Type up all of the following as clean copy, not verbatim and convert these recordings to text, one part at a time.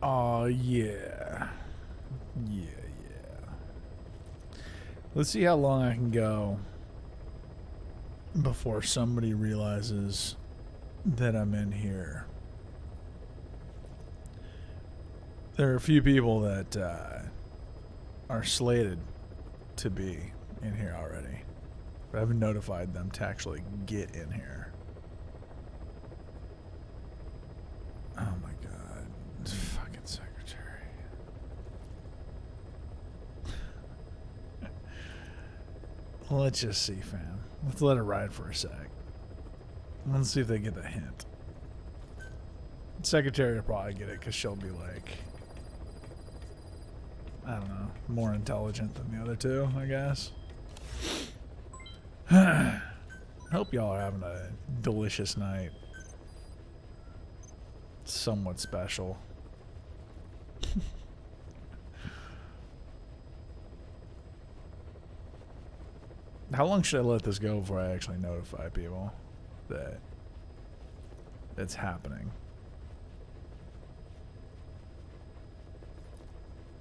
Oh, yeah. Yeah, yeah. Let's see how long I can go before somebody realizes that I'm in here. There are a few people that are slated to be in here already, but I haven't notified them to actually get in here. Oh my god. Fucking secretary. Let's just see, fam. Let's let it ride for a sec. Let's see if they get the hint. Secretary will probably get it because she'll be like, I don't know, more intelligent than the other two, I guess. Hope y'all are having a delicious night. Somewhat special. How long should I let this go before I actually notify people that it's happening?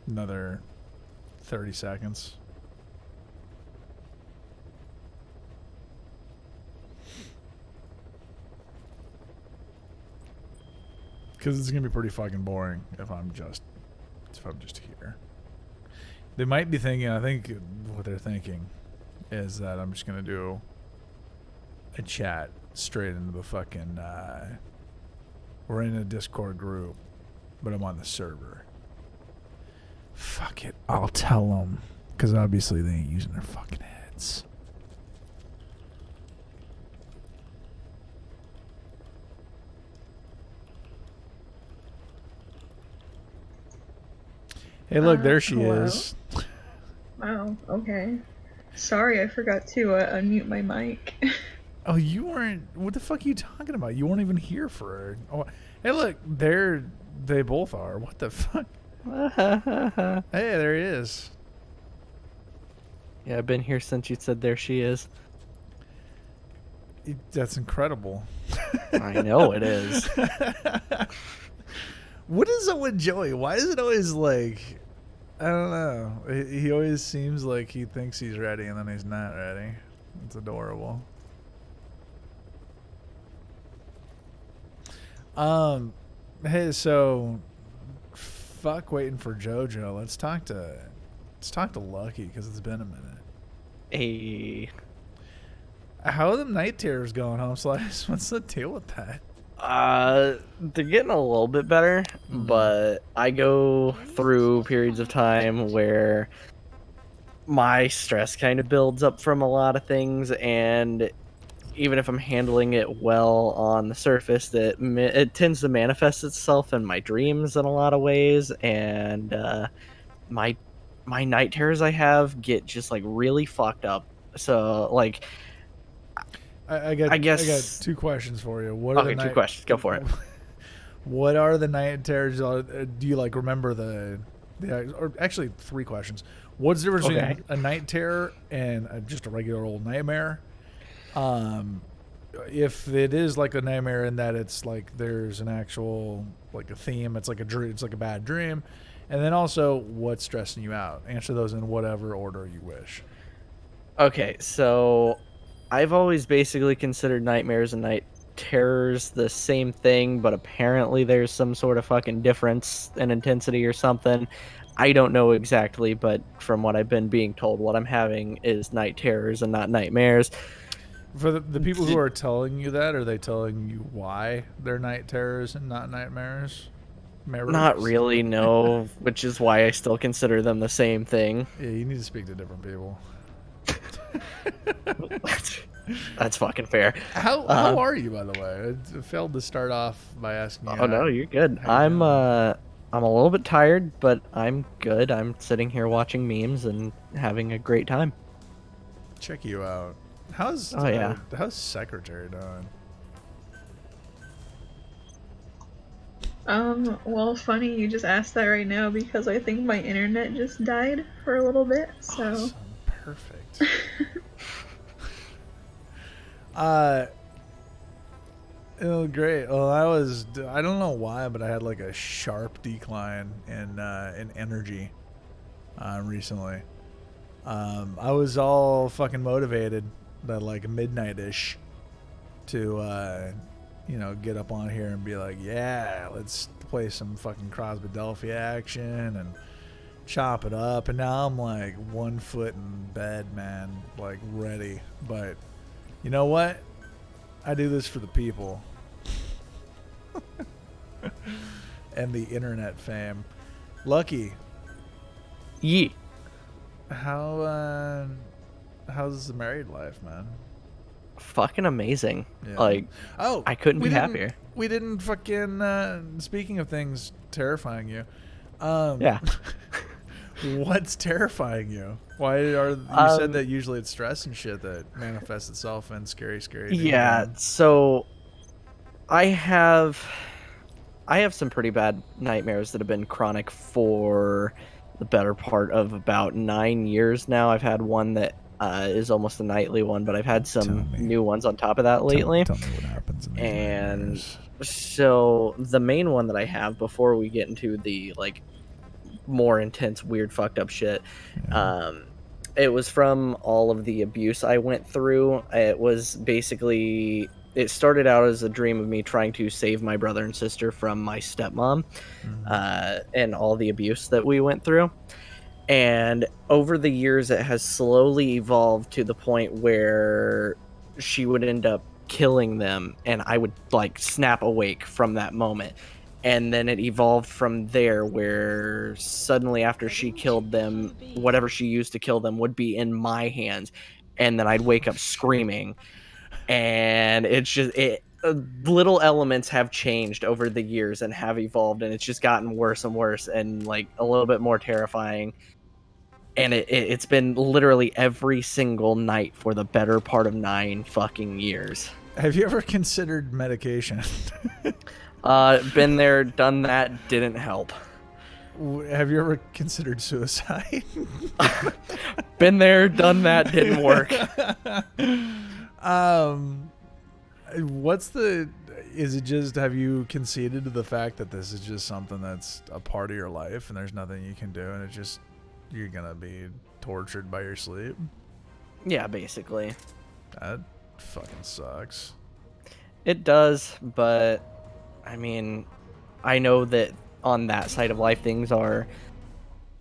Another 30 seconds. Because it's gonna be pretty fucking boring if I'm just here. They might be thinking, I think what they're thinking is that I'm just gonna do a chat straight into the fucking we're in a Discord group, but I'm on the server. Fuck it, I'll tell them, because obviously they ain't using their fucking heads. Hey, look, there she hello? is. Wow, okay. Sorry, I forgot to unmute my mic. Oh, you weren't. What the fuck are you talking about? You weren't even here for her. Oh, hey, look, they both are. What the fuck? Hey, there he is. Yeah, I've been here since you said there she is. That's incredible. I know it is. What is up with Joey? Why is it always like, I don't know. He always seems like he thinks he's ready and then he's not ready. It's adorable. Hey, so fuck waiting for JoJo. Let's talk to Lucky because it's been a minute. Hey. How are the night terrors going, Home Slice? What's the deal with that? They're getting a little bit better, but I go through periods of time where my stress kind of builds up from a lot of things, and even if I'm handling it well on the surface, it tends to manifest itself in my dreams in a lot of ways, and my night terrors I have get just like really fucked up. So like I got I guess two questions for you. What are okay, the two questions. Go for it. What are the night terrors? Do you like remember the or actually three questions. What's the difference between a night terror and just a regular old nightmare? If it is like a nightmare in that it's like there's an actual like a theme, it's like a dream, it's like a bad dream, and then also what's stressing you out. Answer those in whatever order you wish. Okay, so I've always basically considered nightmares and night terrors the same thing, but apparently there's some sort of fucking difference in intensity or something. I don't know exactly, but from what I've been being told, what I'm having is night terrors and not nightmares. For the people who are telling you that, are they telling you why they're night terrors and not nightmares? Not really, no, which is why I still consider them the same thing. Yeah, you need to speak to different people. That's fucking fair. How are you, by the way? I failed to start off by asking you. Oh no, you're good. I'm a little bit tired, but I'm good. I'm sitting here watching memes and having a great time. Check you out. How's Secretary doing? Well, funny you just asked that right now because I think my internet just died for a little bit, so. Awesome. Perfect. Oh, great. Well, I don't know why, but I had like a sharp decline in energy recently. I was all fucking motivated at like midnight-ish to, get up on here and be like, yeah, let's play some fucking Crosby Delphi action and chop it up. And now I'm like 1 foot in bed, man, like ready. But you know what? I do this for the people. And the internet fame. Lucky, Yee. how's the married life, man? Fucking amazing. Yeah. Like, Oh, I couldn't we be didn't- happier. We didn't fucking. Speaking of things terrifying you, Yeah. what's terrifying you? Why are you said that usually it's stress and shit that manifests itself in scary things. Yeah, so I have some pretty bad nightmares that have been chronic for the better part of about 9 years now. I've had one that is almost a nightly one, but I've had some Tell me. new ones on top of that lately. Tell me what happens in these And nightmares. so the main one that I have before we get into the like more intense, weird, fucked up shit, Yeah. it was from all of the abuse I went through. It was basically, it started out as a dream of me trying to save my brother and sister from my stepmom, and all the abuse that we went through. And over the years, it has slowly evolved to the point where she would end up killing them, and I would like snap awake from that moment. And then it evolved from there, where suddenly after she killed them, whatever she used to kill them would be in my hands, and then I'd wake up screaming. And it's just little elements have changed over the years and have evolved, and it's just gotten worse and worse, and like a little bit more terrifying. And it's been literally every single night for the better part of 9 fucking years. Have you ever considered medication? Been there, done that, didn't help. Have you ever considered suicide? Been there, done that, didn't work. Is it just, have you conceded to the fact that this is just something that's a part of your life and there's nothing you can do, and it's just, you're gonna be tortured by your sleep? Yeah, basically. That fucking sucks. It does, but I mean, I know that on that side of life, things are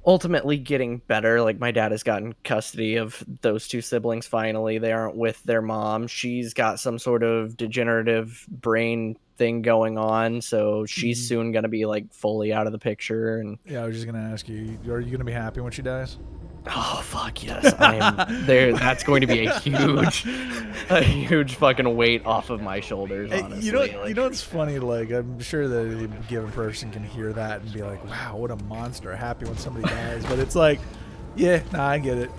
ultimately getting better. Like, my dad has gotten custody of those 2 siblings finally. They aren't with their mom. She's got some sort of degenerative brain thing going on, so she's soon gonna be like fully out of the picture. And Yeah, I was just gonna ask you, are you gonna be happy when she dies? oh fuck yes, I am there. That's going to be a huge fucking weight off of my shoulders, Hey, honestly. you know what's funny? Like, I'm sure that any given person can hear that and be like, "Wow, what a monster!" Happy when somebody dies, but it's like, yeah, nah, I get it.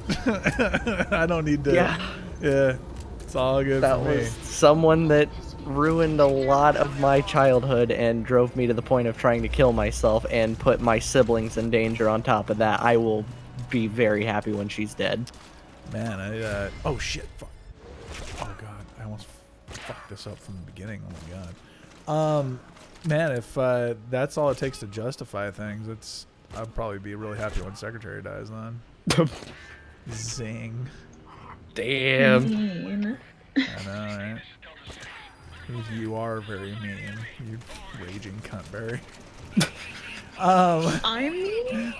I don't need to. Yeah, it's all good That for me. was someone that ruined a lot of my childhood and drove me to the point of trying to kill myself and put my siblings in danger on top of that. I will be very happy when she's dead. Man, oh shit! Fuck. Oh god, I almost fucked this up from the beginning. Oh my god. Man, if that's all it takes to justify things, I'd probably be really happy when Secretary dies then. Zing. Damn. Mean. I know, right? You are very mean, you raging cuntberry. I'm mean?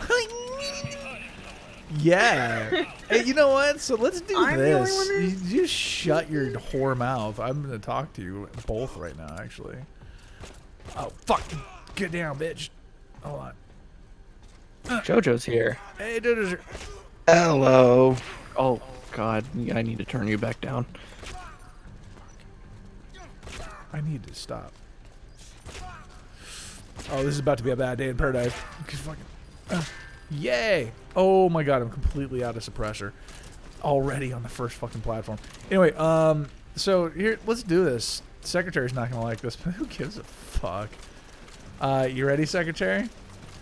Yeah. Hey, you know what? So let's do I'm the only this. one You just shut your whore mouth. I'm gonna talk to you both right now, actually. Oh, fuck. Get down, bitch. Hold on. JoJo's here. Hey, dude. Hello. Oh god, I need to turn you back down. I need to stop. Oh, this is about to be a bad day in paradise. Fucking, yay! Oh my god, I'm completely out of suppressor already on the first fucking platform. Anyway, so here, let's do this. Secretary's not gonna like this, but who gives a fuck? You ready, Secretary?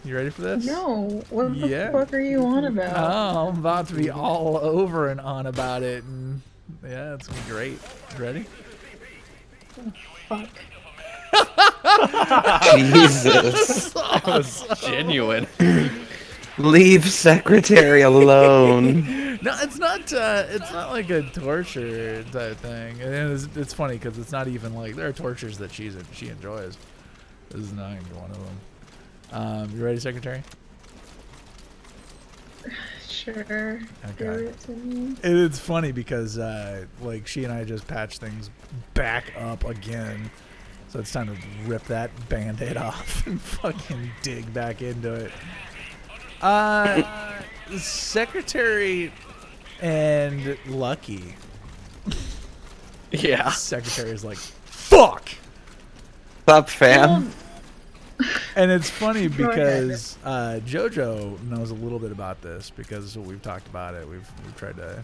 You ready for this? No. What the Yeah. fuck are you on about? Oh, I'm about to be all over and on about it, and yeah, it's gonna be great. You ready? Fuck. Jesus. That was genuine. Leave secretary alone. No, it's not like a torture type thing. And it's funny because it's not even like there are tortures that she enjoys. This is not even one of them. You ready, Secretary? Sure. Okay. Give it to me. It's funny because like she and I just patched things back up again, so it's time to rip that band-aid off and fucking dig back into it. Secretary and Lucky. Yeah. Secretary's like, fuck! What's up, fam? And it's funny Go ahead. because JoJo knows a little bit about this because we've talked about it. We've tried to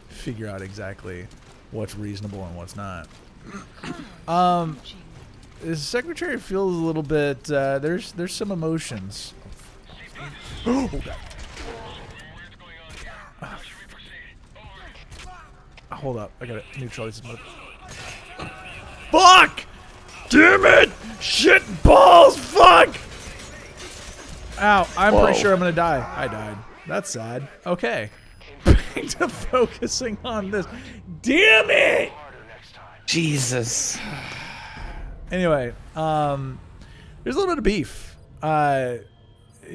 figure out exactly what's reasonable and what's not. The secretary feels a little bit. There's some emotions. Oh, God. Hold up, I gotta neutralize this. Fuck! Damn it! Shit balls! Fuck! Ow, I'm Whoa. pretty sure I'm gonna die. I died. That's sad. Okay. Back to focusing on this. Damn it! Jesus. Anyway, there's a little bit of beef.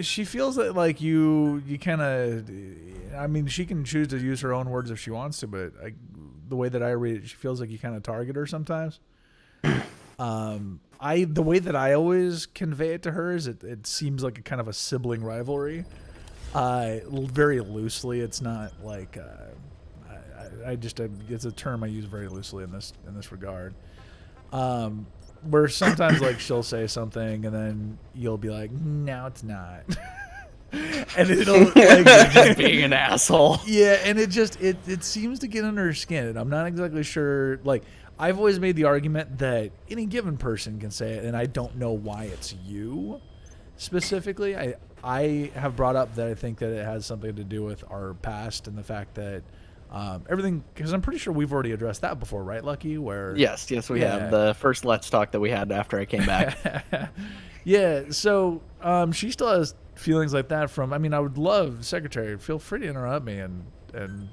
She feels that like you kind of. I mean, she can choose to use her own words if she wants to, but the way that I read it, she feels like you kind of target her sometimes. The way that I always convey it to her is it seems like a kind of a sibling rivalry. Very loosely, it's not like it's a term I use very loosely in this regard. Where sometimes like she'll say something and then you'll be like, no, it's not. And it'll like, Being an asshole. yeah, and it seems to get under her skin. And I'm not exactly sure. Like, I've always made the argument that any given person can say it, and I don't know why it's you specifically. I have brought up that I think that it has something to do with our past and the fact that everything, because I'm pretty sure we've already addressed that before, right, Lucky? Where Yes, we Yeah. have. The first Let's Talk that we had after I came back. Yeah, so she still has feelings like that from. I mean, I would love, Secretary, feel free to interrupt me and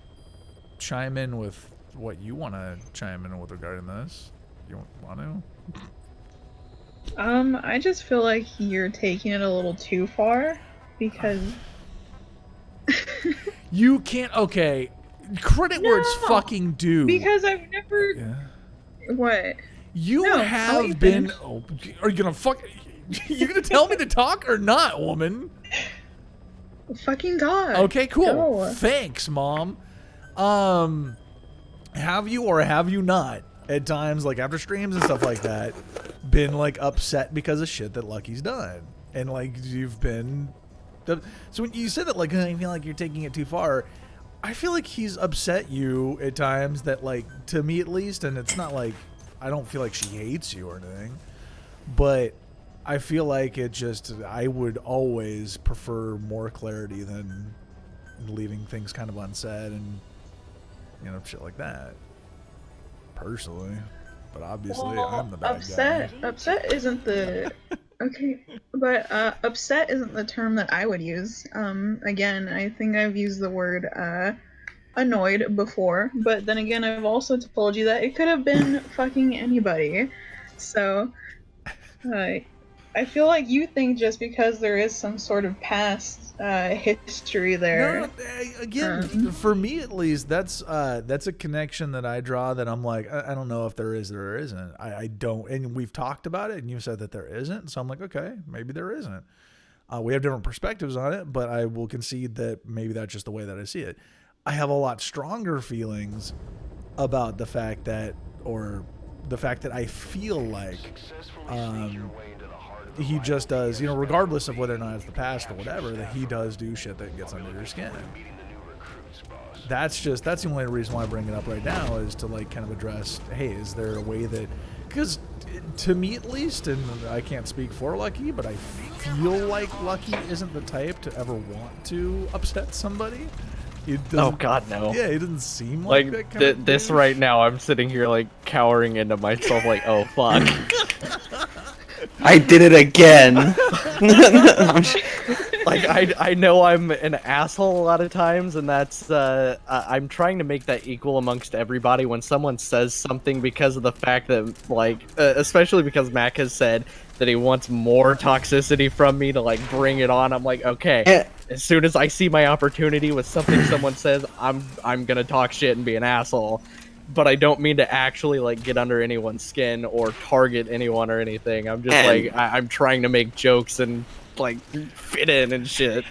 chime in with what you want to chime in with regarding this. You want to? I just feel like you're taking it a little too far because You can't. Okay, credit where it's No, fucking due. because I've never Yeah. what You No, I'll let have you been. finish. Oh, are you gonna fuck? You gonna tell me to talk or not, woman? fucking god. Okay, cool. Go. Thanks, Mom. Have you or have you not at times, like after streams and stuff like that, been like upset because of shit that Lucky's done, and like you've been? So when you said that, like I feel like you're taking it too far. I feel like he's upset you at times that, like, to me at least, and it's not like I don't feel like she hates you or anything, but I feel like it just, I would always prefer more clarity than leaving things kind of unsaid and, you know, shit like that. Personally. But obviously, Well, I'm the bad upset. guy. Upset isn't the okay, but upset isn't the term that I would use. Again, I think I've used the word annoyed before, but then again, I've also told you that it could have been fucking anybody. So, I feel like you think just because there is some sort of past history there. No, again, for me at least, that's a connection that I draw that I'm like, I don't know if there is or isn't. I don't, and we've talked about it, and you said that there isn't, so I'm like, okay, maybe there isn't. We have different perspectives on it, but I will concede that maybe that's just the way that I see it. I have a lot stronger feelings about the fact that I feel like he just does, you know, regardless of whether or not it's the past or whatever, that he does do shit that gets under your skin. That's the only reason why I bring it up right now, is to like kind of address, hey, is there a way that, because to me at least, and I can't speak for Lucky, but I feel like Lucky isn't the type to ever want to upset somebody. Oh God, no! Yeah, it doesn't seem like that kind of this dude. right now, I'm sitting here like cowering into myself, like, oh fuck. I did it again. I'm sh- Like I know I'm an asshole a lot of times, and that's I'm trying to make that equal amongst everybody when someone says something, because of the fact that like especially because Mac has said that he wants more toxicity from me to like bring it on. I'm like, okay, Eh, as soon as I see my opportunity with something someone says, I'm gonna talk shit and be an asshole. But I don't mean to actually like get under anyone's skin or target anyone or anything. I'm just And- like I'm trying to make jokes and like fit in and shit.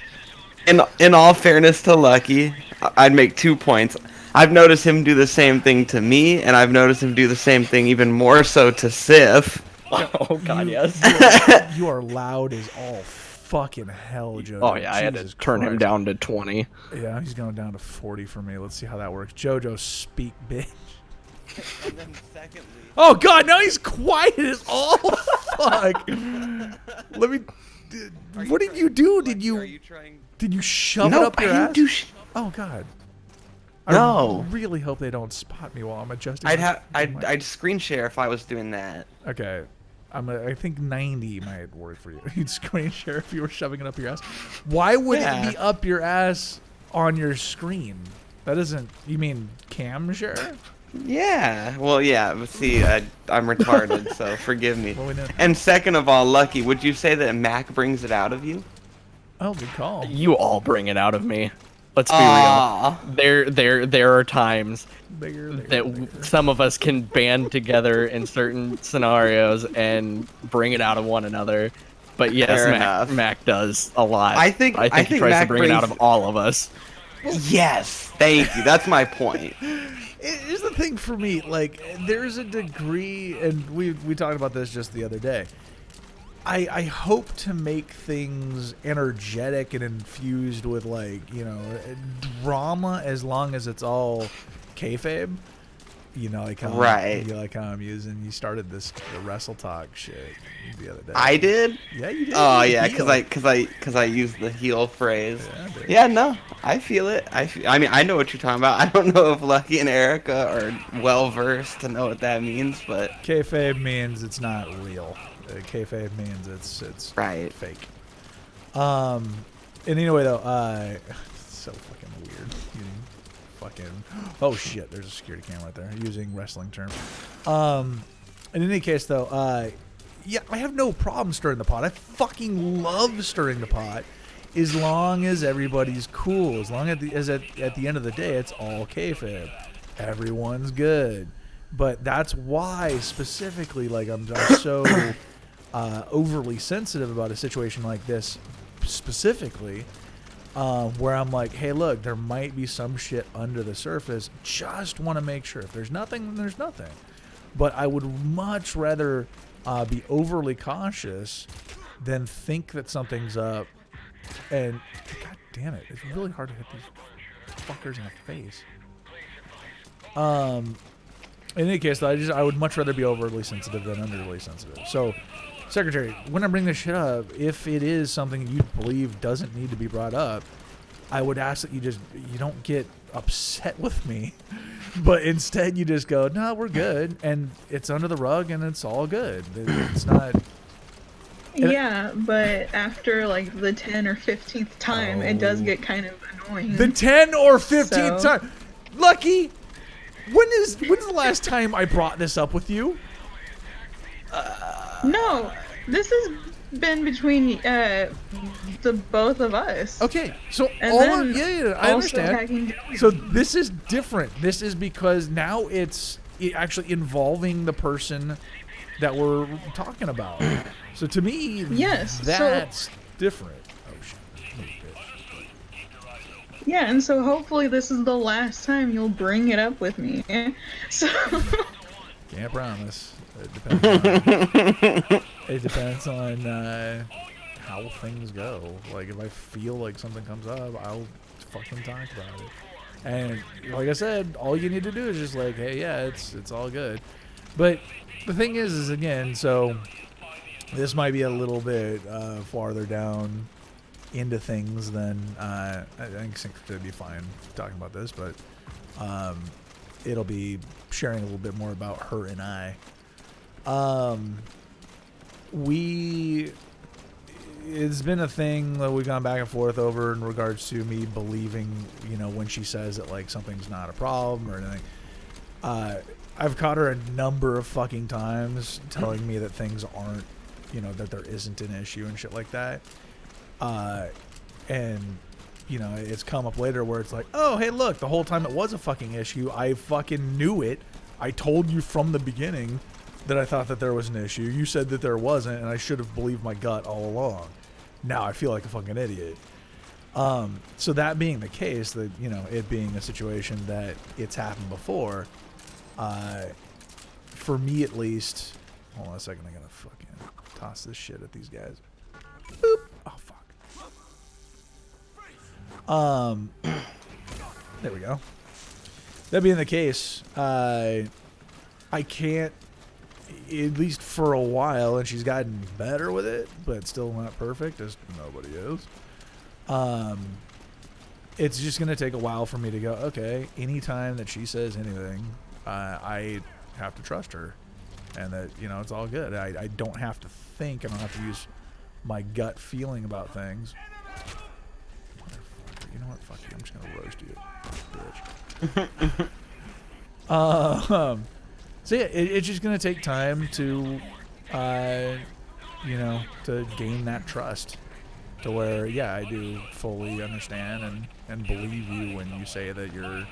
in all fairness to Lucky, I'd make 2 points. I've noticed him do the same thing to me, and I've noticed him do the same thing even more so to Sif. Oh god, yes. You are loud as all fucking hell, Jojo. Oh yeah, I had to Jesus turn him Christ. down to 20. Yeah, he's going down to 40 for me. Let's see how that works. Jojo, speak bitch. And then secondly, Oh god, now he's quiet as all fuck. Let me. What did you do? Did you trying? shove No, it up I your didn't ass? do Oh god. No. I really hope they don't spot me while I'm adjusting. I'd screen share if I was doing that. Okay. I think 90 might work for you. You'd screen share if you were shoving it up your ass. Why would Yeah. it be up your ass on your screen? That isn't. You mean cam share? Yeah. Well, yeah. But see, I'm retarded, so forgive me. Well, we know. And second of all, Lucky, would you say that Mac brings it out of you? Oh, good call. You all bring it out of me. Let's be Aw. real. There are times Bigger, that some of us can band together in certain scenarios and bring it out of one another. But yes, Fair enough. Mac does a lot. I think he tries Mac to bring it out brings- of all of us. Yes. Thank you. That's my point. Here's the thing for me, like there's a degree, and we talked about this just the other day. I hope to make things energetic and infused with like drama, as long as it's all kayfabe. You know, like how Right. you started this wrestle talk shit the other day. I did. Yeah, you did. Oh You yeah, heel. cause I used the heel phrase. Yeah, dude. Yeah, no, I feel it. I mean, I know what you're talking about. I don't know if Lucky and Erica are well versed to know what that means, but Kayfabe means it's not real. Kayfabe means it's right. fake. And anyway though, it's so fucking weird. Oh shit, there's a security camera right there. Using wrestling terms. In any case though, yeah, I have no problem stirring the pot. I fucking love stirring the pot, as long as everybody's cool. As long as at the end of the day, it's all kayfabe. Everyone's good. But that's why specifically, like I'm so overly sensitive about a situation like this specifically, where I'm like, hey, look, there might be some shit under the surface. Just want to make sure. If there's nothing, then there's nothing. But I would much rather be overly cautious than think that something's up. And god damn it, it's really hard to hit these fuckers in the face. In any case, though, I would much rather be overly sensitive than underly sensitive. So, Secretary, when I bring this shit up, if it is something you believe doesn't need to be brought up, I would ask that you don't get upset with me, but instead you just go, no, we're good, and it's under the rug, and it's all good. It's not. Yeah, but after like the 10 or 15th time, it does Oh. get kind of annoying. The 10 or 15th So- time. Lucky, when's the last time I brought this up with you? No, this has been between the both of us. Okay, so And all then yeah, I also understand. hacking So this is different. This is because now it's actually involving the person that we're talking about. So to me, Yes, so- that's different. Oh shit. Oh, bitch. Yeah, and so hopefully this is the last time you'll bring it up with me. So Can't promise. It depends. It depends on how things go. Like if I feel like something comes up, I'll fucking talk about it. And like I said, all you need to do is just like, hey, yeah, it's all good. But the thing is again, so this might be a little bit farther down into things than I think Secretary would be fine talking about this, but it'll be sharing a little bit more about her and I. it's been a thing that we've gone back and forth over in regards to me believing, when she says that like something's not a problem or anything. I've caught her a number of fucking times telling me that things aren't, that there isn't an issue and shit like that. And it's come up later where it's like, oh, hey, look, the whole time it was a fucking issue. I fucking knew it. I told you from the beginning that I thought that there was an issue. You said that there wasn't, and I should have believed my gut all along. Now I feel like a fucking idiot. So that being the case, that, it being a situation that it's happened before, for me at least, hold on a second, I gotta fucking toss this shit at these guys. Boop. Oh, fuck. There we go. That being the case, I can't, at least for a while, and she's gotten better with it, but still not perfect, as nobody is. It's just going to take a while for me to go, okay, anytime that she says anything, I have to trust her. And that, it's all good. I don't have to think. I don't have to use my gut feeling about things. Motherfucker. You know what? Fuck you. I'm just going to roast you, bitch. So yeah, it's just going to take time to, to gain that trust. To where, yeah, I do fully understand and believe you when you say that you're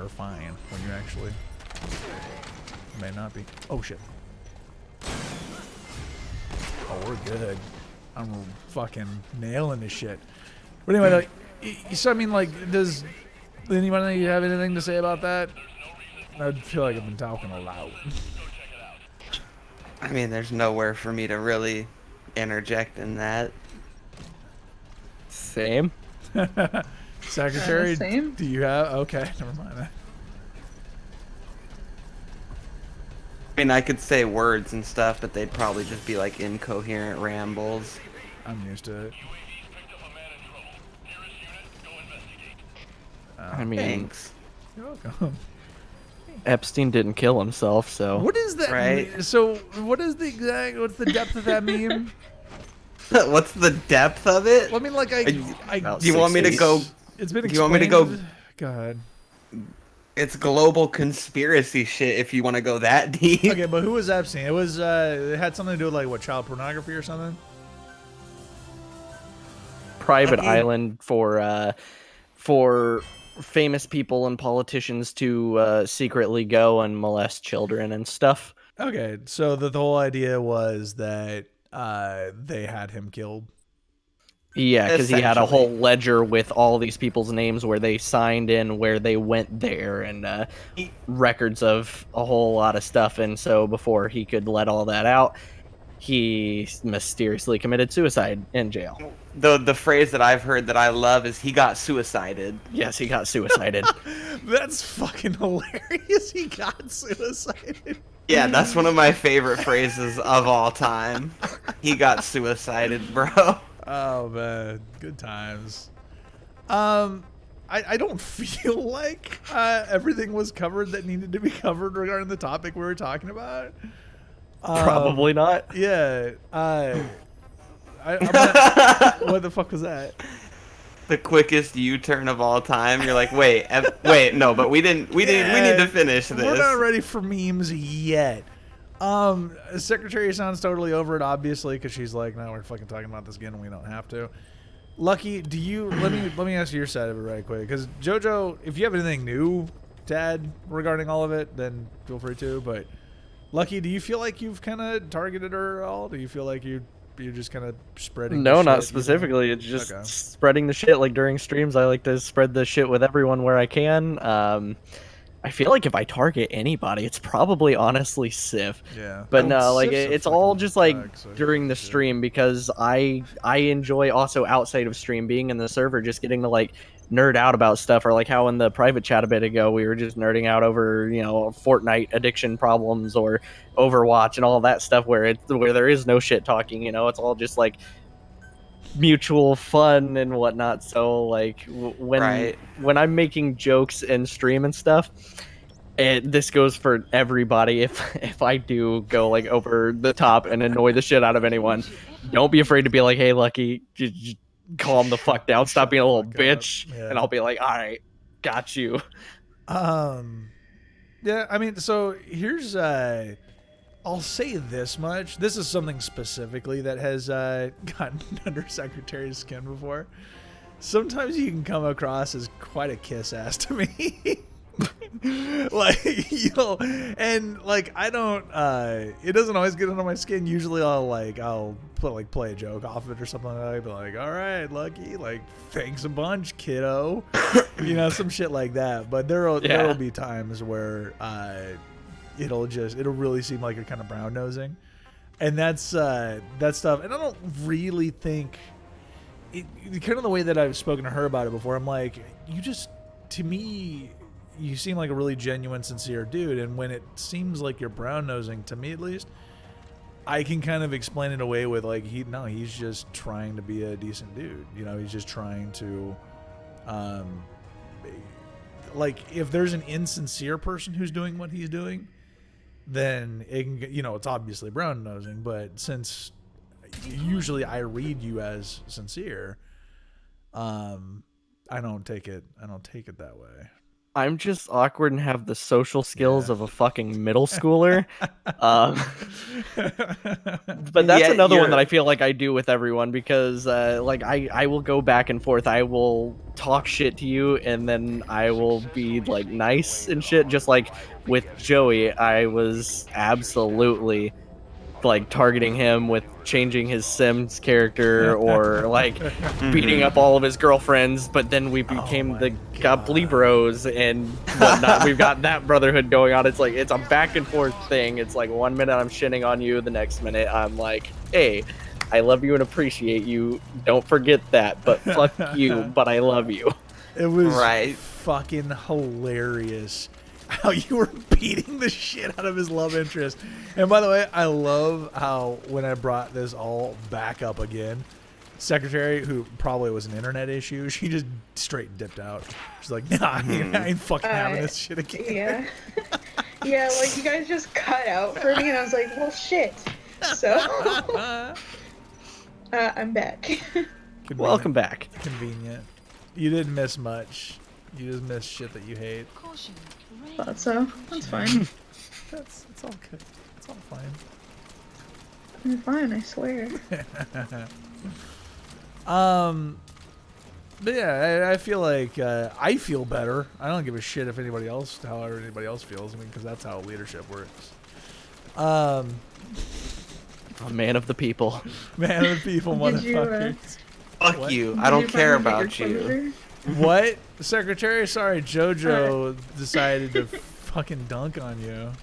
fine, when you actually may not be. Oh shit. Oh, we're good. I'm fucking nailing this shit. But anyway, so I mean, like, does anybody have anything to say about that? I feel like I've been talking a lot. I mean, there's nowhere for me to really interject in that. Same. Secretary, same. do you have? Okay, never mind. I mean, I could say words and stuff, but they'd probably just be like incoherent rambles. I'm used to it. I mean, Thanks. You're welcome. Epstein didn't kill himself, so. What is that? Right. So, what's the depth of that meme? What's the depth of it? Well, I mean, like, About Do you want me to 6 go? days. it's been Do you want me to explained. go? Go ahead. It's global conspiracy shit if you want to go that deep. Okay, but who was Epstein? It was, it had something to do with, like, what, child pornography or something? Private Okay. island for famous people and politicians to secretly go and molest children and stuff. Okay, so the whole idea was that they had him killed. Yeah, because he had a Essentially. whole ledger with all these people's names where they signed in, where they went there, and records of a whole lot of stuff. And so before he could let all that out, he mysteriously committed suicide in jail. The phrase that I've heard that I love is he got suicided. Yes, he got suicided. That's fucking hilarious. He got suicided. Yeah, that's one of my favorite phrases of all time. He got suicided, bro. Oh man, good times. I don't feel like everything was covered that needed to be covered regarding the topic we were talking about. Probably not. Yeah. I'm not, what the fuck was that? The quickest U-turn of all time. You're like, wait, no, but we need to finish this. We're not ready for memes yet. Secretary sounds totally over it, obviously, because she's like, no, we're fucking talking about this again, and we don't have to. Lucky, do you? Let me ask you your side of it right quick, because JoJo, if you have anything new to add regarding all of it, then feel free to. But Lucky, do you feel like you've kind of targeted her at all? Do you feel like you're just kind of spreading? No, the not shit, specifically. It's just Okay. spreading the shit. Like during streams, I like to spread the shit with everyone where I can. I feel like if I target anybody, it's probably honestly Civ. Yeah. But Oh, no, like Sif's a it's all fucking just like bug, so during the shit. stream because I enjoy also outside of stream being in the server, just getting to like nerd out about stuff, or like how in the private chat a bit ago we were just nerding out over Fortnite addiction problems or Overwatch and all that stuff where there is no shit talking. It's all just like mutual fun and whatnot. So like when Right. I'm making jokes in stream and stuff, And this goes for everybody. If I do go like over the top and annoy the shit out of anyone, don't be afraid to be like, "Hey, Lucky, just calm the fuck down. Stop being a little Fuck up. bitch." Yeah. And I'll be like, "All right, got you." Yeah, I mean, so here's I'll say this much. This is something specifically that has gotten under Secretary's skin before. Sometimes you can come across as quite a kiss ass to me. Like, and like I don't it doesn't always get under my skin. Usually I'll play a joke off of it or something like that. I'll be like, all right, Lucky, like, thanks a bunch, kiddo. Some shit like that. But there'll be times where it'll really seem like you're kind of brown nosing. And that's stuff. And I don't really think kind of the way that I've spoken to her about it before, I'm like, to me, you seem like a really genuine, sincere dude, and when it seems like you're brown-nosing, to me at least, I can kind of explain it away with like, he's just trying to be a decent dude. He's just trying to, like, if there's an insincere person who's doing what he's doing, then it can, it's obviously brown-nosing, but since usually I read you as sincere, I don't take it that way. I'm just awkward and have the social skills of a fucking middle schooler. But that's another one that I feel like I do with everyone because like I will go back and forth. I will talk shit to you and then I will be like nice and shit. Just like with Joey, I was absolutely like targeting him with changing his Sims character or like beating up all of his girlfriends, but then we became the Gobly Bros and whatnot. We've got that brotherhood going on. It's like it's a back and forth thing. It's like 1 minute I'm shitting on you, the next minute I'm like, hey, I love you and appreciate you. Don't forget that, but fuck you, but I love you. It was fucking hilarious how you were beating the shit out of his love interest. And by the way, I love how when I brought this all back up again, Secretary, who probably was an internet issue, she just straight dipped out. She's like, nah, I ain't fucking having this shit again. Yeah, like you guys just cut out for me and I was like, well, shit. So, I'm back. Convenient. Welcome back. Convenient. You didn't miss much. You just missed shit that you hate. Thought so. That's fine. It's all good. It's all fine. I'm fine, I swear. But yeah, I feel like I feel better. I don't give a shit if anybody else, however anybody else feels. I mean, because that's how leadership works. A man of the people. Man of the people, motherfuckers. Fuck you. I don't care about you. What? Secretary? Sorry, JoJo decided to fucking dunk on you.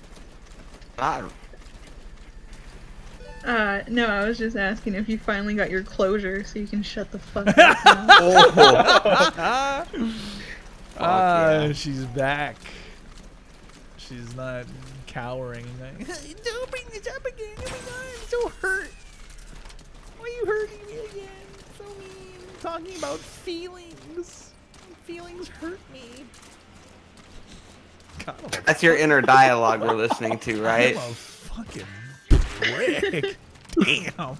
No, I was just asking if you finally got your closure so you can shut the fuck up now. She's back. She's not cowering. Like, don't bring this up again. Oh my god, I'm so hurt. Why are you hurting me again? So mean. Talking about feelings. Feelings hurt me. God, That's your inner dialogue we're listening to, right? I'm a fucking prick. Damn.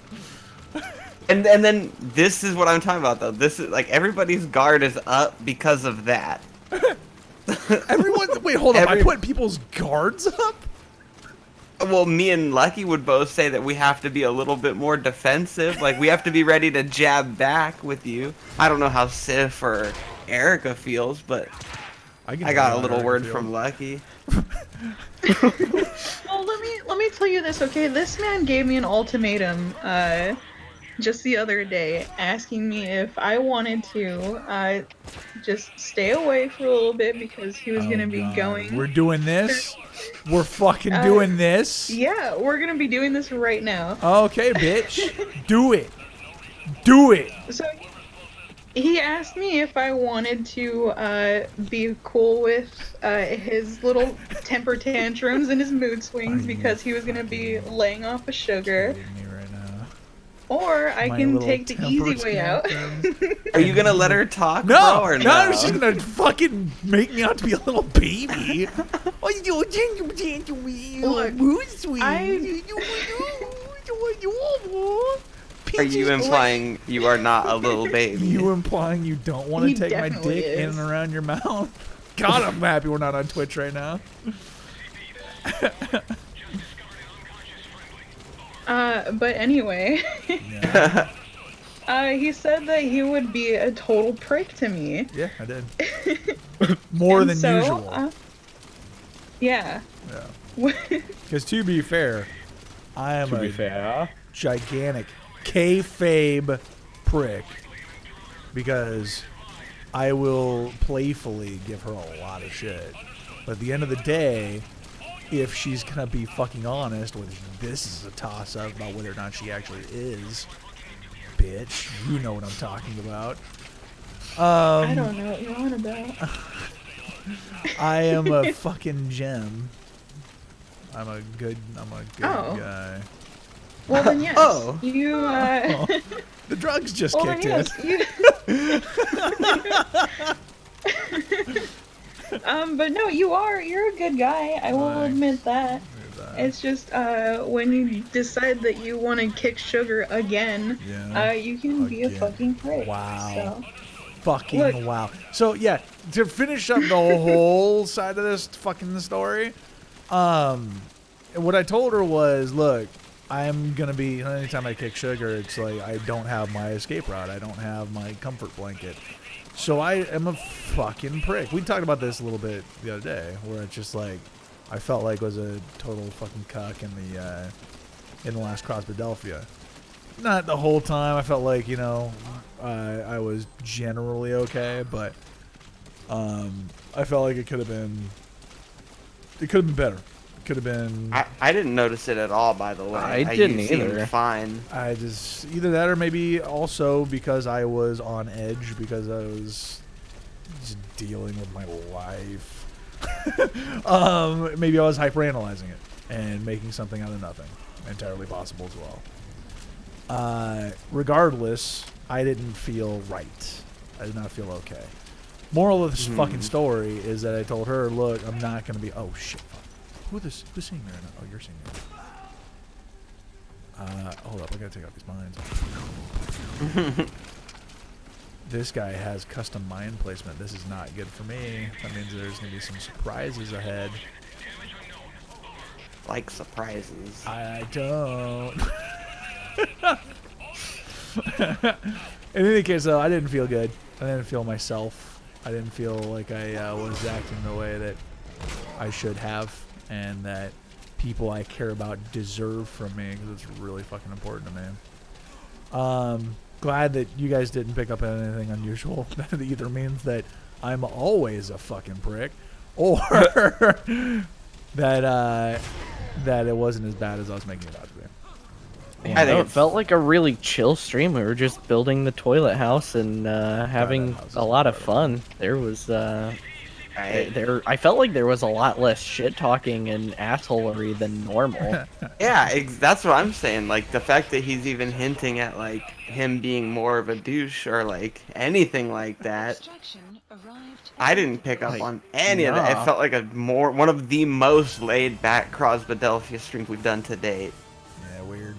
And then this is what I'm talking about, though. This is like everybody's guard is up because of that. Wait, hold up. I put people's guards up? Well, me and Lucky would both say that we have to be a little bit more defensive. Like, we have to be ready to jab back with you. I don't know how Sif or Erica feels, but I got a little word from Lucky. Well, let me tell you this, okay? This man gave me an ultimatum just the other day, asking me if I wanted to just stay away for a little bit because he was gonna be going. We're doing this. We're fucking doing this. Yeah, we're gonna be doing this right now. Okay, bitch. Do it. Do it. So he asked me if I wanted to be cool with his little temper tantrums and his mood swings because he was gonna be laying off of sugar. or I My can little take the easy temper way out. tantrums. Are you gonna let her talk, No, bro, or no, no? I was just gonna fucking make me out to be a little baby. Oh, you do Look, Are you implying you are not a little baby? You implying you don't want He to take my definitely dick in is. and around your mouth? God, I'm happy we're not on Twitch right now. But anyway, Yeah, he said that he would be a total prick to me. yeah, I did. More And than so, usual. Yeah. Yeah. Because to be fair, I am a fair. gigantic kayfabe prick because I will playfully give her a lot of shit. But at the end of the day, if she's gonna be fucking honest, which this is a toss-up about whether or not she actually is, bitch, you know what I'm talking about. I don't know what you're on about. I am a fucking gem. I'm a good Oh. guy. Well then yes. Oh. You The drugs just well then kicked in. yes. But no, you're a good guy. I will Thanks. admit that. There's that. It's just when you decide that you want to kick sugar again, Yeah. you can be a Again. fucking prick. Wow. So. Fucking Look. wow. So yeah, to finish up the whole side of this fucking story, what I told her was, look, I'm gonna be anytime I kick sugar, it's like I don't have my escape route, I don't have my comfort blanket, so I am a fucking prick. We talked about this a little bit the other day, where it's just like I felt like was a total fucking cuck in the last Cross-Philadelphia. Not the whole time. I felt like, you know, I was generally okay, but I felt like it could have been better. It could have been. I didn't notice it at all, by the way. I didn't you seemed either. Fine. I just either that or maybe also because I was on edge because I was just dealing with my life. Maybe I was hyperanalyzing it and making something out of nothing. Entirely possible as well. Regardless, I didn't feel right. I did not feel okay. Moral of this fucking story is that I told her, look, I'm not going to be... Oh, shit. Fuck. Who's seeing me right now? Oh, you're seeing me. Hold up. I got to take out these mines. This guy has custom mine placement. This is not good for me. That means there's going to be some surprises ahead. Like surprises. I don't. In any case, though, I didn't feel good. I didn't feel myself. I didn't feel like I was acting the way that I should have, and that people I care about deserve from me, because it's really fucking important to me. Glad that you guys didn't pick up on anything unusual. That either means that I'm always a fucking prick, or that it wasn't as bad as I was making it out to be. Yeah, I think no, it it's- felt like a really chill stream. We were just building the toilet house and having house is a lot of incredible. fun. There was Right. I felt like there was a lot less shit talking and assholery than normal. Yeah, that's what I'm saying. Like the fact that he's even hinting at like him being more of a douche or like anything like that. I didn't pick up Like, on any of that. It nah. felt like one of the most laid back Cross-Philadelphia streams we've done to date. Yeah, weird.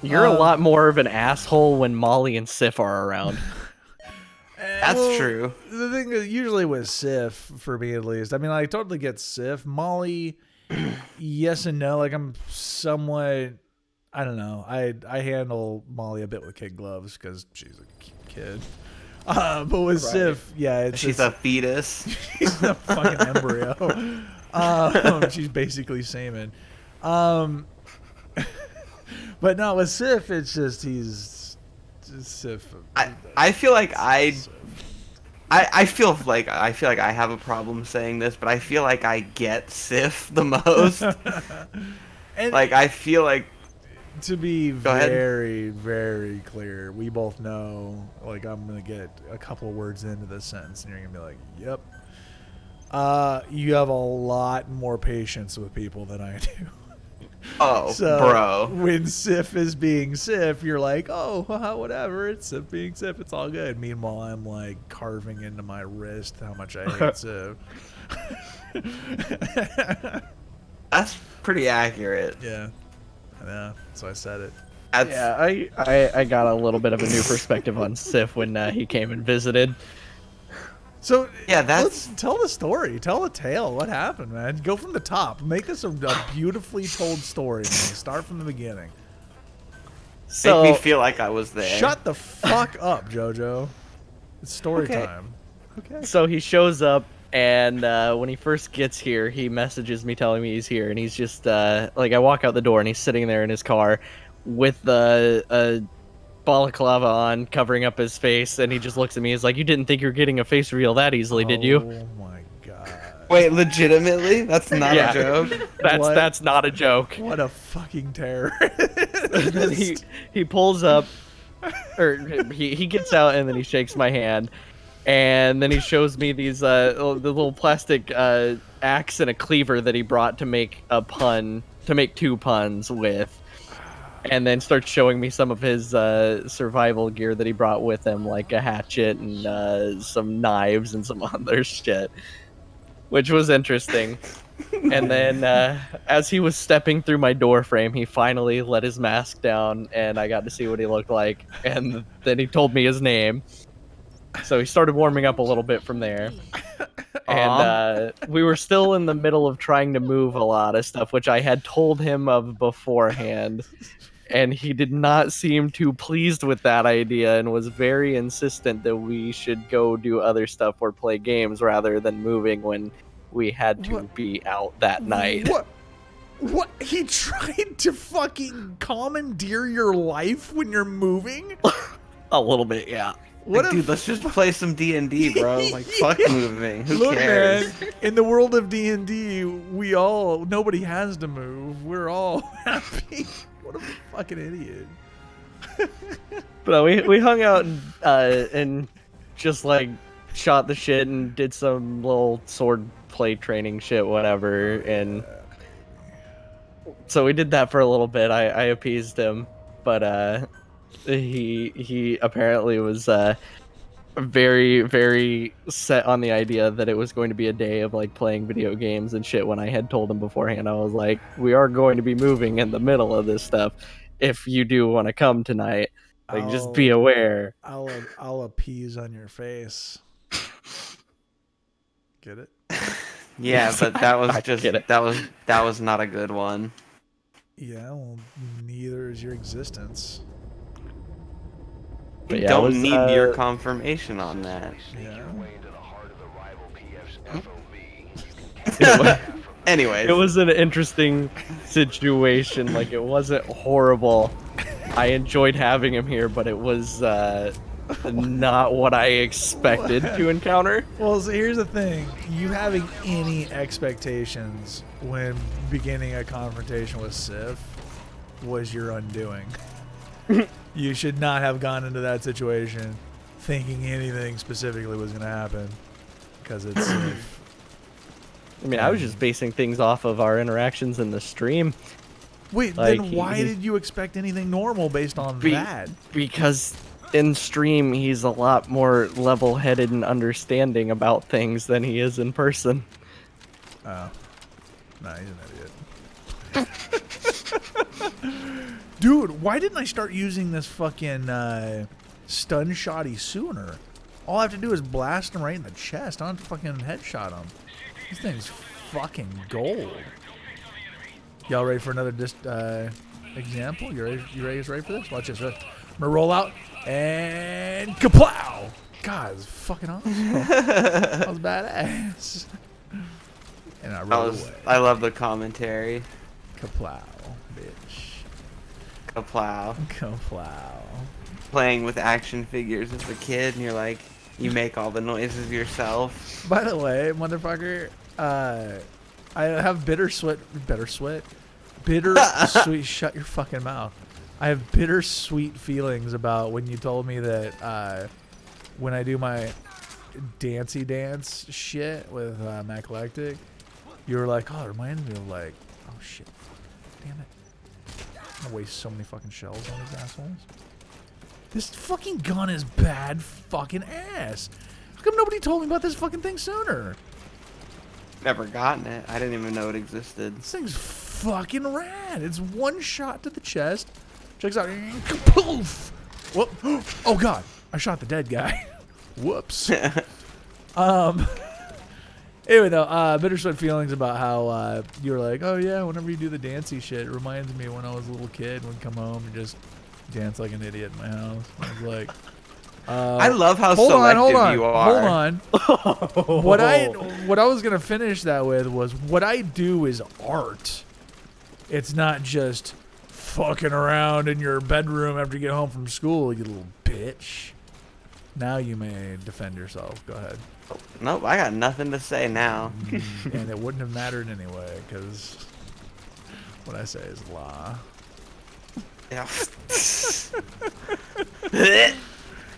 You're a lot more of an asshole when Molly and Sif are around. That's true. The thing is, usually with Sif, for me at least, I mean, I totally get Sif. Molly, yes and no. Like, I'm somewhat, I don't know. I handle Molly a bit with kid gloves because she's a kid. But with Sif, yeah, it's She's a fetus. she's a fucking embryo. She's basically semen. But no, with Sif, it's just he's just Sif. I feel like I feel like I have a problem saying this, but I feel like I get Sif the most. And Like I feel like to be ahead. very, very clear, we both know, like, I'm going to get a couple of words into this sentence, and you're going to be like, yep. You have a lot more patience with people than I do. Oh, So bro. when Sif is being Sif, you're like, oh, whatever. It's Sif being Sif. It's all good. Meanwhile, I'm like carving into my wrist how much I hate Sif. That's pretty accurate. Yeah, I know. So I said it. That's, Yeah, I got a little bit of a new perspective on Sif when he came and visited. So Yeah, let's tell the story. Tell the tale. What happened, man? Go from the top. Make this a beautifully told story, man. Start from the beginning. So make me feel like I was there. Shut the fuck up, JoJo. It's story Okay. time. Okay. So he shows up, and when he first gets here, he messages me telling me he's here, and he's just like, I walk out the door, and he's sitting there in his car with a balaclava on, covering up his face, and he just looks at me. He's like, "You didn't think you were getting a face reveal that easily, did you?" Oh my god. Wait, legitimately? That's not Yeah. a joke. What? That's not a joke. What a fucking terror. And then he pulls up, or he gets out, and then he shakes my hand, and then he shows me these the little plastic axe and a cleaver that he brought to make two puns with, and then starts showing me some of his survival gear that he brought with him, like a hatchet and some knives and some other shit, which was interesting. And then as he was stepping through my door frame, he finally let his mask down, and I got to see what he looked like, and then he told me his name. So he started warming up a little bit from there. And we were still in the middle of trying to move a lot of stuff, which I had told him of beforehand. And he did not seem too pleased with that idea and was very insistent that we should go do other stuff or play games rather than moving when we had to be out that night. What? He tried to fucking commandeer your life when you're moving? A little bit, yeah. What Like, a dude, let's just play some D&D, bro. Like, fuck moving. Who Look, cares? man, in the world of D&D, nobody has to move. We're all happy. What a fucking idiot. But we hung out and just like shot the shit and did some little sword play training shit, whatever. And so we did that for a little bit. I appeased him, but he apparently was very, very set on the idea that it was going to be a day of like playing video games and shit. When I had told him beforehand, I was like, we are going to be moving in the middle of this stuff. If you do want to come tonight, like, just be aware. I'll appease on your face. Get it? Yeah, but that was I just get it. that was not a good one. Yeah, well, neither is your existence. But You yeah, it don't was, need your confirmation on that. Yeah. Anyways, It was an interesting situation. Like, it wasn't horrible. I enjoyed having him here, but it was not what I expected to encounter. Well, so here's the thing. You having any expectations when beginning a confrontation with Sif was your undoing. You should not have gone into that situation thinking anything specifically was going to happen because it's Sif. I mean, I was just basing things off of our interactions in the stream. Wait, Like, then why did you expect anything normal based on that? Because in stream, he's a lot more level-headed and understanding about things than he is in person. Oh. Nah, he's an idiot. Dude, why didn't I start using this fucking stun shotty sooner? All I have to do is blast him right in the chest. I don't have to fucking headshot him. This thing's fucking gold. Y'all ready for another example? You ready for this? Watch this. I'm gonna roll out and kaplow! God, it's fucking awesome. That was badass. And I rolled away. I love the commentary. Kaplow, bitch. Kaplow. Kaplow. Playing with action figures as a kid, and you're like, you make all the noises yourself. By the way, motherfucker, I have bittersweet. Shut your fucking mouth. I have bittersweet feelings about when you told me that when I do my dancey dance shit with Mac Electric, you were like, oh, it reminds me of like, oh shit. damn it. I'm gonna waste so many fucking shells on these assholes. This fucking gun is bad fucking ass. How come nobody told me about this fucking thing sooner? Never gotten it. I didn't even know it existed. This thing's fucking rad. It's one shot to the chest. Checks out. Poof! Whoop. Oh god. I shot the dead guy. Whoops. Anyway, though, bittersweet feelings about how you were like, oh yeah, whenever you do the dancey shit, it reminds me when I was a little kid, would come home and just dance like an idiot in my house. I was like, I love how hold selective on, you are. Hold on. What I was gonna finish that with was what I do is art. It's not just fucking around in your bedroom after you get home from school, you little bitch. Now you may defend yourself. Go ahead. Nope, I got nothing to say now. And it wouldn't have mattered anyway, because what I say is law. Yeah.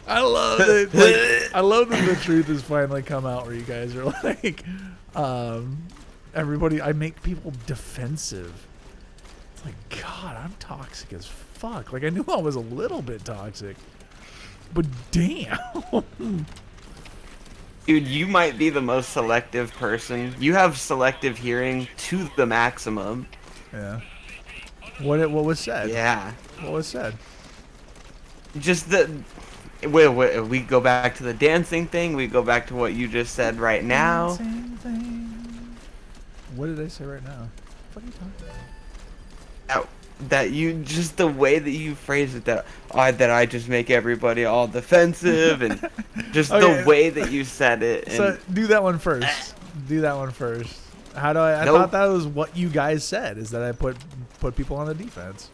I love that. Like, I love that the truth has finally come out where you guys are like, everybody. I make people defensive. It's like, God, I'm toxic as fuck. Like I knew I was a little bit toxic, but damn. Dude, you might be the most selective person. You have selective hearing to the maximum. Yeah. What was said? Yeah. What was said? Just the... We go back to the dancing thing. We go back to what you just said right now. What did I say right now? What are you talking about? That you just the way that you phrase it, that I just make everybody all defensive, and just Okay. the way that you said it. And So do that one first. Do that one first. How do I Nope. thought that was what you guys said, is that I put people on the defense.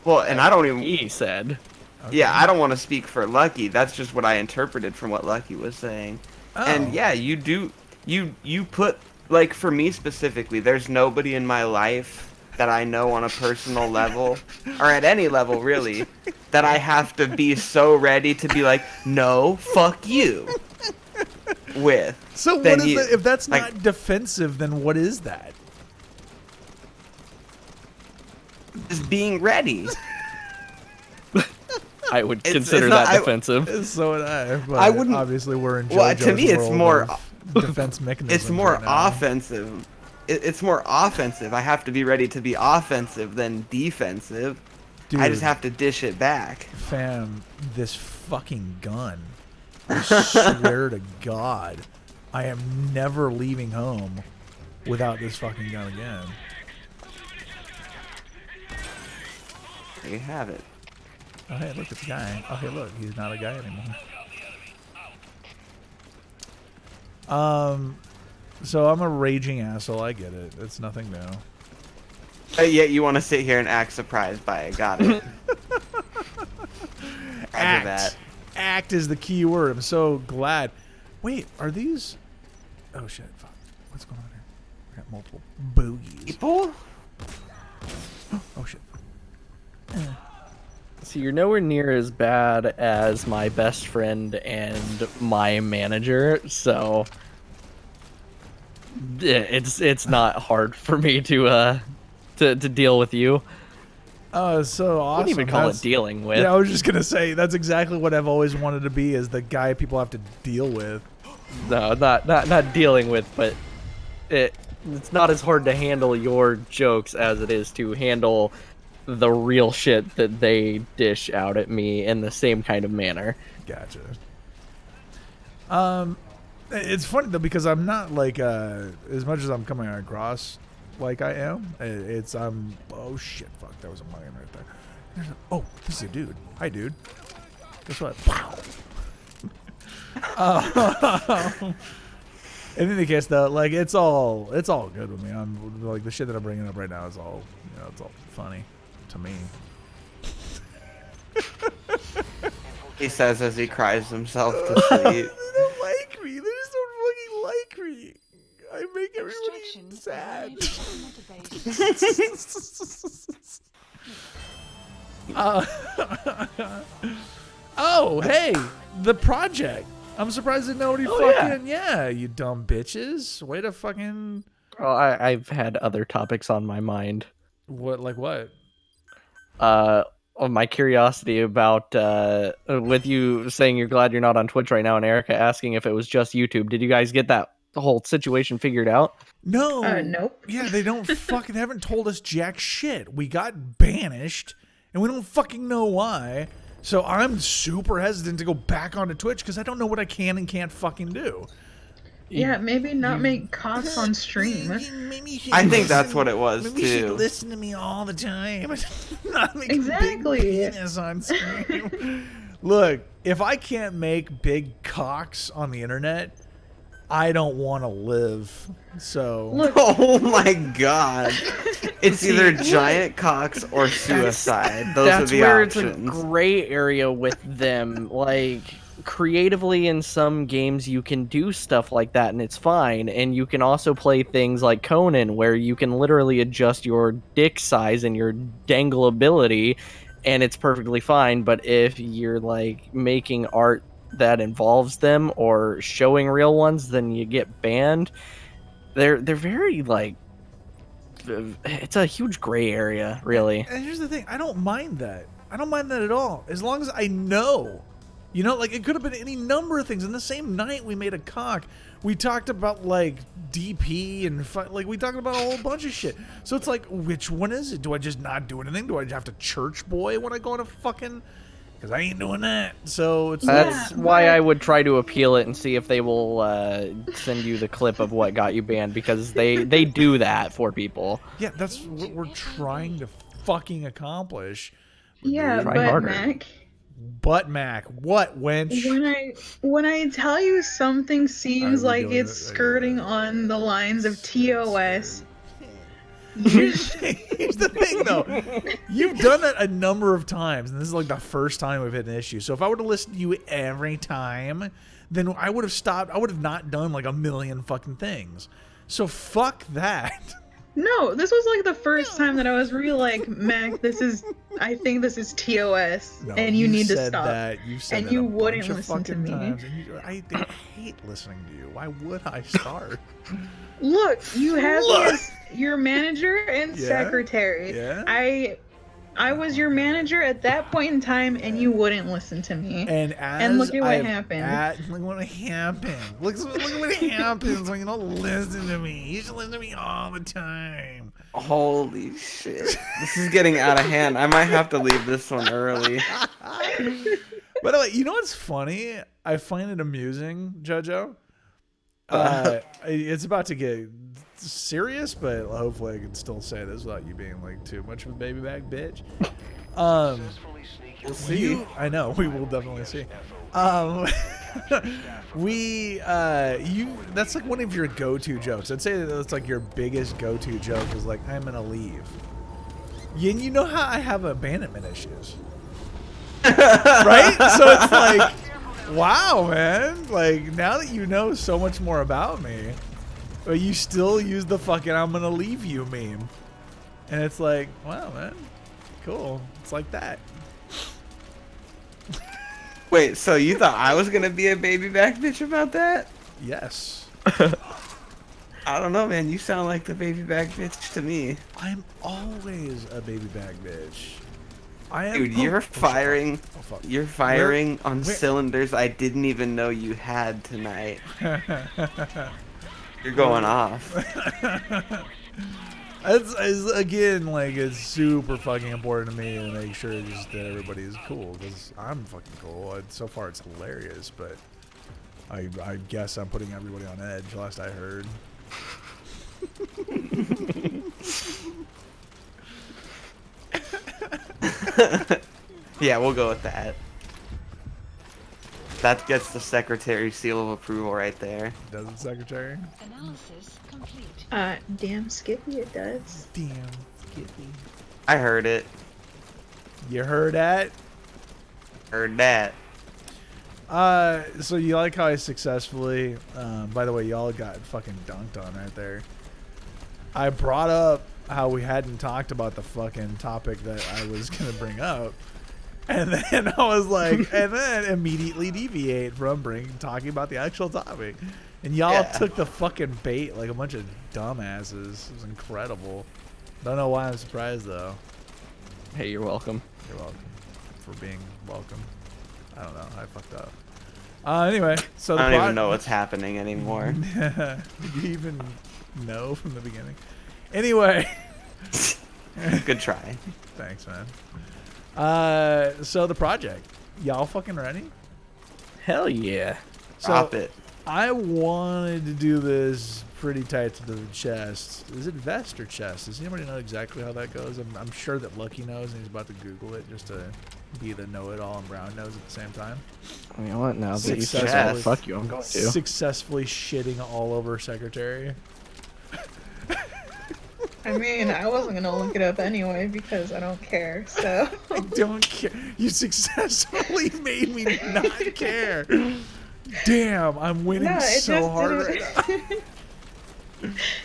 well, and I don't even. He said. Okay. Yeah, I don't want to speak for Lucky. That's just what I interpreted from what Lucky was saying. Oh. And yeah, you do. You put, like, for me specifically, there's nobody in my life that I know on a personal level, or at any level really, that I have to be so ready to be like, no, fuck you. With. So what then is you- that? If that's like- not defensive, then what is that? Just being ready. I would It's consider not- that defensive. So would I. But I wouldn't- Obviously, we're in JoJo's Well, to me, it's world more- of defense mechanisms. It's more right now. offensive. It's more offensive. I have to be ready to be offensive than defensive. Dude, I just have to dish it back. fam, this fucking gun. I swear to God, I am never leaving home without this fucking gun again. There you have it. Oh, hey, look, it's a guy. Oh, hey, look, he's not a guy anymore. So I'm a raging asshole. I get it. It's nothing new. But yet you want to sit here and act surprised by it. Got it. Roger that. Act is the key word. I'm so glad. Wait, are these? Oh shit! Fuck. What's going on here? We got multiple bogeys. People? Oh shit. So you're nowhere near as bad as my best friend and my manager, so it's not hard for me to deal with you. Oh, it's so I awesome. wouldn't even call That's- it dealing with. Yeah, I was just gonna say that's exactly what I've always wanted to be, is the guy people have to deal with. No, not dealing with, but it's not as hard to handle your jokes as it is to handle the real shit that they dish out at me in the same kind of manner. Gotcha. It's funny though, because I'm not like as much as I'm coming across like I am. Oh shit! Fuck, that was a mine right there. Oh, this is a dude. Hi, dude. Guess what? Wow. In any case, though, like it's all good with me. I'm like the shit that I'm bringing up right now is all, it's all funny to me. He says as he cries himself to They sleep. don't like me. They just don't fucking like me. I make everybody Restrictions sad. Oh, hey, the project. I'm surprised that nobody fucking yeah, you dumb bitches. Way to fucking Well, I've had other topics on my mind. What? Like what? Of my curiosity about with you saying you're glad you're not on Twitch right now, and Erica asking if it was just YouTube. Did you guys get that whole situation figured out? No. Nope. Yeah, they don't fucking haven't told us jack shit. We got banished, and we don't fucking know why. So I'm super hesitant to go back onto Twitch because I don't know what I can and can't fucking do. Yeah, maybe not make cops on stream. I think that's what it was Maybe you should too. listen to me all the time. Not make a Exactly. big penis on stream. Look, if I can't make big cocks on the internet, I don't want to live. So Look, Oh my god. It's either giant cocks or suicide. Those are That's the where options. it's a gray area with them. Like, creatively in some games you can do stuff like that and it's fine, and you can also play things like Conan where you can literally adjust your dick size and your dangleability and it's perfectly fine. But if you're like making art that involves them or showing real ones, then you get banned. They're very like, it's a huge gray area, really. And here's the thing, I don't mind that. I don't mind that at all. As long as I know. You know, like it could have been any number of things. In the same night we made a cock, we talked about like DP and like we talked about a whole bunch of shit. So it's like, which one is it? Do I just not do anything? Do I have to church boy when I go to fucking? Because I ain't doing that. So it's That's Yeah, why but- I would try to appeal it and see if they will send you the clip of what got you banned, because they do that for people. yeah, that's what we're trying to fucking accomplish. yeah, Try but harder. Mac, But Mac, what wench? when I tell you something seems Are we like doing it's it? skirting on the lines of TOS, Here's the thing, though. You've done that a number of times, and this is like the first time we've had an issue. So if I were to listen to you every time, then I would have stopped. I would have not done like a million fucking things. So fuck that. no, this was like the first time that I was really like, Mac, I think this is TOS, No, and you need to said stop. That. You said And that you a wouldn't bunch of listen to fucking me. times, and I hate listening to you. Why would I start? Look, you have me Look. as your manager and Yeah, secretary. yeah. I was your manager at that point in time, and you wouldn't listen to me. And look at what happened. Look what happened. Look at what happens when you don't listen to me. You should listen to me all the time. Holy shit. This is getting out of hand. I might have to leave this one early. By the way, you know what's funny? I find it amusing, JoJo. It's about to get serious, but hopefully I can still say this without you being like too much of a baby back bitch. We'll see. I know, we will definitely see. That's like one of your go-to jokes. I'd say that's like your biggest go-to joke is like, I'm gonna leave. And you know how I have abandonment issues. Right? So it's like, wow, man. Like, now that you know so much more about me, but you still use the fucking I'm gonna leave you meme. And it's like, wow, man. Cool. It's like that. Wait, so you thought I was gonna be a baby back bitch about that? Yes. I don't know, man. You sound like the baby back bitch to me. I'm always a baby bag bitch. I am. Dude, you're firing. Oh, fuck. You're firing on where- cylinders I didn't even know you had tonight. You're going off. It's again, like, it's super fucking important to me to make sure just that everybody is cool, because I'm fucking cool. So far, it's hilarious, but I guess I'm putting everybody on edge. Last I heard. Yeah, we'll go with that. That gets the secretary seal of approval right there. Doesn't Secretary? Analysis complete. Damn Skippy, it does. Damn, Skippy. I heard it. You heard that? Heard that. So you like how I successfully, by the way, y'all got fucking dunked on right there. I brought up how we hadn't talked about the fucking topic that I was going to bring up. And then I was like, and then immediately deviate from talking about the actual topic. And y'all Yeah. took the fucking bait like a bunch of dumbasses. It was incredible. Don't know why I'm surprised though. Hey, you're welcome. You're welcome for being welcome. I don't know. I fucked up. Anyway, so the I don't even know what's happening anymore. Did you even know from the beginning? Anyway. Good try. Thanks, man. So the project. Y'all fucking ready? Hell yeah. Stop it. I wanted to do this pretty tight to the chest. Is it vest or chest? Does anybody know exactly how that goes? I'm sure that Lucky knows, and he's about to Google it just to be the know-it-all and Brown knows at the same time. You know what? Now that you said Successfully- that, fuck you. I'm going to. Successfully shitting all over Secretary. I mean, I wasn't gonna look it up anyway because I don't care. So I don't care. You successfully made me not care. Damn, I'm winning no, it so hard right now. didn't.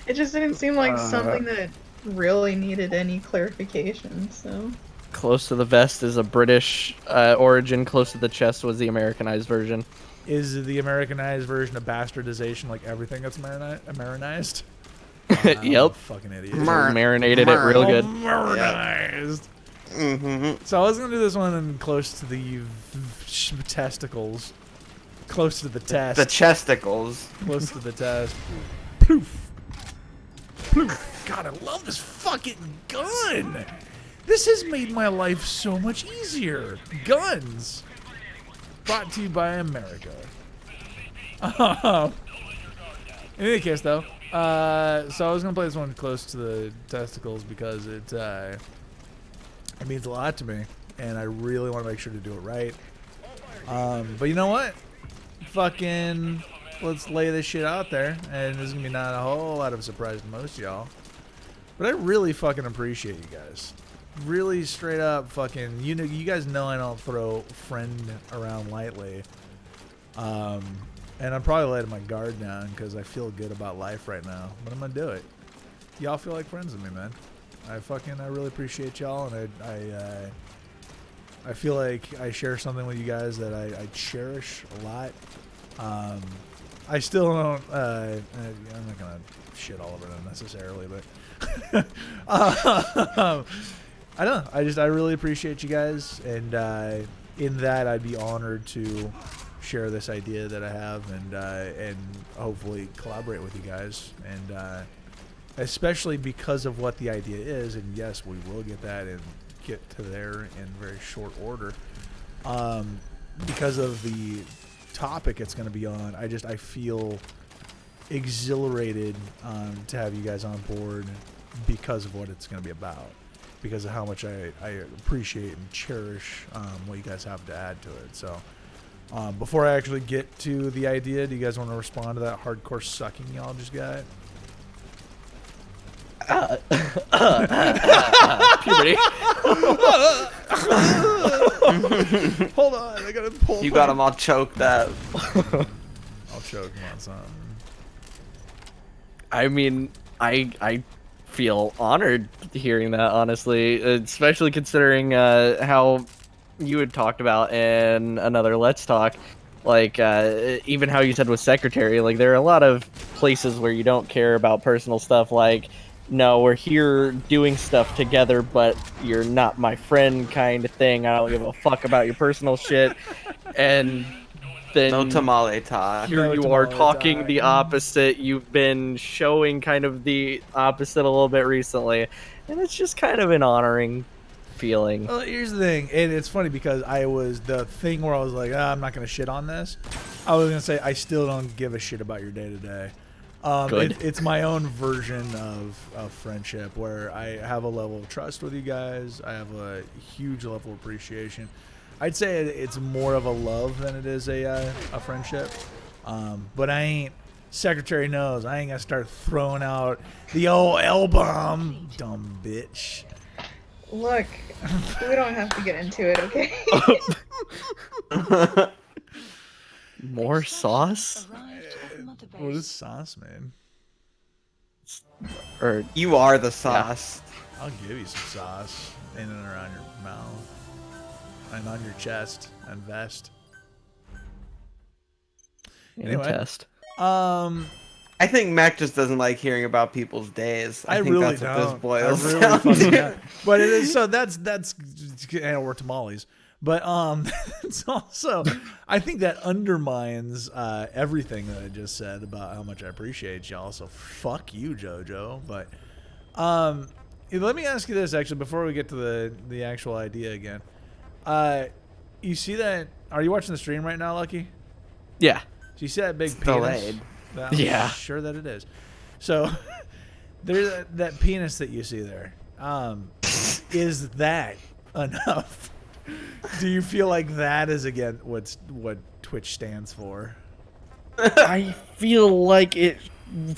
It just didn't seem like something that really needed any clarification. So Close to the vest is a British origin. Close to the chest was the Americanized version. Is the Americanized version a bastardization like everything that's Americanized? Yep. Fucking idiot. Marinated it real good. Americanized. Mm-hmm. So I was gonna do this one in close to the testicles. Close to the test. The chesticles. Close to the test. Poof. Poof. God, I love this fucking gun. This has made my life so much easier. Guns. Brought to you by America. In any case, though, so I was gonna play this one close to the testicles because it means a lot to me, and I really want to make sure to do it right. But you know what? Fucking, let's lay this shit out there, and this is gonna be not a whole lot of a surprise to most of y'all. But I really fucking appreciate you guys. Really straight up fucking, you know, you guys know I don't throw friend around lightly. And I'm probably letting my guard down because I feel good about life right now. But I'm gonna do it. Y'all feel like friends with me, man. I really appreciate y'all, and I feel like I share something with you guys that I cherish a lot. I still don't. I'm not gonna shit all over it unnecessarily, but I don't know. I really appreciate you guys, and in that I'd be honored to share this idea that I have, and hopefully collaborate with you guys, and especially because of what the idea is. And yes, we will get that and get to there in very short order. Because of the topic it's going to be on, I feel exhilarated to have you guys on board because of what it's going to be about, because of how much I appreciate and cherish what you guys have to add to it. So before I actually get to the idea, do you guys want to respond to that hardcore sucking y'all just got? Puberty. Hold on, I gotta pull. You got them all choked up. I'll choke him on something. I mean, I feel honored hearing that, honestly, especially considering how you had talked about in another Let's Talk, like even how you said with Secretary, like there are a lot of places where you don't care about personal stuff, like, no, we're here doing stuff together, but you're not my friend kind of thing. I don't give a fuck about your personal shit. And then No tamale talk. here No you are tamale talking talk. the opposite. You've been showing kind of the opposite a little bit recently, and it's just kind of an honoring feeling. Well, here's the thing, and it's funny because I was the thing where I was like, I'm not gonna shit on this. I was gonna say I still don't give a shit about your day to day. Good. It's my own version of friendship where I have a level of trust with you guys. I have a huge level of appreciation. I'd say it's more of a love than it is a friendship. But I ain't, Secretary knows, I ain't gonna start throwing out the old L-bomb, dumb bitch. look, we don't have to get into it, okay? More sauce? What is sauce, man? Or You are the sauce. I'll give you some sauce in and around your mouth and on your chest and vest. in Anyway. a test? I I think Mac just doesn't like hearing about people's days. I think really that's what this don't. boils I really down fucking to. don't. But it is so that's and we're tamales. But it's also I think that undermines everything that I just said about how much I appreciate y'all. So fuck you, JoJo. But let me ask you this actually before we get to the actual idea again. You see that? Are you watching the stream right now, Lucky? Yeah. So you see that big It's penis? delayed. I'm Yeah. sure that it is. So there's that penis that you see there. Is that enough? Do you feel like that is again what Twitch stands for? I feel like it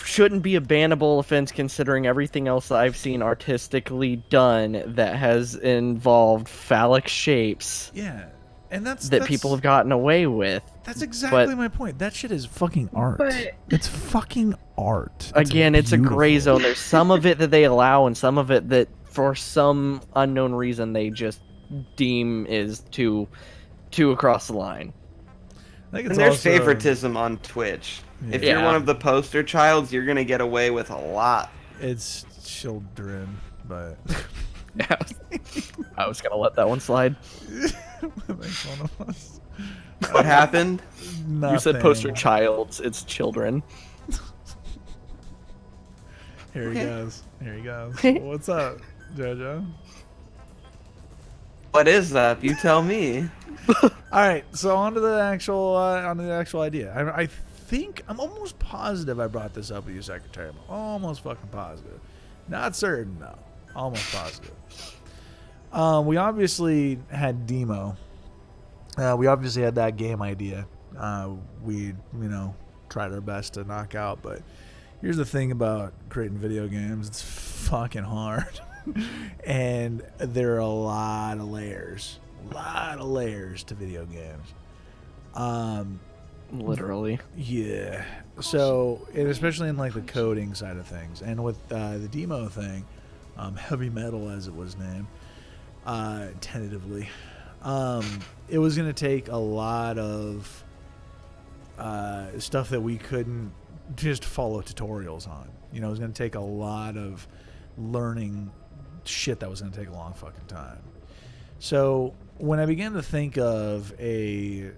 shouldn't be a bannable offense considering everything else that I've seen artistically done that has involved phallic shapes Yeah, and that's people have gotten away with. That's exactly but- my point. That shit is fucking art. But- It's fucking art. Again, it's a gray beautiful. zone. There's some of it that they allow and some of it that for some unknown reason they just deem is too across the line. I think And it's there's also, favoritism on Twitch. If Yeah. you're one of the poster childs, you're gonna get away with a lot. It's children, but I was gonna let that one slide. make fun of us. What happened? You said poster Nothing. childs. It's children. Here he Okay. goes. Here he goes. What's up, JoJo? What is that? You tell me. All right, so on to the actual idea. I think I'm almost positive I brought this up with you, Secretary. I'm almost fucking positive. Not certain though. Almost positive. We obviously had Demo. We obviously had that game idea. We tried our best to knock out, but here's the thing about creating video games: it's fucking hard, and there are a lot of layers. To video games. Literally. Yeah. So, and especially in like the coding side of things, and with the demo thing, heavy metal as it was named, tentatively, it was gonna take a lot of stuff that we couldn't just follow tutorials on. It was gonna take a lot of learning shit that was gonna take a long fucking time. So when I began to think of a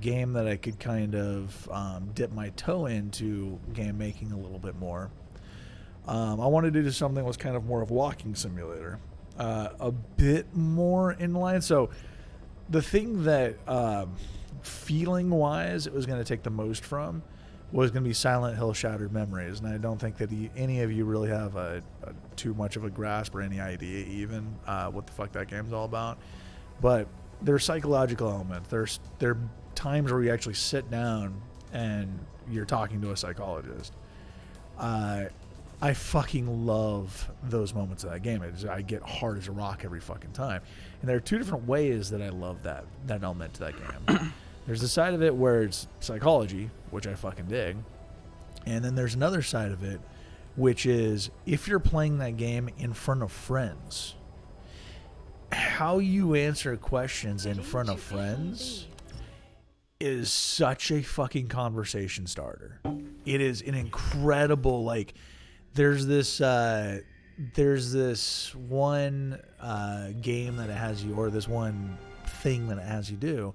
game that I could kind of dip my toe into game making a little bit more, I wanted to do something that was kind of more of walking simulator, a bit more in line. So the thing that feeling wise it was going to take the most from was going to be Silent Hill Shattered Memories, and I don't think that any of you really have a too much of a grasp or any idea even what the fuck that game's all about. But there's psychological elements. There are times where you actually sit down and you're talking to a psychologist. I fucking love those moments of that game. I get hard as a rock every fucking time. And there are two different ways that I love that element to that game. There's the side of it where it's psychology, which I fucking dig. And then there's another side of it, which is if you're playing that game in front of friends, how you answer questions in front of friends is such a fucking conversation starter. It is an incredible, like, there's this one game that it has you, or this one thing that it has you do,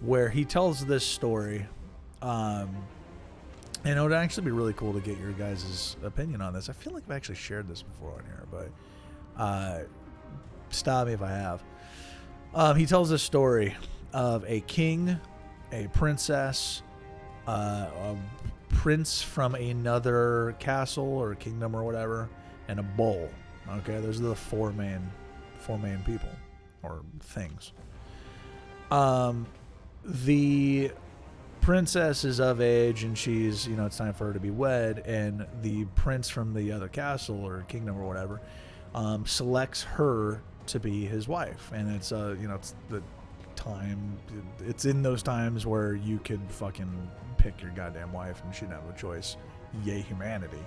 where he tells this story, and it would actually be really cool to get your guys' opinion on this. I feel like I've actually shared this before on here, but stop me if I have. He tells a story of a king, a princess, a prince from another castle or kingdom or whatever, and a bull. Okay, those are the four main people or things. The princess is of age and she's, it's time for her to be wed, and the prince from the other castle or kingdom or whatever selects her to be his wife. And it's it's the time, it's in those times where you could fucking pick your goddamn wife and she didn't have a choice. Yay, humanity.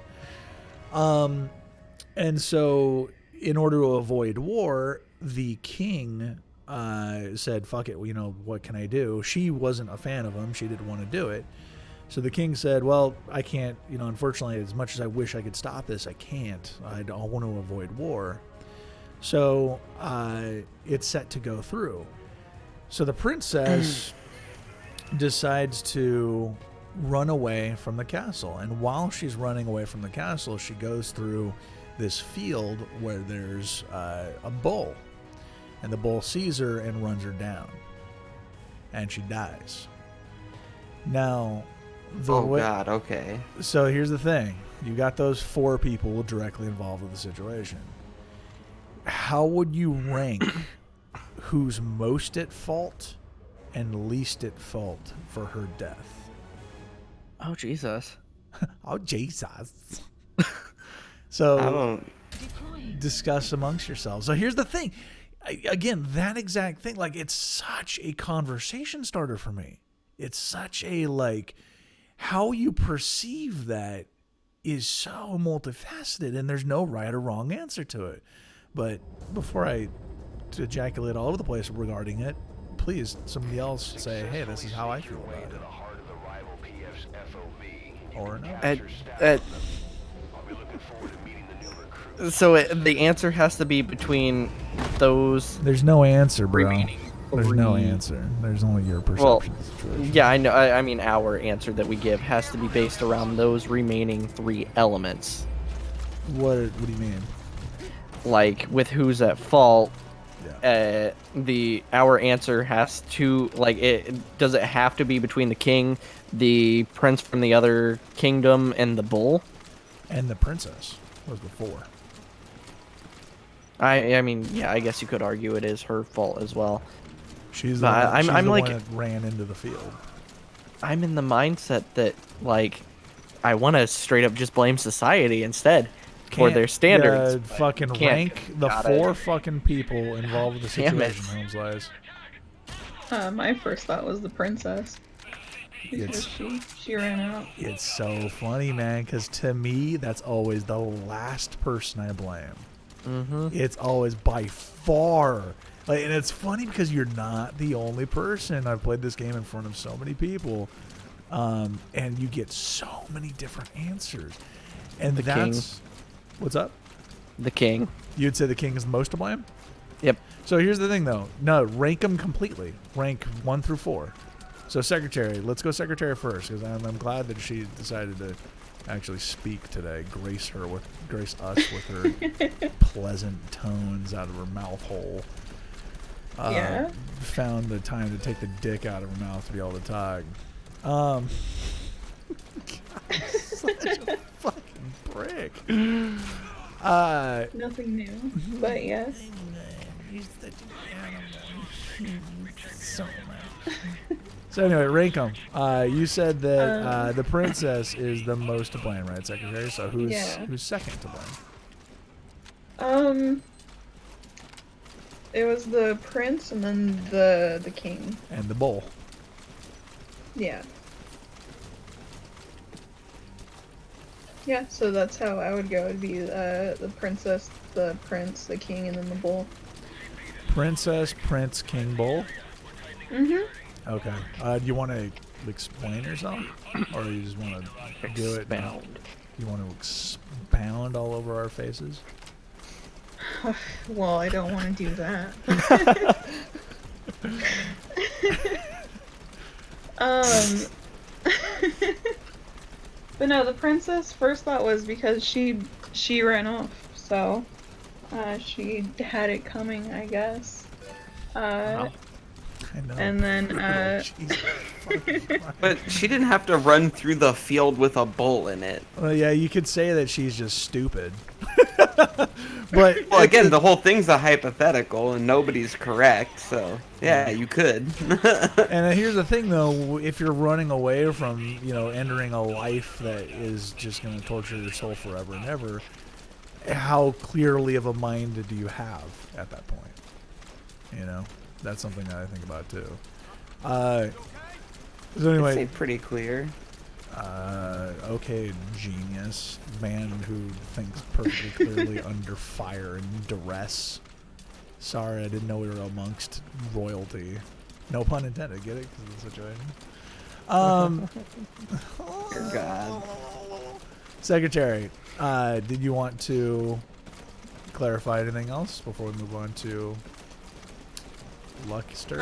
And so in order to avoid war, the king said, fuck it, what can I do? She wasn't a fan of him. She didn't want to do it. So the king said, well, I can't, unfortunately, as much as I wish I could stop this, I can't. I don't want to avoid war. So it's set to go through. So the princess decides to run away from the castle. And while she's running away from the castle, she goes through this field where there's a bull. And the bull sees her and runs her down. And she dies. Now, God, okay. so here's the thing. You got those 4 people directly involved with the situation. How would you rank who's most at fault and least at fault for her death? Oh, Jesus. Oh, Jesus. So, I don't. discuss amongst yourselves. So here's the thing. Again, that exact thing, like, it's such a conversation starter for me. It's such a, like, how you perceive that is so multifaceted, and there's no right or wrong answer to it. But before I ejaculate all over the place regarding it, please, somebody else say, hey, this is how I feel about it. Or no. So the answer has to be between those. There's no answer, bro. Remaining There's no 3. answer. There's only your perception Well, of the situation. Yeah, I know. I mean, our answer that we give has to be based around those remaining 3 elements. What do you mean? Like with who's at fault, Yeah. our answer has to does it have to be between the king, the prince from the other kingdom, and the bull? And the princess was before. I mean, yeah, I guess you could argue it is her fault as well. She's But the, she's I'm the like- one that ran into the field. I'm in the mindset that I want to straight up just blame society instead for their standards. Yeah, but fucking can't. rank the Gotta- 4 fucking people involved with the Damn it. situation, Holmes lies. My first thought was the princess. Because she ran out. It's so funny, man, because to me, that's always the last person I blame. Mm-hmm. It's always by far. Like, and it's funny because you're not the only person. I've played this game in front of so many people, and you get so many different answers. And The that's what's up. The king. You'd say the king is the most to blame. Yep. So here's the thing, though. No, rank them completely. Rank 1 through 4. So secretary, let's go secretary first, because I'm glad that she decided to actually speak today. Grace us with her pleasant tones out of her mouth hole. Yeah. Found the time to take the dick out of her mouth to be able to talk. Such a fucking prick. Nothing new. But yes. So anyway, rank them. You said that the princess is the most to blame, right, secretary? So who's second to blame? It was the prince and then the king. And the bull. Yeah. Yeah, so that's how I would go. It'd be the princess, the prince, the king, and then the bull. Princess, prince, king, bull. Mm-hmm. Okay. Do you want to explain yourself, or you just want to do it? Now? You want to expound all over our faces? Well, I don't want to do that. But no, the princess first thought was because she ran off, so she had it coming, I guess. I know. And then Jesus fucking Christ. But she didn't have to run through the field with a bull in it. Well, yeah, you could say that she's just stupid. But Well, again, the whole thing's a hypothetical, and nobody's correct. So yeah, you could. and here's the thing, though: if you're running away from, entering a life that is just going to torture your soul forever and ever, how clearly of a mind do you have at that point? That's something that I think about too. So anyway, I'd say pretty clear. Okay, genius. Man who thinks perfectly clearly under fire and duress. Sorry, I didn't know we were amongst royalty. No pun intended, get it? Because of the situation. God. Secretary, did you want to clarify anything else before we move on to Luckster?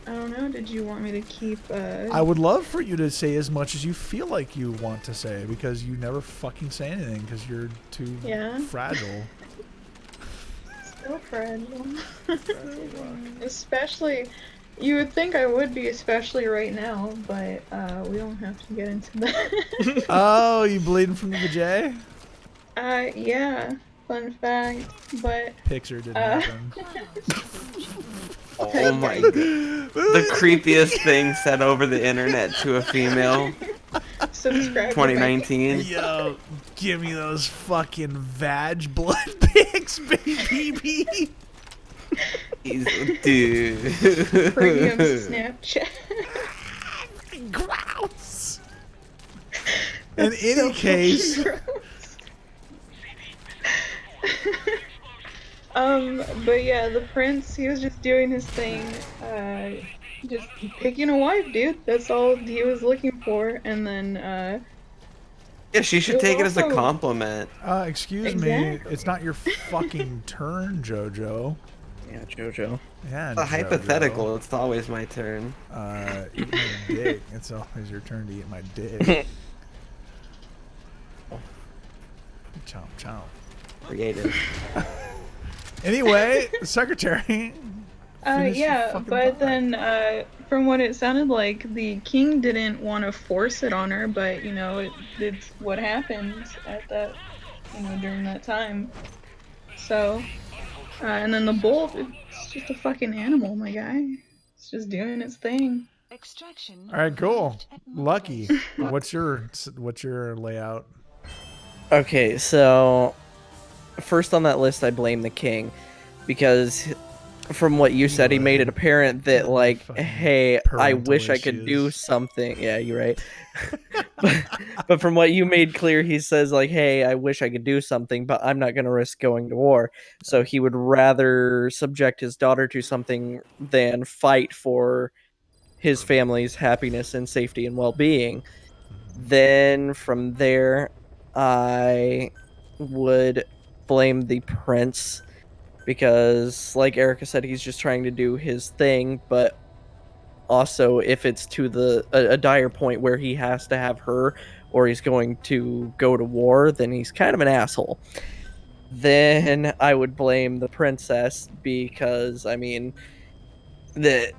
I don't know. Did you want me to keep? I would love for you to say as much as you feel like you want to say, because you never fucking say anything because you're too fragile. Still fragile. Especially, you would think I would be, especially right now, but we don't have to get into that. Oh, you bleeding from the vajay? Yeah. Fun fact, but Picture didn't happen. Oh my god. The creepiest thing said over the internet to a female. subscribe. to my 2019. Yo, give me those fucking vag blood pics, baby. Dude. premium Snapchat. Gross. In any case, but yeah, the prince, he was just doing his thing, just picking a wife, dude. That's all he was looking for, and then, Yeah, she should It take it as a also- compliment. excuse Exactly. me, it's not your fucking turn, Jojo. Yeah, Jojo. Yeah, A Jojo. hypothetical, it's always my turn. Eat my dick. It's always your turn to eat my dick. Chomp, chomp. Creative. Anyway, secretary. Finish your yeah, fucking but thought. then, from what it sounded like, the king didn't want to force it on her, but, you know, it's what happened at that, you know, during that time. So, and then the bull, it's just a fucking animal, my guy. It's just doing its thing. Extraction. All right, cool. approved at Lucky. Montrose. What's your layout? Okay, so first on that list, I blame the king because from what you said, he made it apparent that like, Fucking hey, I parental wish I could do issues. something. Yeah, you're right. but from what you made clear, he says like, hey, I wish I could do something, but I'm not going to risk going to war. So he would rather subject his daughter to something than fight for his family's happiness and safety and well-being. Then from there, I would blame the prince because, like Erica said, he's just trying to do his thing. But also, if it's to a dire point where he has to have her or he's going to go to war, then he's kind of an asshole. Then I would blame the princess because, I mean, the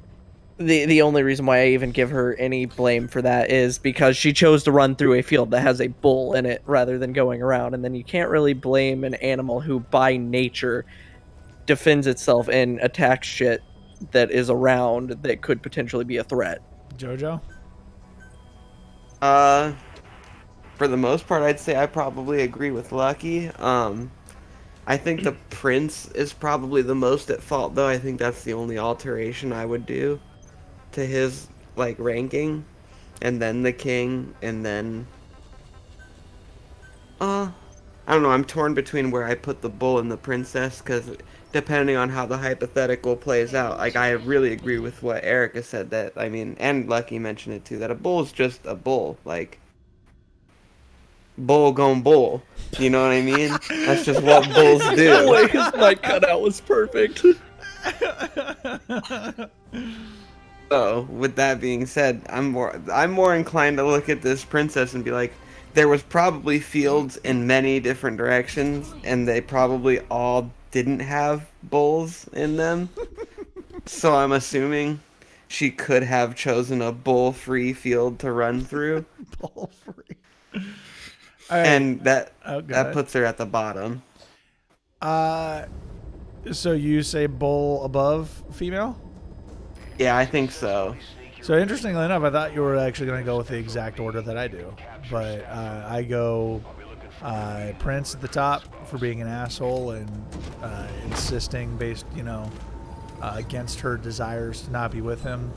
only reason why I even give her any blame for that is because she chose to run through a field that has a bull in it rather than going around. And then you can't really blame an animal who by nature defends itself and attacks shit that is around that could potentially be a threat. Jojo? For the most part, I'd say I probably agree with Lucky. I think the prince is probably the most at fault, though. I think that's the only alteration I would do to his, like, ranking. And then the king, and then... I don't know, I'm torn between where I put the bull and the princess, because depending on how the hypothetical plays out, like, I really agree with what Erica said, that, I mean, and Lucky mentioned it too, that a bull is just a bull, like... Bull gone bull. You know what I mean? That's just what bulls do. Wait, his mic cutout was perfect. So, with that being said, I'm more inclined to look at this princess and be like, there was probably fields in many different directions, and they probably all didn't have bulls in them. So I'm assuming she could have chosen a bull-free field to run through, Bull free. All right. and that Oh, go that ahead. puts her at the bottom. So you say bull above female? Yeah, I think so. So interestingly enough, I thought you were actually going to go with the exact order that I do, but I go Prince at the top for being an asshole and insisting, against her desires to not be with him.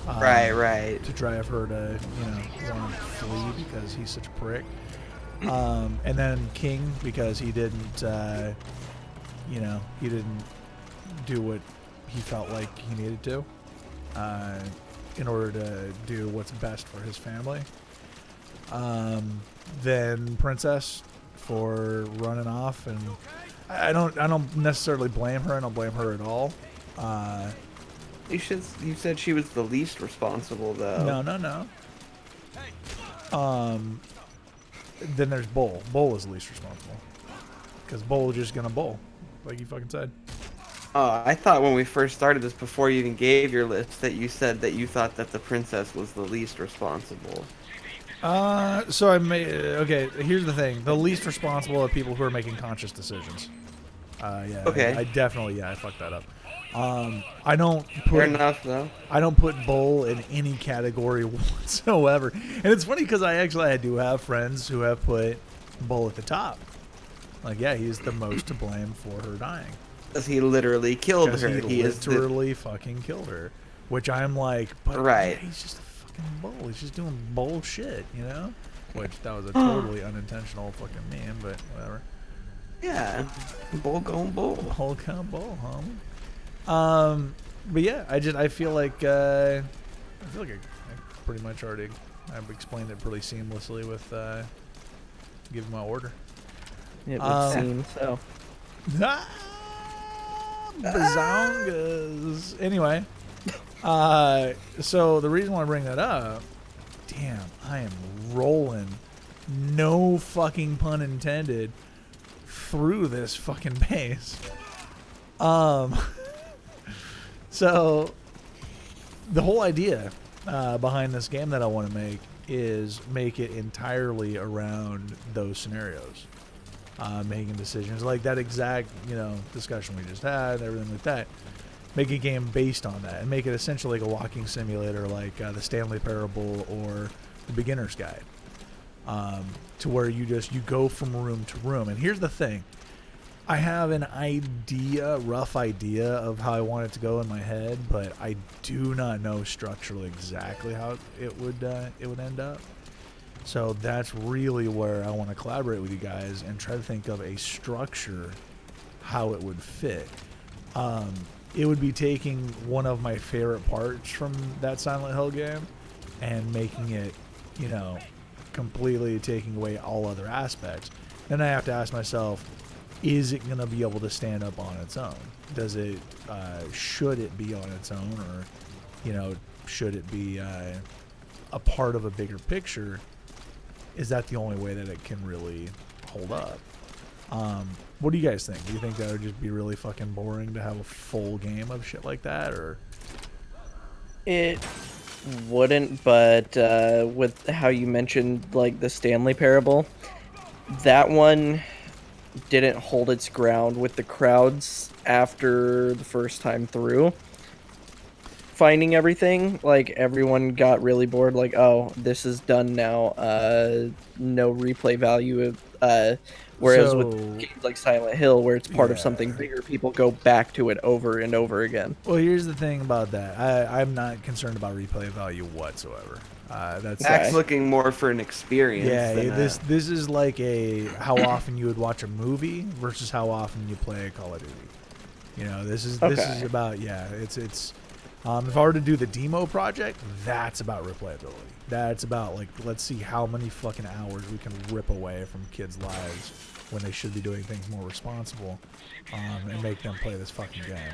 Right. To drive her to want to flee because he's such a prick. And then King because he didn't he didn't do what he felt like he needed to. in order to do what's best for his family. Then Princess for running off, and I don't necessarily blame her. I don't blame her at all. You said she was the least responsible, though. No. Then there's Bull. Bull is the least responsible because Bull is just gonna bowl, like you fucking said. I thought when we first started this, before you even gave your list, that you said that you thought that the princess was the least responsible. So I made okay. Here's the thing: the least responsible are people who are making conscious decisions. Yeah. Okay. I definitely I fucked that up. I don't put Fair enough, though. I don't put Bull in any category whatsoever, and it's funny because I do have friends who have put Bull at the top. Like, yeah, he's the most to blame for her dying. Because he literally killed her. He literally fucking killed her, which I'm like, but Right. he's just a fucking Bull. He's just doing bullshit, you know? Which that was a totally unintentional fucking meme, but whatever. Yeah. Bull going bull. Whole kind of Bull, homie. But yeah, I feel like I pretty much already I've explained it pretty seamlessly with giving my order. It would seem so. Bazongas. Anyway, so the reason why I bring that up, damn, I am rolling, no fucking pun intended, through this fucking base. So the whole idea behind this game that I want to make is make it entirely around those scenarios. Making decisions like that exact, discussion we just had, everything like that. Make a game based on that and make it essentially like a walking simulator like the Stanley Parable or the Beginner's Guide. To where you go from room to room. And here's the thing. I have an rough idea of how I want it to go in my head, but I do not know structurally exactly how it would end up. So that's really where I want to collaborate with you guys and try to think of a structure, how it would fit. It would be taking one of my favorite parts from that Silent Hill game and making it, completely taking away all other aspects. Then I have to ask myself, is it going to be able to stand up on its own? Does it, should it be on its own, or, should it be a part of a bigger picture? Is that the only way that it can really hold up? What do you guys think? Do you think that would just be really fucking boring to have a full game of shit like that, or? It wouldn't, but with how you mentioned like the Stanley Parable, that one didn't hold its ground with the crowds after the first time through. Finding everything, like everyone got really bored, like, oh, this is done now, no replay value. Whereas with games like Silent Hill, where it's part of something bigger, people go back to it over and over again. Well, here's the thing about that. I'm not concerned about replay value whatsoever. That's looking more for an experience. Yeah, than this is like how often you would watch a movie versus how often you play Call of Duty. This is about it's. If I were to do the demo project, that's about replayability. That's about let's see how many fucking hours we can rip away from kids' lives when they should be doing things more responsible, and make them play this fucking game.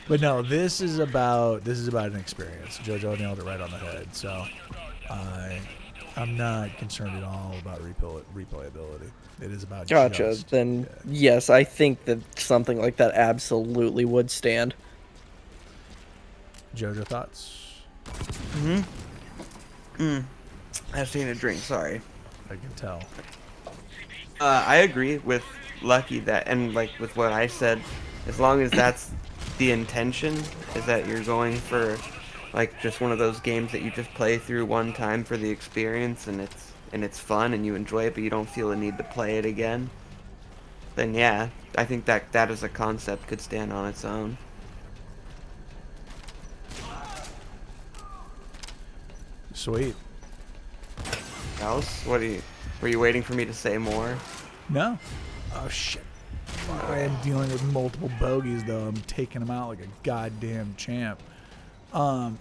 But no, this is about an experience. JoJo nailed it right on the head. So I'm not concerned at all about replayability. It is about Gotcha. Then yes, I think that something like that absolutely would stand. JoJo, thoughts? I've seen a drink. Sorry. I can tell. I agree with Lucky that, and with what I said, as long as that's the intention, is that you're going for just one of those games that you just play through one time for the experience, and it's fun and you enjoy it, but you don't feel a need to play it again. Then yeah, I think that as a concept could stand on its own. Sweet. Else, were you waiting for me to say more? No. Oh shit. I am dealing with multiple bogeys though. I'm taking them out like a goddamn champ. Chicka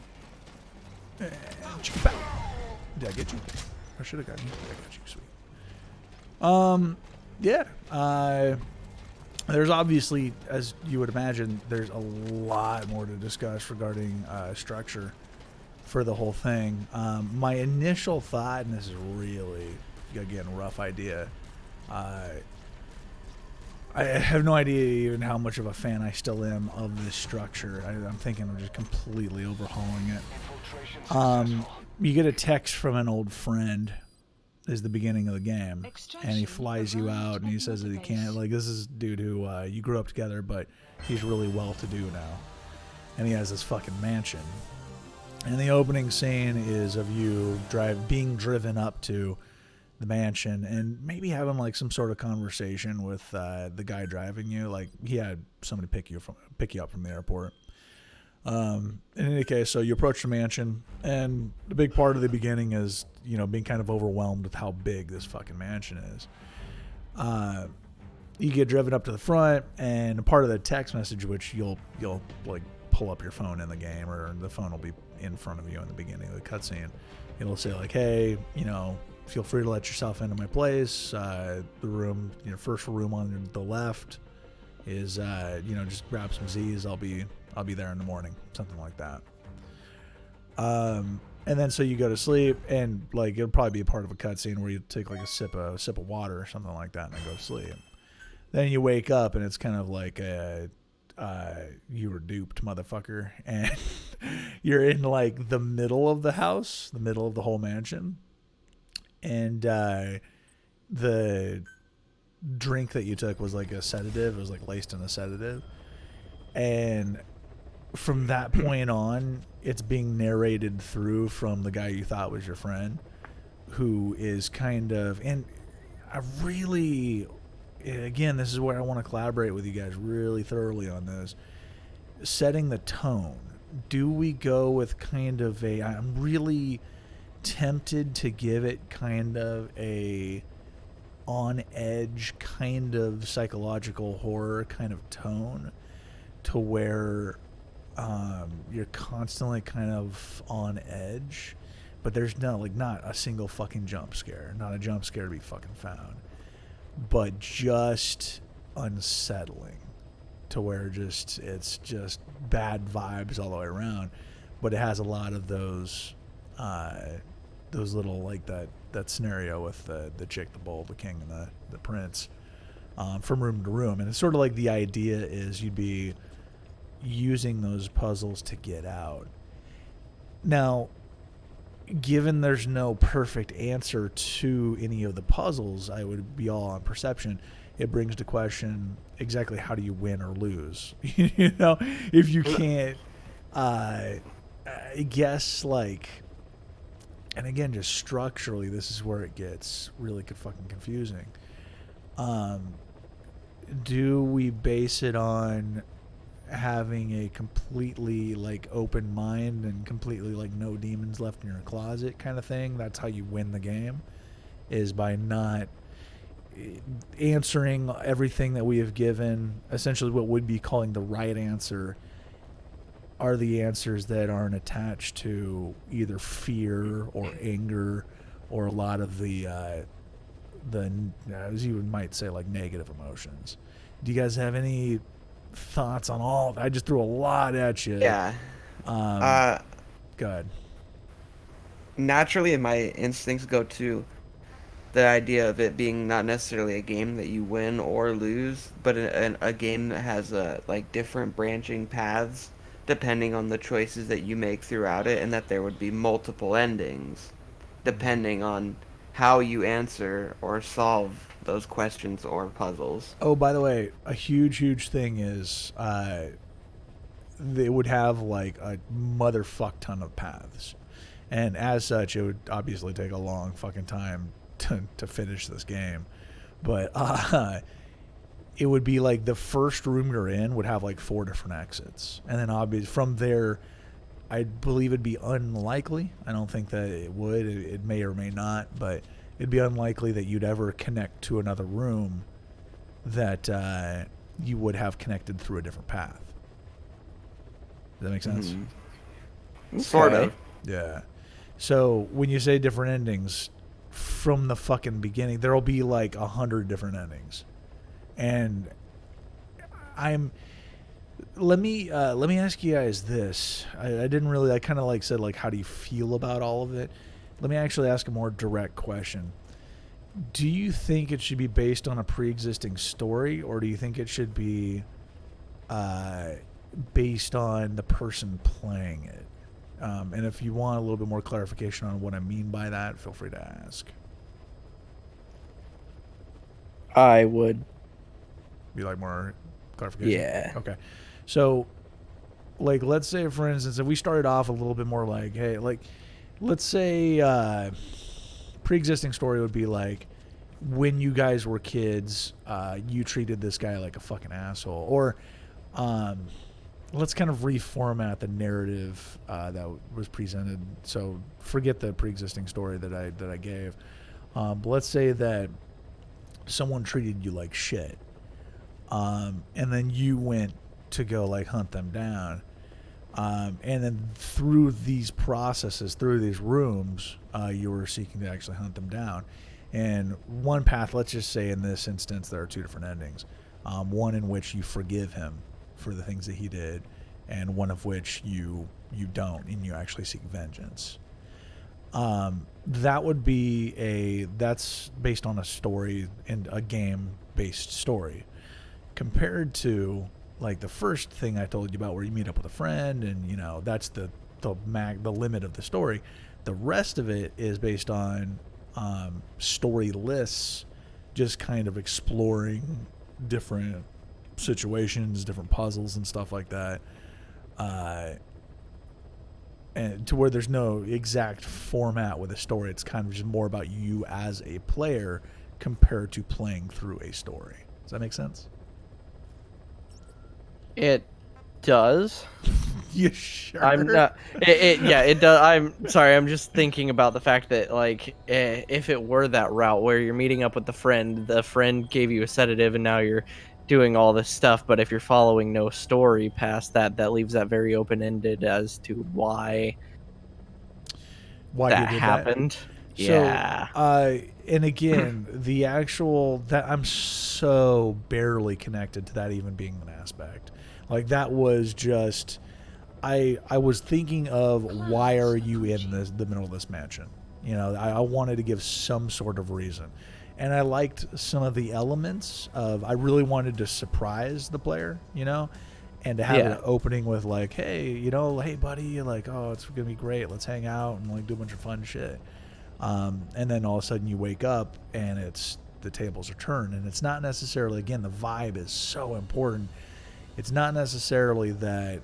pow. Did I get you? Or should I got you? I got you. Sweet. Yeah. There's obviously, as you would imagine, there's a lot more to discuss regarding structure for the whole thing. My initial thought, and this is really, again, a rough idea, I have no idea even how much of a fan I still am of this structure. I'm thinking of just completely overhauling it. You get a text from an old friend is the beginning of the game, and he flies you out, and he says that he can't, like, this is a dude who you grew up together, but he's really well-to-do now, and he has this fucking mansion. And the opening scene is of you being driven up to the mansion and maybe having like some sort of conversation with the guy driving you. Like, he had somebody pick you up from the airport. In any case, so you approach the mansion, and the big part of the beginning is, you know, being kind of overwhelmed with how big this fucking mansion is. You get driven up to the front, and a part of the text message, which you'll like pull up your phone in the game, or the phone will be in front of you in the beginning of the cutscene. It'll say like, hey, you know, feel free to let yourself into my place. The room, you know, first room on the left is, you know, just grab some Z's. I'll be there in the morning, something like that. And then so you go to sleep, and like it'll probably be a part of a cutscene where you take like a sip of water or something like that, and then go to sleep. Then you wake up, and it's kind of like you were duped, motherfucker, and you're in like the middle of the house, the middle of the whole mansion, and the drink that you took was like a sedative. It was like laced in a sedative, and from that point on, it's being narrated through from the guy you thought was your friend, who is kind of, and I really, again, this is where I want to collaborate with you guys really thoroughly on this, setting the tone. Do we go with kind of I'm really tempted to give it kind of a on edge, kind of psychological horror kind of tone, to where you're constantly kind of on edge, but there's not a single fucking jump scare, not a jump scare to be fucking found, but just unsettling, to where it's just bad vibes all the way around. But it has a lot of those little, like that scenario with the chick, the bull, the king, and the prince, from room to room. And it's sort of like the idea is you'd be using those puzzles to get out. Now, given there's no perfect answer to any of the puzzles, I would be all on perception. It brings to question exactly how do you win or lose. You know, if you can't, I guess, like, and again, just structurally, this is where it gets really fucking confusing. Do we base it on having a completely like open mind and completely like no demons left in your closet kind of thing? That's how you win the game, is by not answering everything that we have given. Essentially what would be calling the right answer are the answers that aren't attached to either fear or anger or a lot of the as you might say, like negative emotions. Do you guys have any thoughts on all? I just threw a lot at you. Yeah. Go ahead. Naturally, my instincts go to the idea of it being not necessarily a game that you win or lose, but a game that has like different branching paths depending on the choices that you make throughout it, and that there would be multiple endings depending on how you answer or solve those questions or puzzles. Oh, by the way, a huge thing is they would have like a motherfuck ton of paths, and as such it would obviously take a long fucking time to finish this game. But it would be like the first room you're in would have like 4 different exits, and then obviously from there, I believe it'd be unlikely. I don't think that it would. It may or may not, but it'd be unlikely that you'd ever connect to another room that you would have connected through a different path. Does that make sense? Mm-hmm. Sort Okay. of. Yeah. So when you say different endings, from the fucking beginning, there'll be like 100 different endings, and I'm. Let me ask you guys this. I didn't really. I kind of like said like, how do you feel about all of it? Let me actually ask a more direct question. Do you think it should be based on a pre-existing story, or do you think it should be based on the person playing it? And if you want a little bit more clarification on what I mean by that, feel free to ask. I would. Be like more clarification? Yeah. Okay. So, like, let's say, for instance, if we started off a little bit more like, hey, like, let's say pre-existing story would be like, when you guys were kids, you treated this guy like a fucking asshole. Or let's kind of reformat the narrative that was presented. So forget the pre-existing story that I gave. But let's say that someone treated you like shit, and then you went to go like hunt them down, and then through these processes, through these rooms, you were seeking to actually hunt them down. And one path, let's just say in this instance, there are two different endings. One in which you forgive him for the things that he did, and one of which you don't, and you actually seek vengeance. That would be that's based on a story and a game-based story, compared to like the first thing I told you about, where you meet up with a friend, and you know that's the limit of the story. The rest of it is based on story lists, just kind of exploring different situations, different puzzles and stuff like that, and to where there's no exact format with a story. It's kind of just more about you as a player compared to playing through a story. Does that make sense? It does. You sure? I'm not. Yeah, it does. I'm sorry. I'm just thinking about the fact that, like, if it were that route where you're meeting up with the friend gave you a sedative, and now you're doing all this stuff. But if you're following no story past that, that leaves that very open ended as to why Why that you did happened. So, Yeah. and again, the actual that I'm so barely connected to that even being an aspect. Like that was just, I was thinking of why are you in the middle of this mansion? You know, I wanted to give some sort of reason, and I liked some of the elements of. I really wanted to surprise the player, you know, and to have Yeah. an opening with like, hey, you know, hey buddy, like, oh, it's gonna be great. Let's hang out and like do a bunch of fun shit. And then all of a sudden you wake up and it's the tables are turned, and it's not necessarily, again, the vibe is so important. It's not necessarily that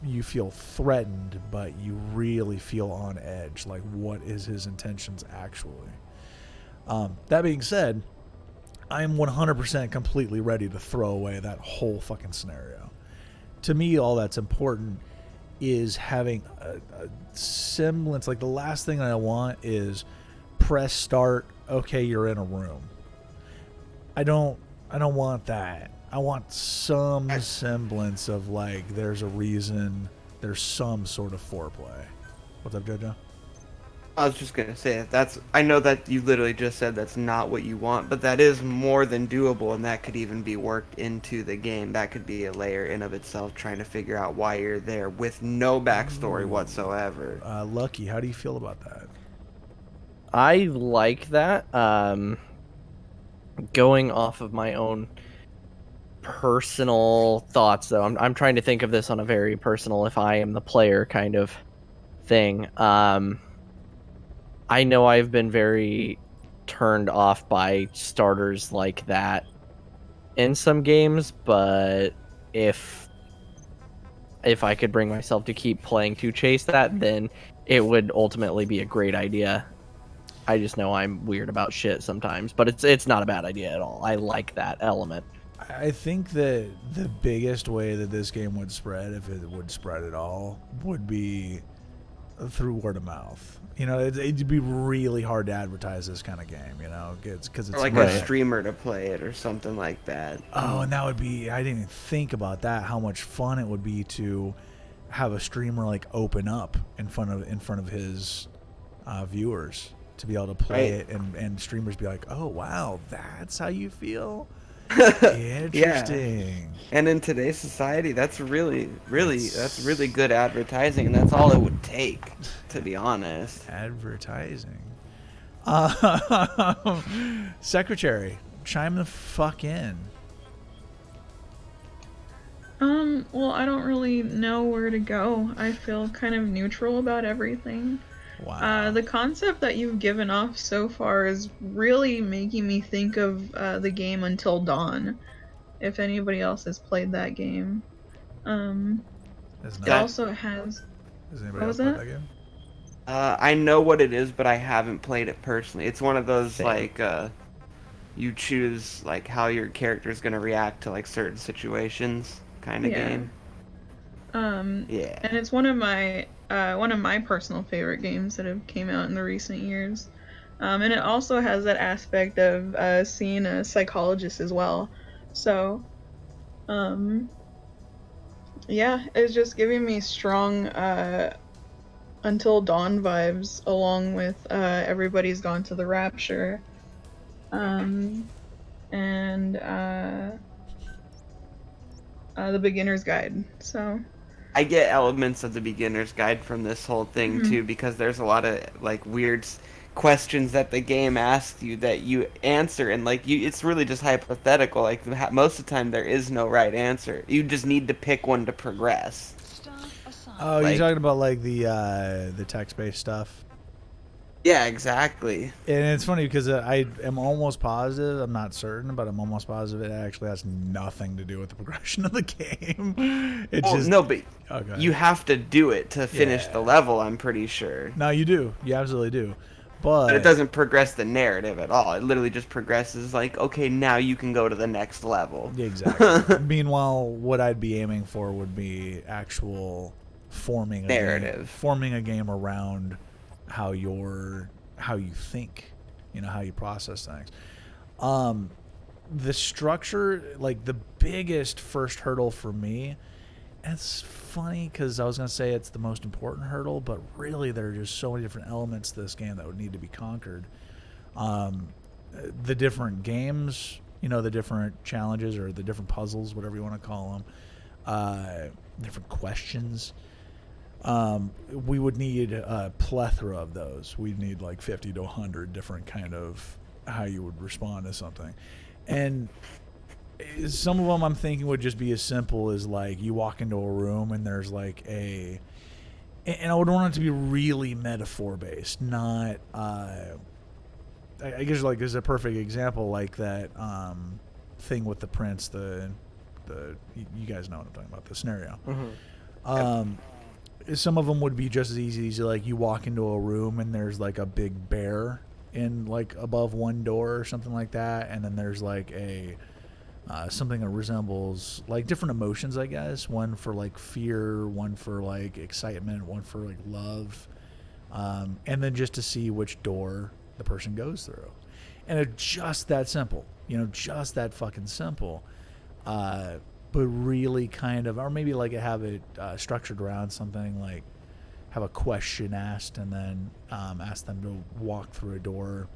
you feel threatened, but you really feel on edge. Like, what is his intentions actually? That being said, I am 100% completely ready to throw away that whole fucking scenario. To me, all that's important is having a semblance. Like, the last thing I want is press start, okay, you're in a room. I don't want that. I want some semblance of like there's a reason, there's some sort of foreplay. What's up, JoJo? I was just gonna say I know that you literally just said that's not what you want, but that is more than doable, and that could even be worked into the game. That could be a layer in of itself, trying to figure out why you're there with no backstory whatsoever. Lucky, how do you feel about that? I like that. Going off of my own personal thoughts, though, I'm trying to think of this on a very personal, if I am the player kind of thing. I know I've been very turned off by starters like that in some games, but if I could bring myself to keep playing to chase that, then it would ultimately be a great idea. I just know I'm weird about shit sometimes, but it's not a bad idea at all. I like that element. I think that the biggest way that this game would spread, if it would spread at all, would be through word of mouth. You know, it'd be really hard to advertise this kind of game, you know, because it's Or like Right. a streamer to play it or something like that. Oh, and that would be, I didn't even think about that, how much fun it would be to have a streamer like open up in front of his viewers to be able to play Right. it, and streamers be like, oh wow, that's how you feel. Yeah. Interesting. And in today's society, that's really It's- good advertising, and that's all it would take, to be honest. Advertising. Secretary, chime the fuck in. Well, I don't really know where to go. I feel kind of neutral about everything. Wow. The concept that you've given off so far is really making me think of the game Until Dawn. If anybody else has played that game, Has it not- also has. has anybody what else was played that? that game? I know what it is, but I haven't played it personally. It's one of those Same. like you choose like how your character's gonna react to like certain situations kind of Yeah. game. Yeah. And it's one of my personal favorite games that have came out in the recent years. And it also has that aspect of seeing a psychologist as well. So, yeah, it's just giving me strong Until Dawn vibes, along with Everybody's Gone to the Rapture, and The Beginner's Guide. So. I get elements of the beginner's guide from this whole thing Mhm. too, because there's a lot of like weird questions that the game asks you that you answer, and like it's really just hypothetical. Like most of the time, there is no right answer. You just need to pick one to progress. Stop assigned. Oh, Like- you're talking about like the text-based stuff. Yeah, exactly. And it's funny because I am almost positive, I'm not certain, but I'm almost positive it actually has nothing to do with the progression of the game. It's Well, just no, but okay. you have to do it to finish Yeah. the level. I'm pretty sure. No, you do. You absolutely do. But But it doesn't progress the narrative at all. It literally just progresses like, okay, now you can go to the next level. Yeah, exactly. Meanwhile, what I'd be aiming for would be actual forming a Narrative. game, forming a game around how you think, how you process things. The structure, like the biggest first hurdle for me, and it's funny because I was gonna say it's the most important hurdle, but really there are just so many different elements to this game that would need to be conquered. The different games, the different challenges or the different puzzles, whatever you want to call them, different questions. We would need a plethora of those. We'd need like 50 to 100 different kind of how you would respond to something. And some of them I'm thinking would just be as simple as like you walk into a room and there's like and I would want it to be really metaphor based, not I guess like as a perfect example like that thing with the prince, the you guys know what I'm talking about, the scenario. Some of them would be just as easy as like you walk into a room and there's like a big bear in like above one door or something like that, and then there's like a something that resembles like different emotions, I guess. One for like fear, one for like excitement, one for like love, and then just to see which door the person goes through, and it's just that simple, just that fucking simple. But really kind of, or maybe like have it structured around something like have a question asked and then ask them to walk through a door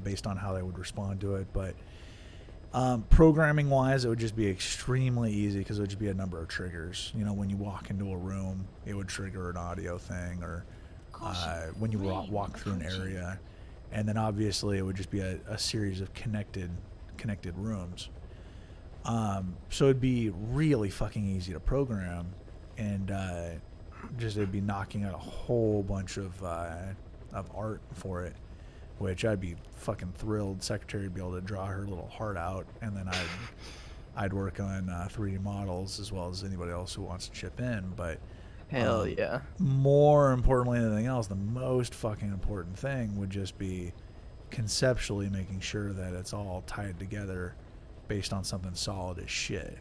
based on how they would respond to it. But programming wise, it would just be extremely easy because it would just be a number of triggers. When you walk into a room, it would trigger an audio thing, or when you walk through an area. And then obviously it would just be a series of connected rooms. So it'd be really fucking easy to program, and it'd be knocking out a whole bunch of art for it, which I'd be fucking thrilled. Secretary would be able to draw her little heart out, and then I'd work on 3D models as well as anybody else who wants to chip in. But Hell yeah. more importantly than anything else, the most fucking important thing would just be conceptually making sure that it's all tied together based on something solid as shit.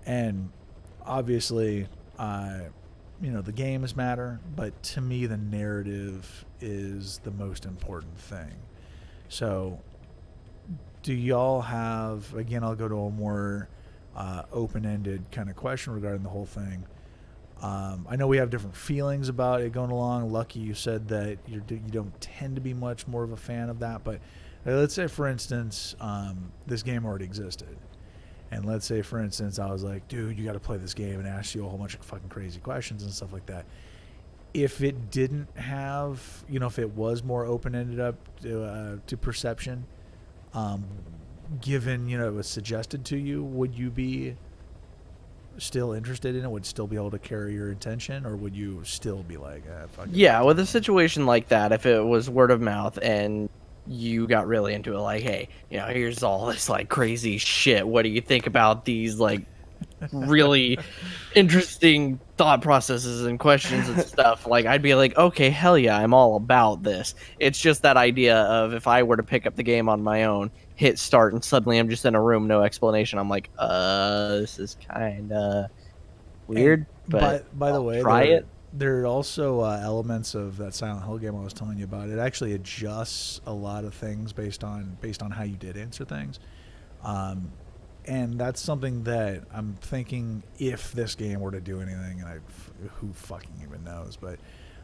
And obviously, the games matter, but to me the narrative is the most important thing. So do y'all have, again, I'll go to a more open-ended kind of question regarding the whole thing. I know we have different feelings about it going along. Lucky, you said that you don't tend to be much more of a fan of that, but let's say, for instance, this game already existed. And let's say, for instance, I was like, dude, you got to play this game, and ask you a whole bunch of fucking crazy questions and stuff like that. If it didn't have, if it was more open-ended up to perception, given, it was suggested to you, would you be still interested in it? Would still be able to carry your attention, or would you still be like, fuck it? Yeah, with a situation like that, if it was word of mouth and you got really into it, like, hey, here's all this like crazy shit. What do you think about these like really interesting thought processes and questions and stuff? Like, I'd be like, okay, hell yeah, I'm all about this. It's just that idea of if I were to pick up the game on my own, hit start, and suddenly I'm just in a room, no explanation. I'm like, this is kind of weird. But by the way, try it. There are also elements of that Silent Hill game I was telling you about. It actually adjusts a lot of things based on how you did answer things, and that's something that I'm thinking, if this game were to do anything, and who fucking even knows, but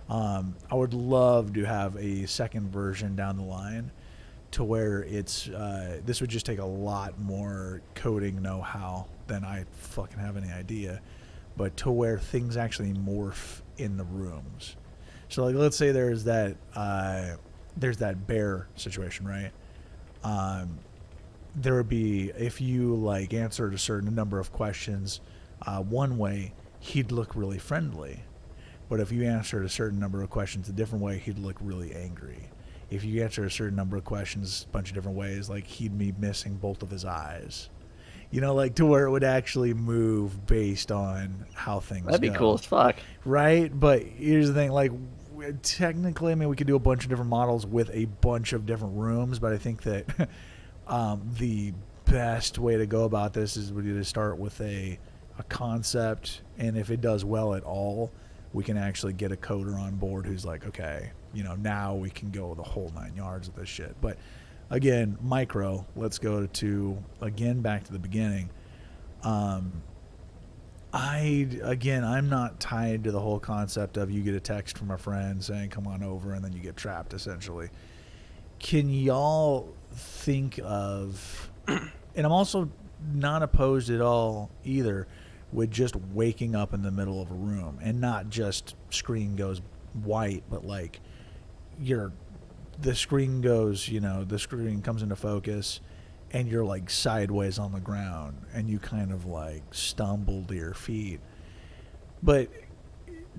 I would love to have a second version down the line, to where it's this would just take a lot more coding know-how than I fucking have any idea, but to where things actually morph in the rooms. So like, let's say there's that bear situation, right? There would be, if you like answered a certain number of questions one way, he'd look really friendly, but if you answered a certain number of questions a different way, he'd look really angry. If you answer a certain number of questions a bunch of different ways, like, he'd be missing both of his eyes. Like, to where it would actually move based on how things That'd be go. cool as fuck. Right? But here's the thing, like, technically, I mean, we could do a bunch of different models with a bunch of different rooms, but I think that the best way to go about this is we need to start with a concept, and if it does well at all, we can actually get a coder on board who's like, okay, now we can go the whole 9 yards of this shit. But again, Micro, let's go back to the beginning. I'm not tied to the whole concept of you get a text from a friend saying come on over, and then you get trapped, essentially. Can y'all think of, and I'm also not opposed at all either, with just waking up in the middle of a room, and not just screen goes white, but like the screen goes, the screen comes into focus, and you're like sideways on the ground, and you kind of like stumble to your feet. But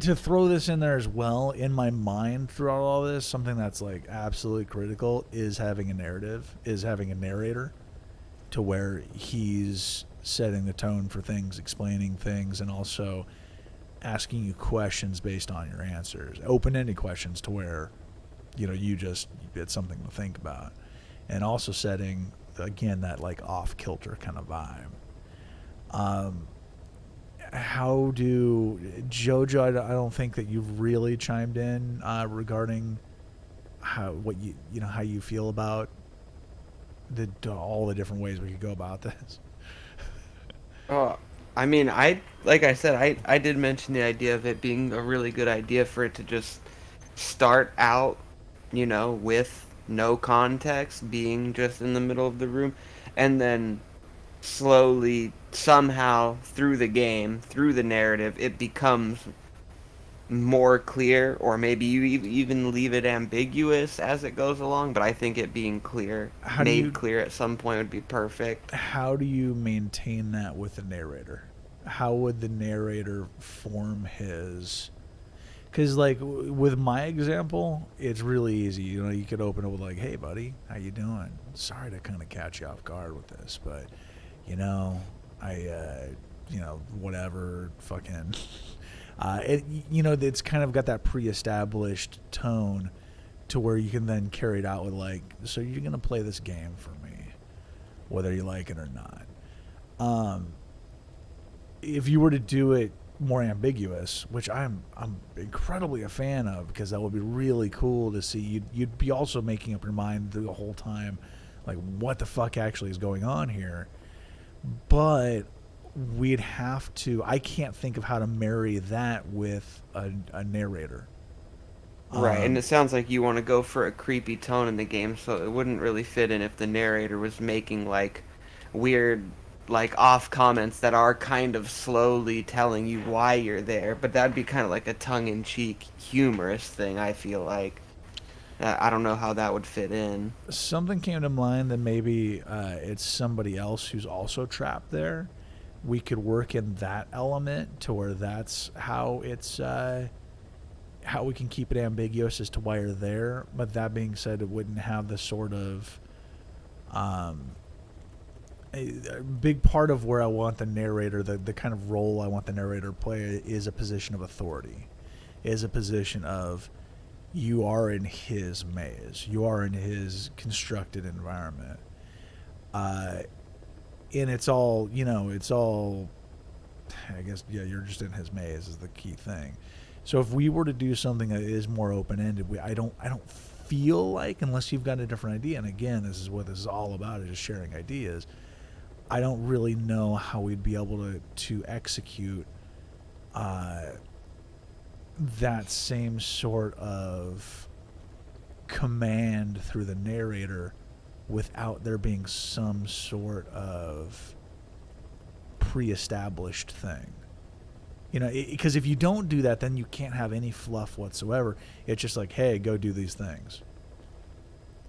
to throw this in there as well, in my mind throughout all this, something that's like absolutely critical is having a narrative, is having a narrator, to where he's setting the tone for things, explaining things, and also asking you questions based on your answers, open-ended questions, to where it's something to think about, and also setting, again, that like off-kilter kind of vibe. How do Jojo? I don't think that you've really chimed in regarding how you feel about all the different ways we could go about this. I mean, like I said, I did mention the idea of it being a really good idea for it to just start out, with no context, being just in the middle of the room, and then slowly, somehow, through the game, through the narrative, it becomes more clear, or maybe you even leave it ambiguous as it goes along, but I think it being clear, clear at some point would be perfect. How do you maintain that with the narrator? How would the narrator form his... Because, like, with my example, it's really easy. You could open it with, like, hey, buddy, how you doing? Sorry to kind of catch you off guard with this, but, whatever, fucking... it's kind of got that pre-established tone to where you can then carry it out with, like, so you're going to play this game for me, whether you like it or not. If you were to do it more ambiguous, which I'm incredibly a fan of, because that would be really cool to see. You'd be also making up your mind the whole time, like, what the fuck actually is going on here. But we'd have to. I can't think of how to marry that with a narrator. Right, and it sounds like you want to go for a creepy tone in the game, so it wouldn't really fit in if the narrator was making like weird, like off comments that are kind of slowly telling you why you're there. But that'd be kind of like a tongue-in-cheek, humorous thing. I feel like. I don't know how that would fit in. Something came to mind that maybe it's somebody else who's also trapped there. We could work in that element to where that's how it's how we can keep it ambiguous as to why you're there. But that being said, it wouldn't have the sort of a big part of where I want the narrator, the kind of role I want the narrator to play is a position of authority, is a position of you are in his maze, you are in his constructed environment, and it's all, it's all, I guess, yeah, you're just in his maze is the key thing. So if we were to do something that is more open-ended, I don't feel like, unless you've got a different idea, and again, this is what this is all about, is just sharing ideas, I don't really know how we'd be able to execute that same sort of command through the narrator without there being some sort of pre-established thing. Because if you don't do that, then you can't have any fluff whatsoever. It's just like, hey, go do these things.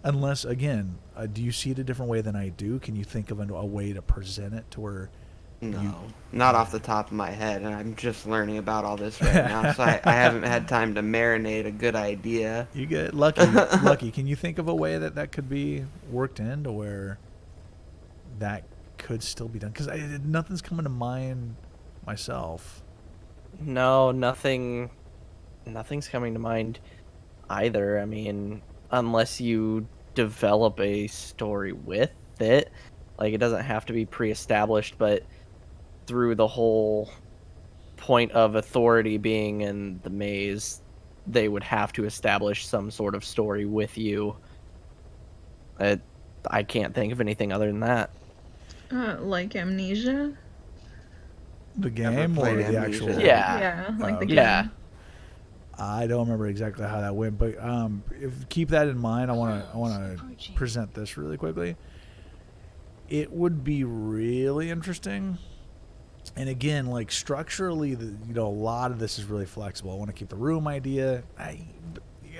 Unless, again, do you see it a different way than I do? Can you think of a way to present it to where... No, not off the top of my head, and I'm just learning about all this right now, so I haven't had time to marinate a good idea. You get lucky. Lucky. Can you think of a way that could be worked into where that could still be done? Because nothing's coming to mind myself. No, nothing's coming to mind either. I mean, unless you develop a story with it, like it doesn't have to be pre-established, but through the whole point of authority being in the maze, they would have to establish some sort of story with you. I can't think of anything other than that. Like Amnesia? The game or played the Amnesia. actual... Yeah. Yeah, like the okay. game. Yeah. I don't remember exactly how that went, but keep that in mind. I want to present this really quickly. It would be really interesting. And again, like structurally, a lot of this is really flexible. I want to keep the room idea.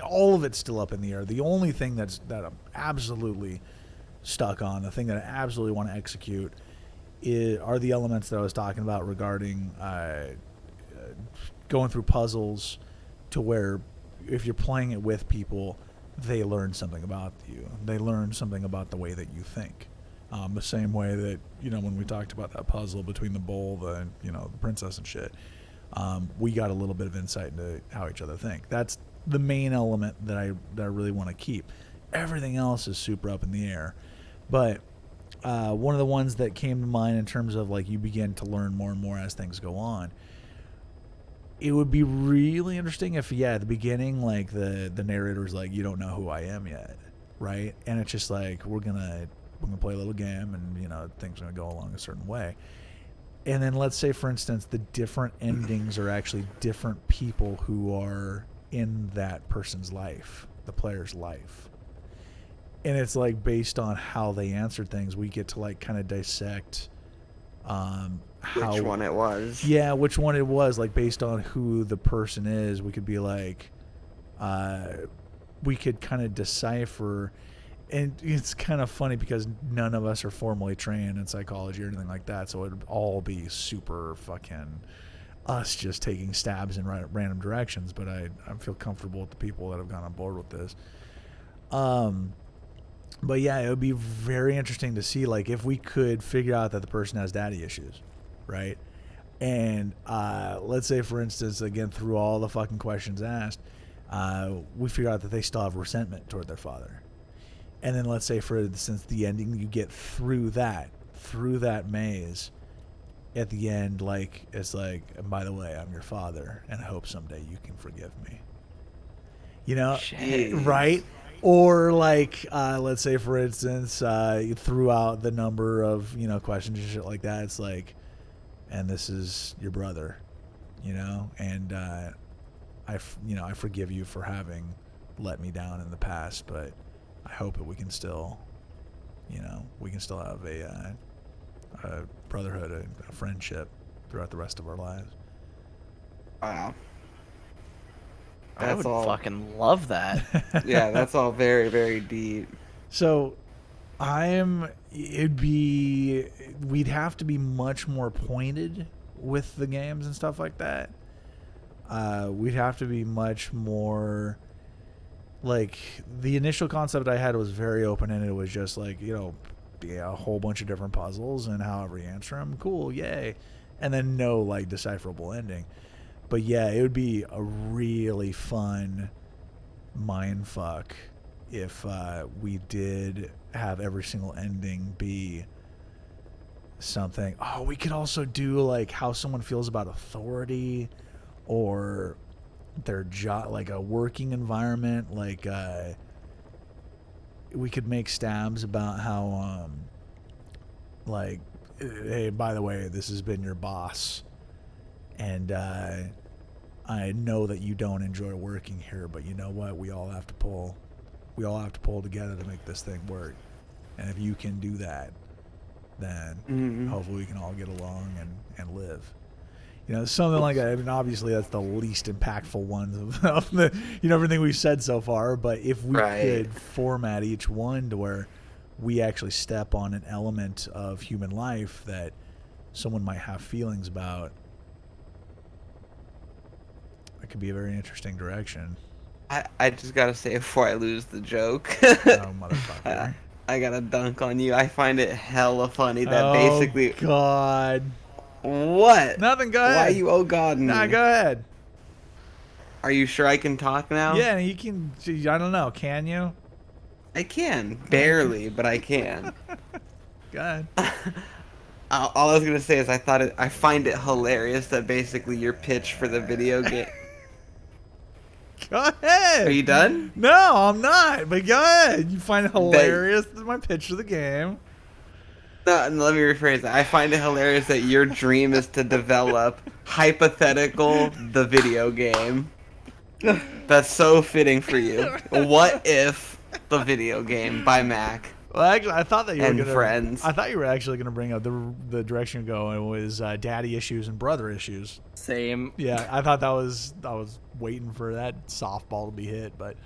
All of it's still up in the air. The only thing that I'm absolutely stuck on, the thing that I absolutely want to execute, are the elements that I was talking about regarding going through puzzles to where if you're playing it with people, they learn something about you. They learn something about the way that you think. The same way that, when we talked about that puzzle between the bowl, the princess and shit, we got a little bit of insight into how each other think. That's the main element that I really want to keep. Everything else is super up in the air. But one of the ones that came to mind in terms of like you begin to learn more and more as things go on, it would be really interesting if, at the beginning, like the narrator's like, you don't know who I am yet, right? And it's just like, we're gonna play a little game, and things are gonna go along a certain way. And then let's say, for instance, the different endings are actually different people who are in that person's life, the player's life. And it's like based on how they answered things, we get to like kind of dissect Which one it was. Yeah, which one it was, like based on who the person is. We could be like, we could kind of decipher. And it's kind of funny because none of us are formally trained in psychology or anything like that, so it'd all be super fucking us just taking stabs in random directions. But I feel comfortable with the people that have gone on board with this. But yeah, it would be very interesting to see, like, if we could figure out that the person has daddy issues, right? And let's say, for instance, again, through all the fucking questions asked, we figure out that they still have resentment toward their father. And then let's say, for instance, the ending, you get through that maze. At the end, like, it's like, and by the way, I'm your father, and I hope someday you can forgive me. Jeez. Right? Or like, let's say, for instance, throughout the number of questions and shit like that, it's like, and this is your brother, you know, and I forgive you for having let me down in the past, but I hope that we can still, have a brotherhood, a friendship throughout the rest of our lives. Wow. I would fucking love that. Yeah, that's all very, very deep. So, we'd have to be much more pointed with the games and stuff like that. We'd have to be much more, like, the initial concept I had was very open-ended. It was just like, a whole bunch of different puzzles, and however you answer them, cool, yay. And then no, like, decipherable ending. But yeah, it would be a really fun mindfuck if we did have every single ending be something. Oh, we could also do like how someone feels about authority or their job, like a working environment. Like we could make stabs about how like, hey, by the way, this has been your boss, and I know that you don't enjoy working here, but you know what? We all have to pull together to make this thing work. And if you can do that, then hopefully we can all get along and live. Something like that. I mean, obviously that's the least impactful one of the, everything we've said so far. But if we could format each one to where we actually step on an element of human life that someone might have feelings about, it could be a very interesting direction. I just gotta say before I lose the joke. Oh, motherfucker. I gotta dunk on you. I find it hella funny that basically. Oh, God. What? Nothing, go ahead. Why you oh God me? Nah, go ahead. Are you sure I can talk now? Yeah, you can. I don't know. Can you? I can. Barely, but I can. Go ahead. All I was gonna say is I find it hilarious that basically your pitch for the video game. Go ahead. Are you done? No, I'm not. But go ahead. You find it hilarious. This is my pitch for the game. No, let me rephrase it. I find it hilarious that your dream is to develop hypothetical the video game. That's so fitting for you. What if the video game by Mac? Well, actually, I thought that you were And gonna. friends. I thought you were actually gonna bring up the direction you're going was daddy issues and brother issues. Same. Yeah, I thought I was waiting for that softball to be hit, but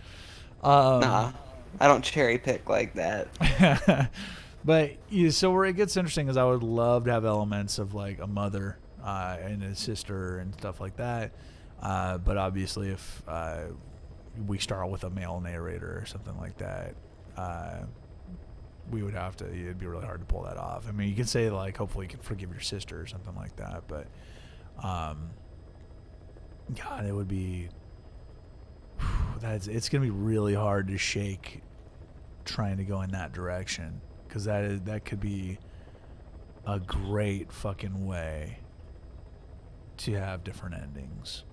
Nah, I don't cherry pick like that. But so where it gets interesting is I would love to have elements of like a mother and a sister and stuff like that. But obviously, if we start with a male narrator or something like that, we would have to. It'd be really hard to pull that off. I mean, you could say like, hopefully, you can forgive your sister or something like that. But God, it would be. It's gonna be really hard to shake trying to go in that direction, because that could be a great fucking way to have different endings.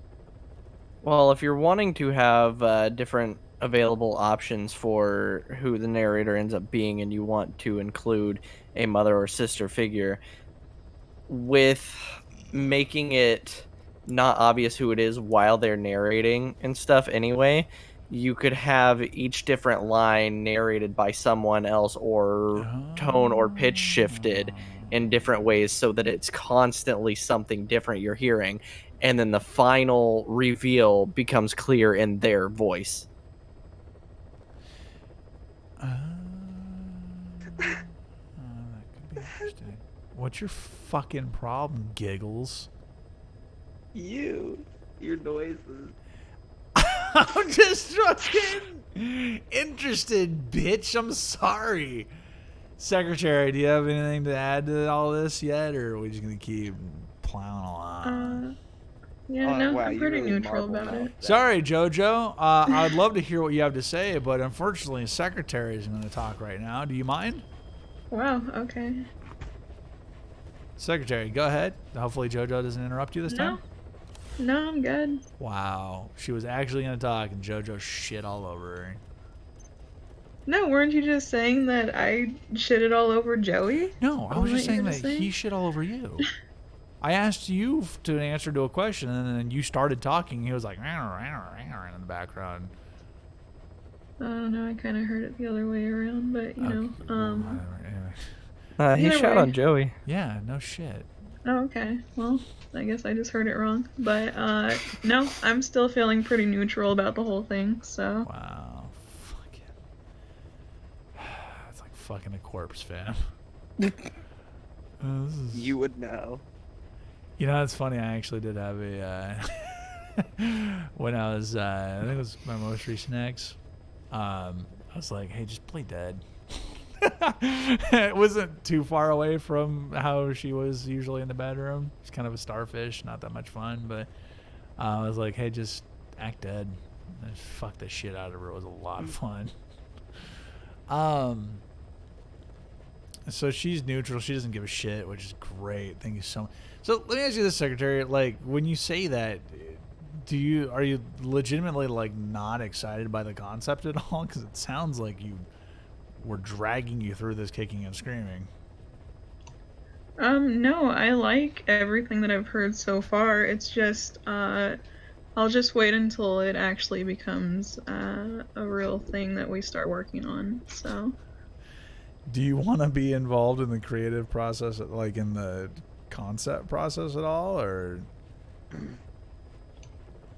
Well, if you're wanting to have different available options for who the narrator ends up being, and you want to include a mother or sister figure, with making it not obvious who it is while they're narrating and stuff anyway, you could have each different line narrated by someone else, or tone or pitch shifted in different ways, so that it's constantly something different you're hearing, and then the final reveal becomes clear in their voice. That could be interesting. What's your fucking problem, Giggles? Your noises. I'm just fucking interested, bitch. I'm sorry. Secretary, do you have anything to add to all this yet, or are we just gonna keep plowing along? Yeah, Oh, no, wow, I'm you pretty really neutral marbled about out it. that. Sorry, JoJo. I would love to hear what you have to say, but unfortunately, Secretary is going to talk right now. Do you mind? Wow, okay. Secretary, go ahead. Hopefully, JoJo doesn't interrupt you this time. No, I'm good. Wow, she was actually going to talk, and JoJo shit all over her. No, weren't you just saying that I shitted all over Joey? No, I was just saying Isn't that what that you're gonna he shit all over you. I asked you to answer to a question, and then you started talking. He was like, in the background. I don't know. I kind of heard it the other way around, but you know. Whatever, anyway. He Either shot way. on Joey. Yeah, no shit. Oh, okay. Well, I guess I just heard it wrong. But no, I'm still feeling pretty neutral about the whole thing. So Wow. Fucking. It's like fucking a corpse, fam. This is- You would know. You know, it's funny. I actually did have a when I was I think it was my most recent ex. I was like, hey, just play dead. It wasn't too far away from how she was usually in the bedroom. She's kind of a starfish, not that much fun, but I was like, hey, just act dead. And just fuck the shit out of her. It was a lot of fun. So she's neutral. She doesn't give a shit, which is great. Thank you so much. So let me ask you this, Secretary. Like, when you say that, are you legitimately like not excited by the concept at all? Because it sounds like we're dragging you through this kicking and screaming. no, I like everything that I've heard so far. It's just I'll just wait until it actually becomes a real thing that we start working on. So. Do you want to be involved in the creative process, like in the concept process at all, or?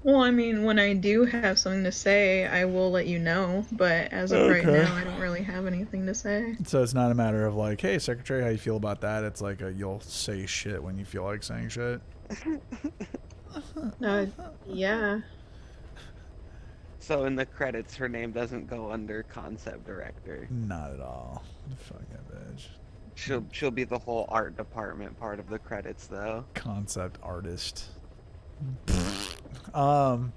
Well, I mean, when I do have something to say, I will let you know. But as of right Okay. now, I don't really have anything to say. So it's not a matter of like, hey, Secretary, how you feel about that? It's like you'll say shit when you feel like saying shit. Yeah. So in the credits, her name doesn't go under concept director. Not at all. Fucking bitch. She'll be the whole art department part of the credits, though. Concept artist. I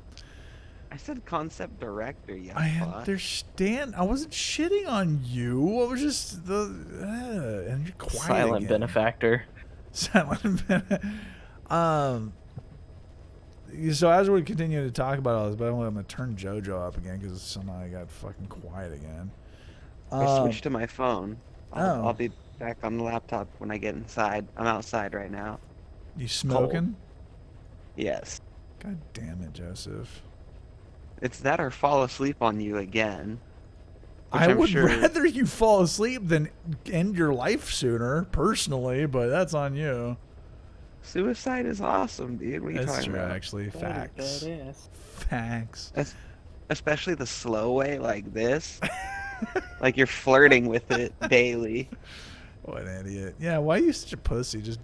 said concept director, yeah. I understand. I wasn't shitting on you. I was just and you're quiet Silent again. benefactor. Silent So as we continue to talk about all this, but I'm gonna turn JoJo up again because somehow I got fucking quiet again. I switched to my phone. Oh. I'll be back on the laptop when I get inside. I'm outside right now. You smoking? Yes. God damn it, Joseph. It's that or fall asleep on you again. which I I'm would sure- rather you fall asleep than end your life sooner, personally, but that's on you. Suicide is awesome, dude. What are you That's talking true, about? actually. Facts. Badass. Facts. Especially the slow way like this. Like you're flirting with it daily. What an idiot. Yeah, why are you such a pussy? Just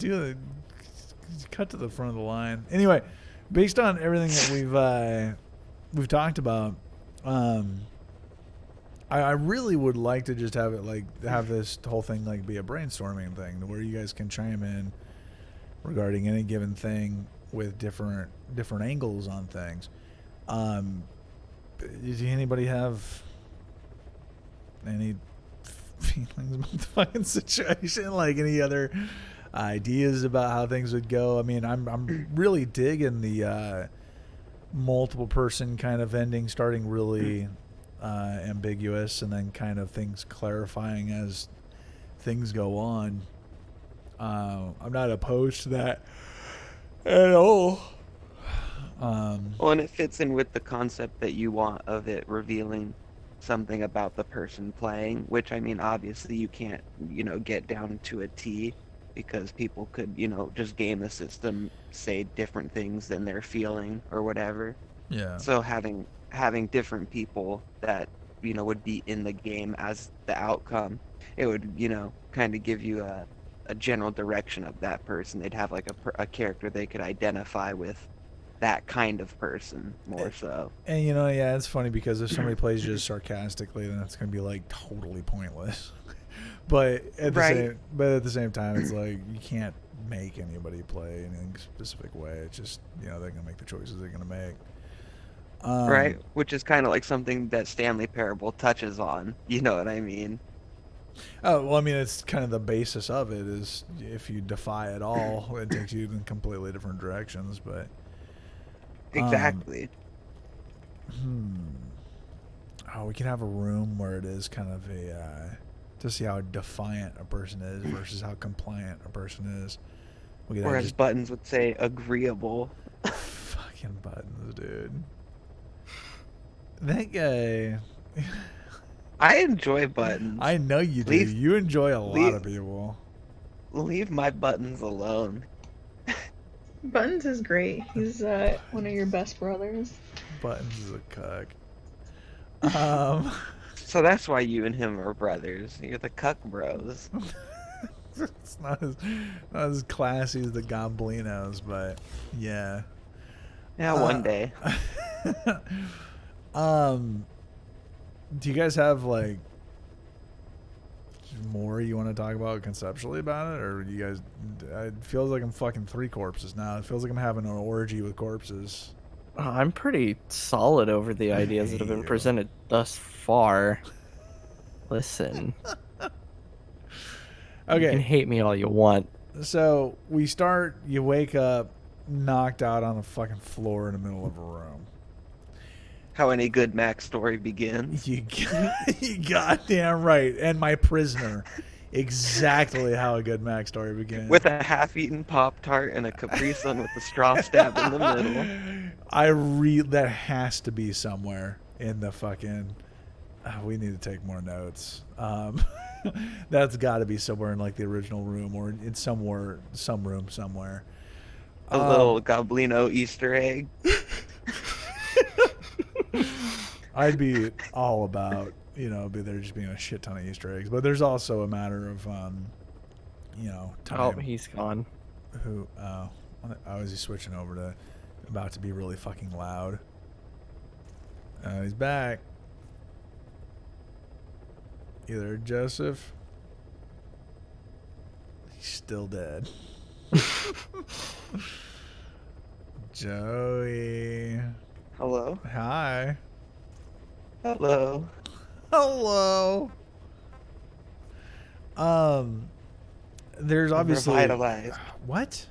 cut to the front of the line. Anyway, based on everything that we've talked about, I really would like to just have this whole thing like be a brainstorming thing where you guys can chime in regarding any given thing with different angles on things. Does anybody have any feelings about the fucking situation? Like any other ideas about how things would go? I mean, I'm really digging the multiple person kind of ending, starting really ambiguous, and then kind of things clarifying as things go on. I'm not opposed to that at all. Well, and it fits in with the concept that you want of it revealing something about the person playing, which I mean, obviously you can't, get down to a T because people could, just game the system, say different things than they're feeling or whatever. Yeah. So having different people that, would be in the game as the outcome, it would, kind of give you a general direction of that person. They'd have like a character they could identify with, that kind of person more so. And yeah, it's funny because if somebody plays just sarcastically, then that's gonna be like totally pointless. but at the same time, it's like you can't make anybody play in any specific way. It's just they're gonna make the choices they're gonna make. Right, which is kind of like something that Stanley Parable touches on. You know what I mean? Oh well, I mean it's kind of the basis of it is if you defy it all, it takes you in completely different directions. But exactly. Oh, we could have a room where it is kind of a to see how defiant a person is versus how compliant a person is. We could Or have as just Buttons would say, agreeable. fucking Buttons, dude. That guy. I enjoy Buttons. I know you do. Leave- You enjoy a lot leave- of people. Leave my Buttons alone. Buttons is great. He's one of your best brothers. Buttons is a cuck. So that's why you and him are brothers. You're the cuck bros. It's not as classy as the Gomblinos, but yeah. Yeah, one day. Do you guys have like more you want to talk about conceptually about it, or you guys? It feels like I'm fucking 3 corpses now. It feels like I'm having an orgy with corpses. I'm pretty solid over the ideas that have been you. presented thus far. Listen, you can Okay, hate me all you want. so we start. You wake up, knocked out on the fucking floor in the middle of a room. How any good Mac story begins. You goddamn right. And my prisoner. Exactly how a good Mac story begins. With a half-eaten Pop-Tart and a Capri Sun with a straw stab in the middle. That has to be somewhere in the fucking. We need to take more notes. That's got to be somewhere in like the original room or in some room somewhere. A little Goblino Easter egg. I'd be all about, there just being a shit ton of Easter eggs, but there's also a matter of, time. Oh, he's gone. Is he switching over to about to be really fucking loud? He's back. Either Joseph. He's still dead. Joey. Hello? Hi. Hello. Hello. There's obviously I'm revitalized. What?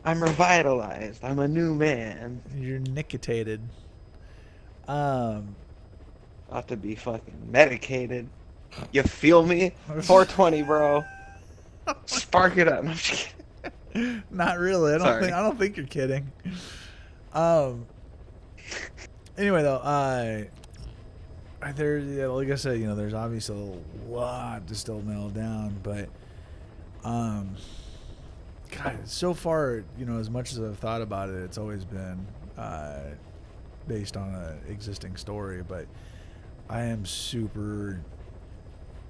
I'm revitalized. I'm a new man. You're nicotinated. Ought to be fucking medicated. You feel me? 420, bro. Spark it up. I'm just kidding. Not really. I Sorry. don't think you're kidding. Anyway, though, like I said, there's obviously a lot to still nail down, but God, so far, as much as I've thought about it, it's always been based on an existing story, but I am super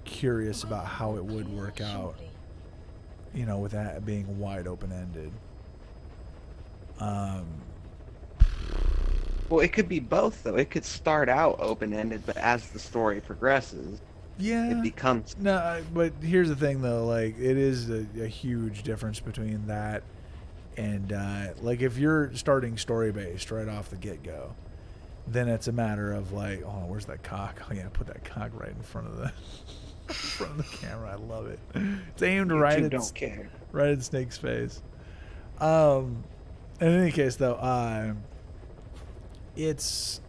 curious about how it would work out, with that being wide open-ended. Well, it could be both, though. It could start out open-ended, but as the story progresses, Yeah. it becomes... No, but here's the thing, though. Like, it is a huge difference between that and, like, if you're starting story-based right off the get-go, then it's a matter of, like, oh, where's that cock? Oh, yeah, put that cock right in front of the camera. I love it. It's aimed right at don't care. right at Snake's face. In any case, though, it's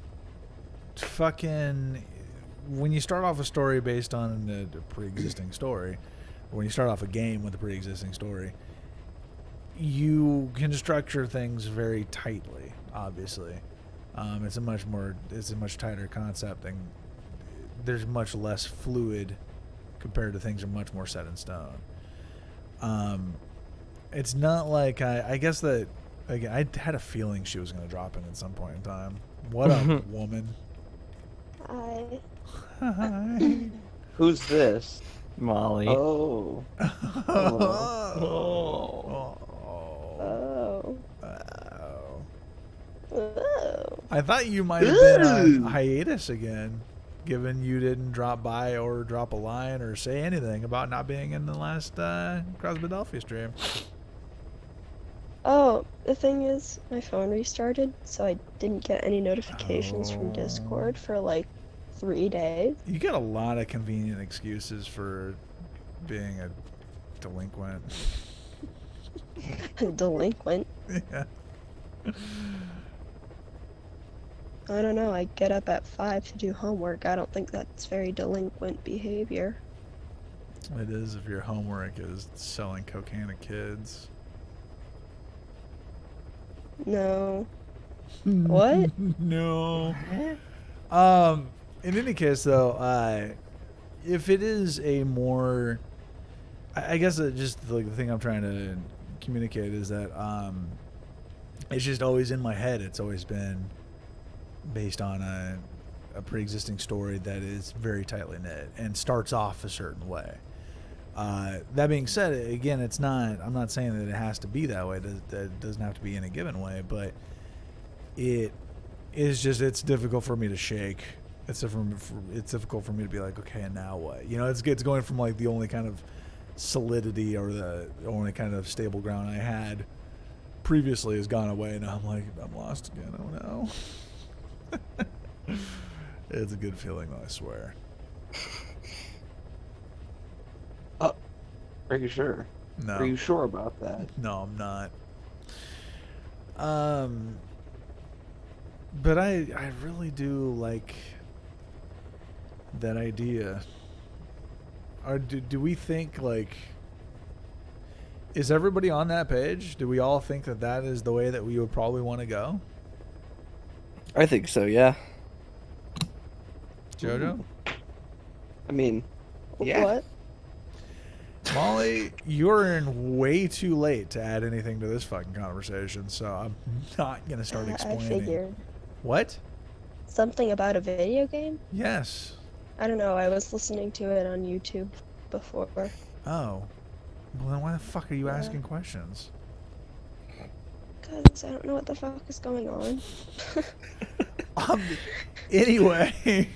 fucking... When you start off a story based on a pre-existing story, or when you start off a game with a pre-existing story, you can structure things very tightly, obviously. It's a much tighter concept, and there's much less fluid compared to things are much more set in stone. It's not like I guess that, again, I had a feeling she was going to drop in at some point in time. What up, woman? Hi. Hi. Who's this? Molly. Oh. Oh. Oh. Oh. Oh. I thought you might have been on Ooh. hiatus again, given you didn't drop by or drop a line or say anything about not being in the last Crosbydelphia stream. Oh, the thing is, my phone restarted, so I didn't get any notifications from Oh. Discord for like 3 days. You get a lot of convenient excuses for being a delinquent. Delinquent. Yeah. I don't know, I get up at 5 to do homework. I don't think that's very delinquent behavior. It is if your homework is selling cocaine to kids. No. What? No. In any case, though, if it is a more, I guess just like the thing I'm trying to communicate is that it's just always in my head. It's always been based on a pre-existing story that is very tightly knit and starts off a certain way. That being said, again, it's not. I'm not saying that it has to be that way. It doesn't have to be in a given way, but it is just. It's difficult for me to shake. It's difficult for me to be like, okay, and now what? You know, it's going from like the only kind of solidity or the only kind of stable ground I had previously has gone away. Now I'm like, I'm lost again. Oh no. It's a good feeling, though, I swear. Are you sure? No. Are you sure about that? No, I'm not. But I really do like that idea. Do we think, like, is everybody on that page? Do we all think that that is the way that we would probably want to go? I think so, yeah. Jojo? I mean, yeah. What? Molly, you're in way too late to add anything to this fucking conversation, so I'm not going to start I explaining. figured. What? Something about a video game? Yes. I don't know, I was listening to it on YouTube before. Oh. Well, then why the fuck are you Yeah. asking questions? Because I don't know what the fuck is going on. Anyway,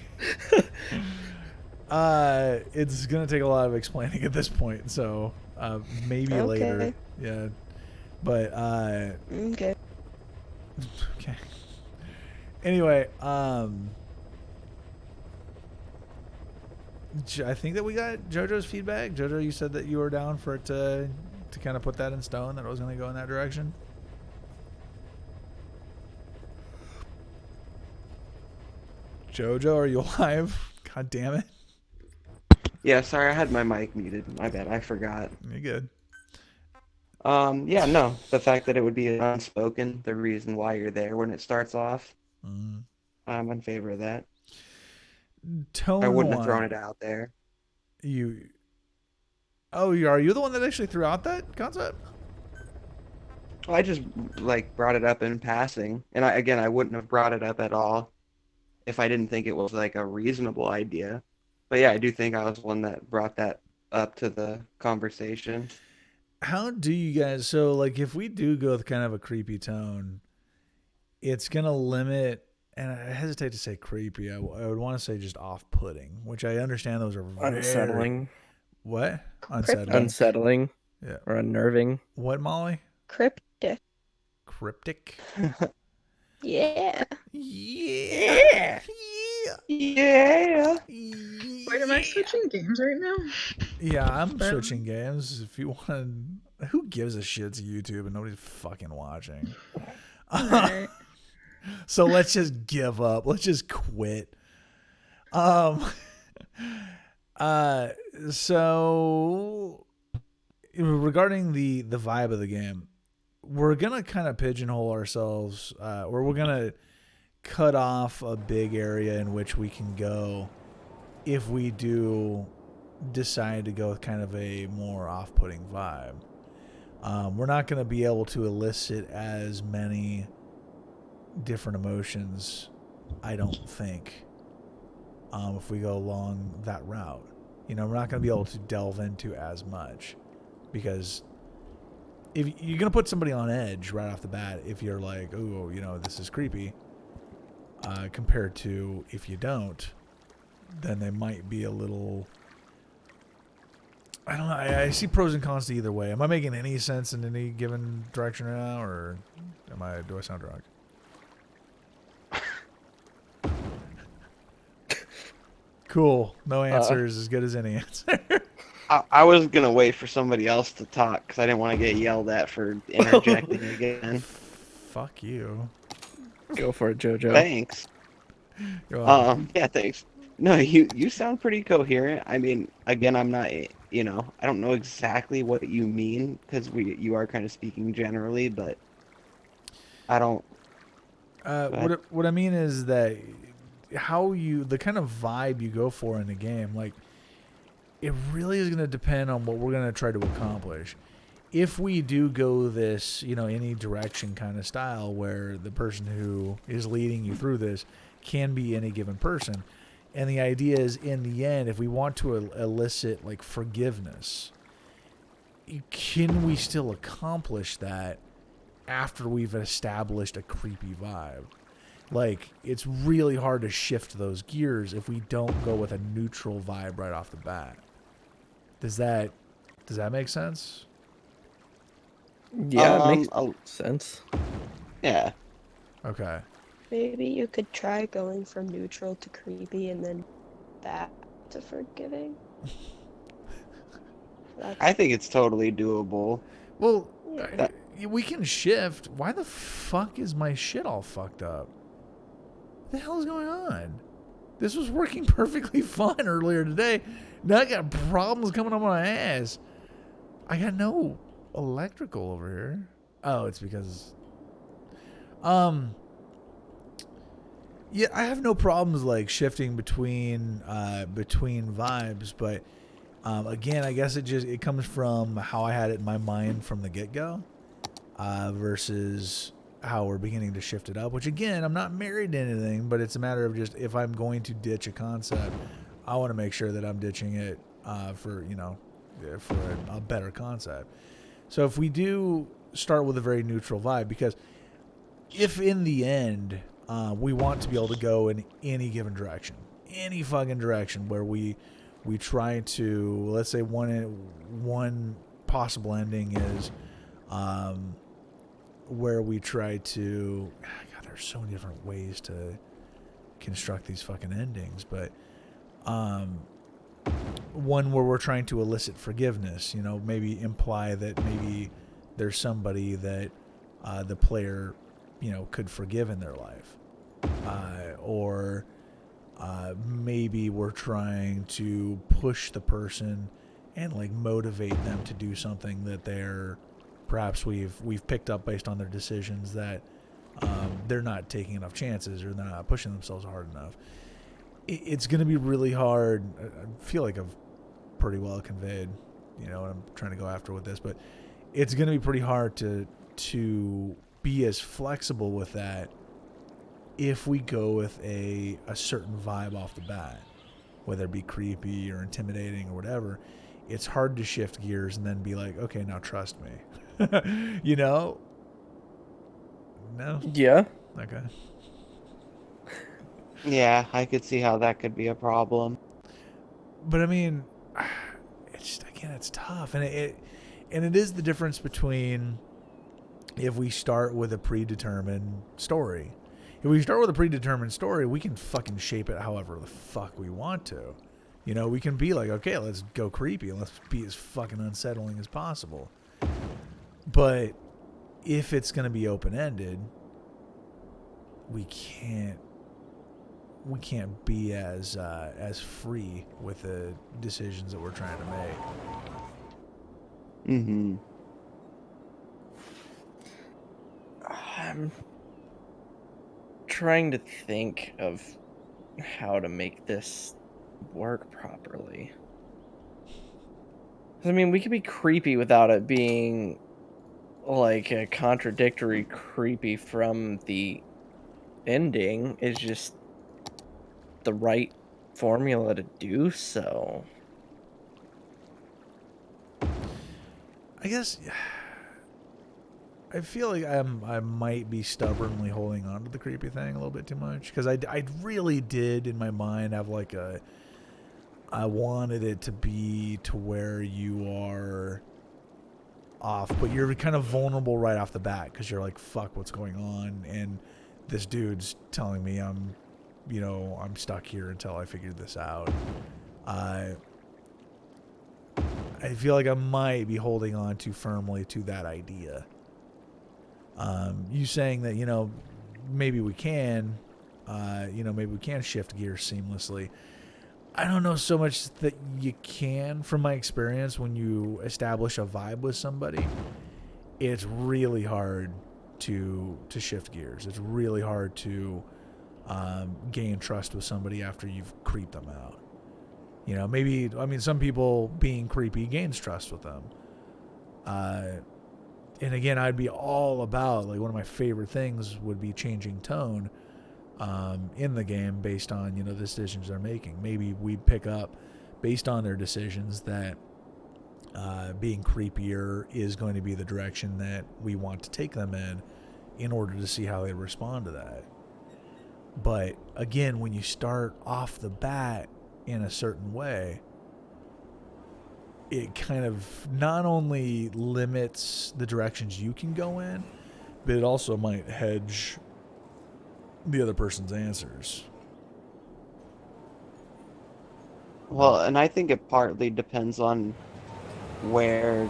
it's gonna take a lot of explaining at this point, so maybe later. Okay. Yeah, but Okay. okay. Anyway, I think that we got JoJo's feedback. JoJo, you said that you were down for it to kind of put that in stone, that it was gonna go in that direction. JoJo, are you alive? God damn it. Yeah, sorry, I had my mic muted. My bad, I forgot. You're good. Yeah, no, the fact that it would be unspoken, the reason why you're there when it starts off, I'm in favor of that. Tone I wouldn't have one. thrown it out there. Are you the one that actually threw out that concept? I just like brought it up in passing, and I wouldn't have brought it up at all if I didn't think it was like a reasonable idea. But yeah, I do think I was one that brought that up to the conversation. How do you guys, so like if we do go with kind of a creepy tone, it's going to limit, and I hesitate to say creepy, I would want to say just off-putting, which I understand those are very... Unsettling. What? Cryptic. Unsettling. Yeah. Or unnerving. What, Molly? Cryptic. Cryptic? Yeah. Yeah. Yeah. Wait, am I switching games right now? Yeah, I'm switching games. If you want to, who gives a shit? It's YouTube and nobody's fucking watching. Alright. So let's just give up. Let's just quit. So regarding the vibe of the game, we're gonna kind of pigeonhole ourselves, or we're gonna cut off a big area in which we can go if we do decide to go with kind of a more off-putting vibe. We're not going to be able to elicit as many different emotions, I don't think, if we go along that route. You know, we're not going to be able to delve into as much, because if you're going to put somebody on edge right off the bat, if you're like, oh, you know, this is creepy, compared to if you don't, then they might be a little... I don't know. I see pros and cons to either way. Am I making any sense in any given direction right now, or do I sound drunk? Cool. No answer is as good as any answer. I was gonna wait for somebody else to talk because I didn't want to get yelled at for interjecting again. Fuck you. Go for it, JoJo. Thanks. You're welcome. Yeah, thanks. No, you sound pretty coherent. I mean, again, I'm not, you know, I don't know exactly what you mean because you are kind of speaking generally, but I don't. What I mean is that the kind of vibe you go for in the game, like, it really is going to depend on what we're going to try to accomplish. If we do go this, any direction kind of style where the person who is leading you through this can be any given person, and the idea is, in the end, if we want to elicit like forgiveness, can we still accomplish that after we've established a creepy vibe? Like, it's really hard to shift those gears if we don't go with a neutral vibe right off the bat. Does that make sense? Yeah, it makes Oh, sense. yeah. Okay. Maybe you could try going from neutral to creepy and then back to forgiving. That's, I think it's totally doable. Well, yeah. we can shift. Why the fuck is my shit all fucked up? What the hell is going on? This was working perfectly fine earlier today. Now I got problems coming on my ass. I got no electrical over here. Oh, it's because... Yeah, I have no problems like shifting between vibes, but again, I guess it comes from how I had it in my mind from the get-go, versus how we're beginning to shift it up. Which, again, I'm not married to anything, but it's a matter of just, if I'm going to ditch a concept, I want to make sure that I'm ditching it for a better concept. So if we do start with a very neutral vibe, because if in the end we want to be able to go in any given direction, any fucking direction, where we try to, let's say one possible ending is where we try to, God, there's so many different ways to construct these fucking endings, but one where we're trying to elicit forgiveness, maybe imply that maybe there's somebody that the player could forgive in their life, or maybe we're trying to push the person and like motivate them to do something that perhaps we've picked up based on their decisions, that they're not taking enough chances, or they're not pushing themselves hard enough. It's going to be really hard. I feel like I've pretty well conveyed, what I'm trying to go after with this, but it's going to be pretty hard to be as flexible with that if we go with a certain vibe off the bat, whether it be creepy or intimidating or whatever. It's hard to shift gears and then be like, okay, now trust me. No? Yeah. Okay. Yeah, I could see how that could be a problem. But I mean, it's tough, and it is the difference between if we start with a predetermined story. If we start with a predetermined story, we can fucking shape it however the fuck we want to. We can be like, okay, let's go creepy and let's be as fucking unsettling as possible. But if it's going to be open-ended, we can't be as free with the decisions that we're trying to make. Mm-hmm. I'm trying to think of how to make this work properly. 'Cause, I mean, we could be creepy without it being like a contradictory creepy from the ending. It's just the right formula to do so. I guess I feel like I might be stubbornly holding on to the creepy thing a little bit too much, because I really did in my mind have like I wanted it to be to where you are off, but you're kind of vulnerable right off the bat, because you're like, fuck, what's going on? And this dude's telling me I'm stuck here until I figure this out. I feel like I might be holding on too firmly to that idea. You saying that, maybe we can, maybe we can shift gears seamlessly. I don't know so much that you can. From my experience, when you establish a vibe with somebody, it's really hard to shift gears. It's really hard to gain trust with somebody after you've creeped them out. You know, maybe, I mean, some people being creepy gains trust with them. And again, I'd be all about, like, one of my favorite things would be changing tone in the game based on, you know, the decisions they're making. Maybe we pick up based on their decisions that being creepier is going to be the direction that we want to take them in order to see how they respond to that. But again, when you start off the bat in a certain way, it kind of not only limits the directions you can go in, but it also might hedge the other person's answers. Well, and I think it partly depends on where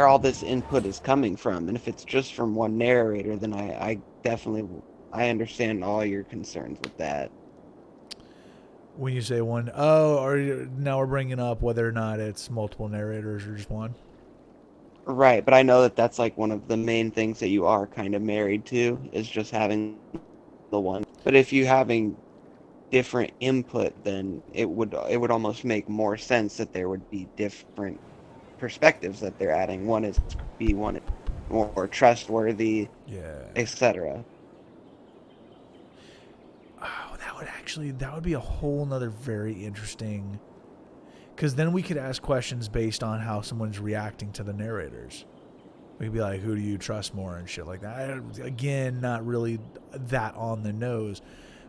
all this input is coming from. And if it's just from one narrator, then I definitely understand all your concerns with that. When you say one, now we're bringing up whether or not it's multiple narrators or just one. Right, but I know that that's like one of the main things that you are kind of married to, is just having the one. But if you having different input, then it would almost make more sense that there would be different perspectives that they're adding. One is be one more trustworthy, Yeah. etc. Oh, that would be a whole nother very interesting, because then we could ask questions based on how someone's reacting to the narrators. We'd be like, who do you trust more and shit like that. Again, not really that on the nose,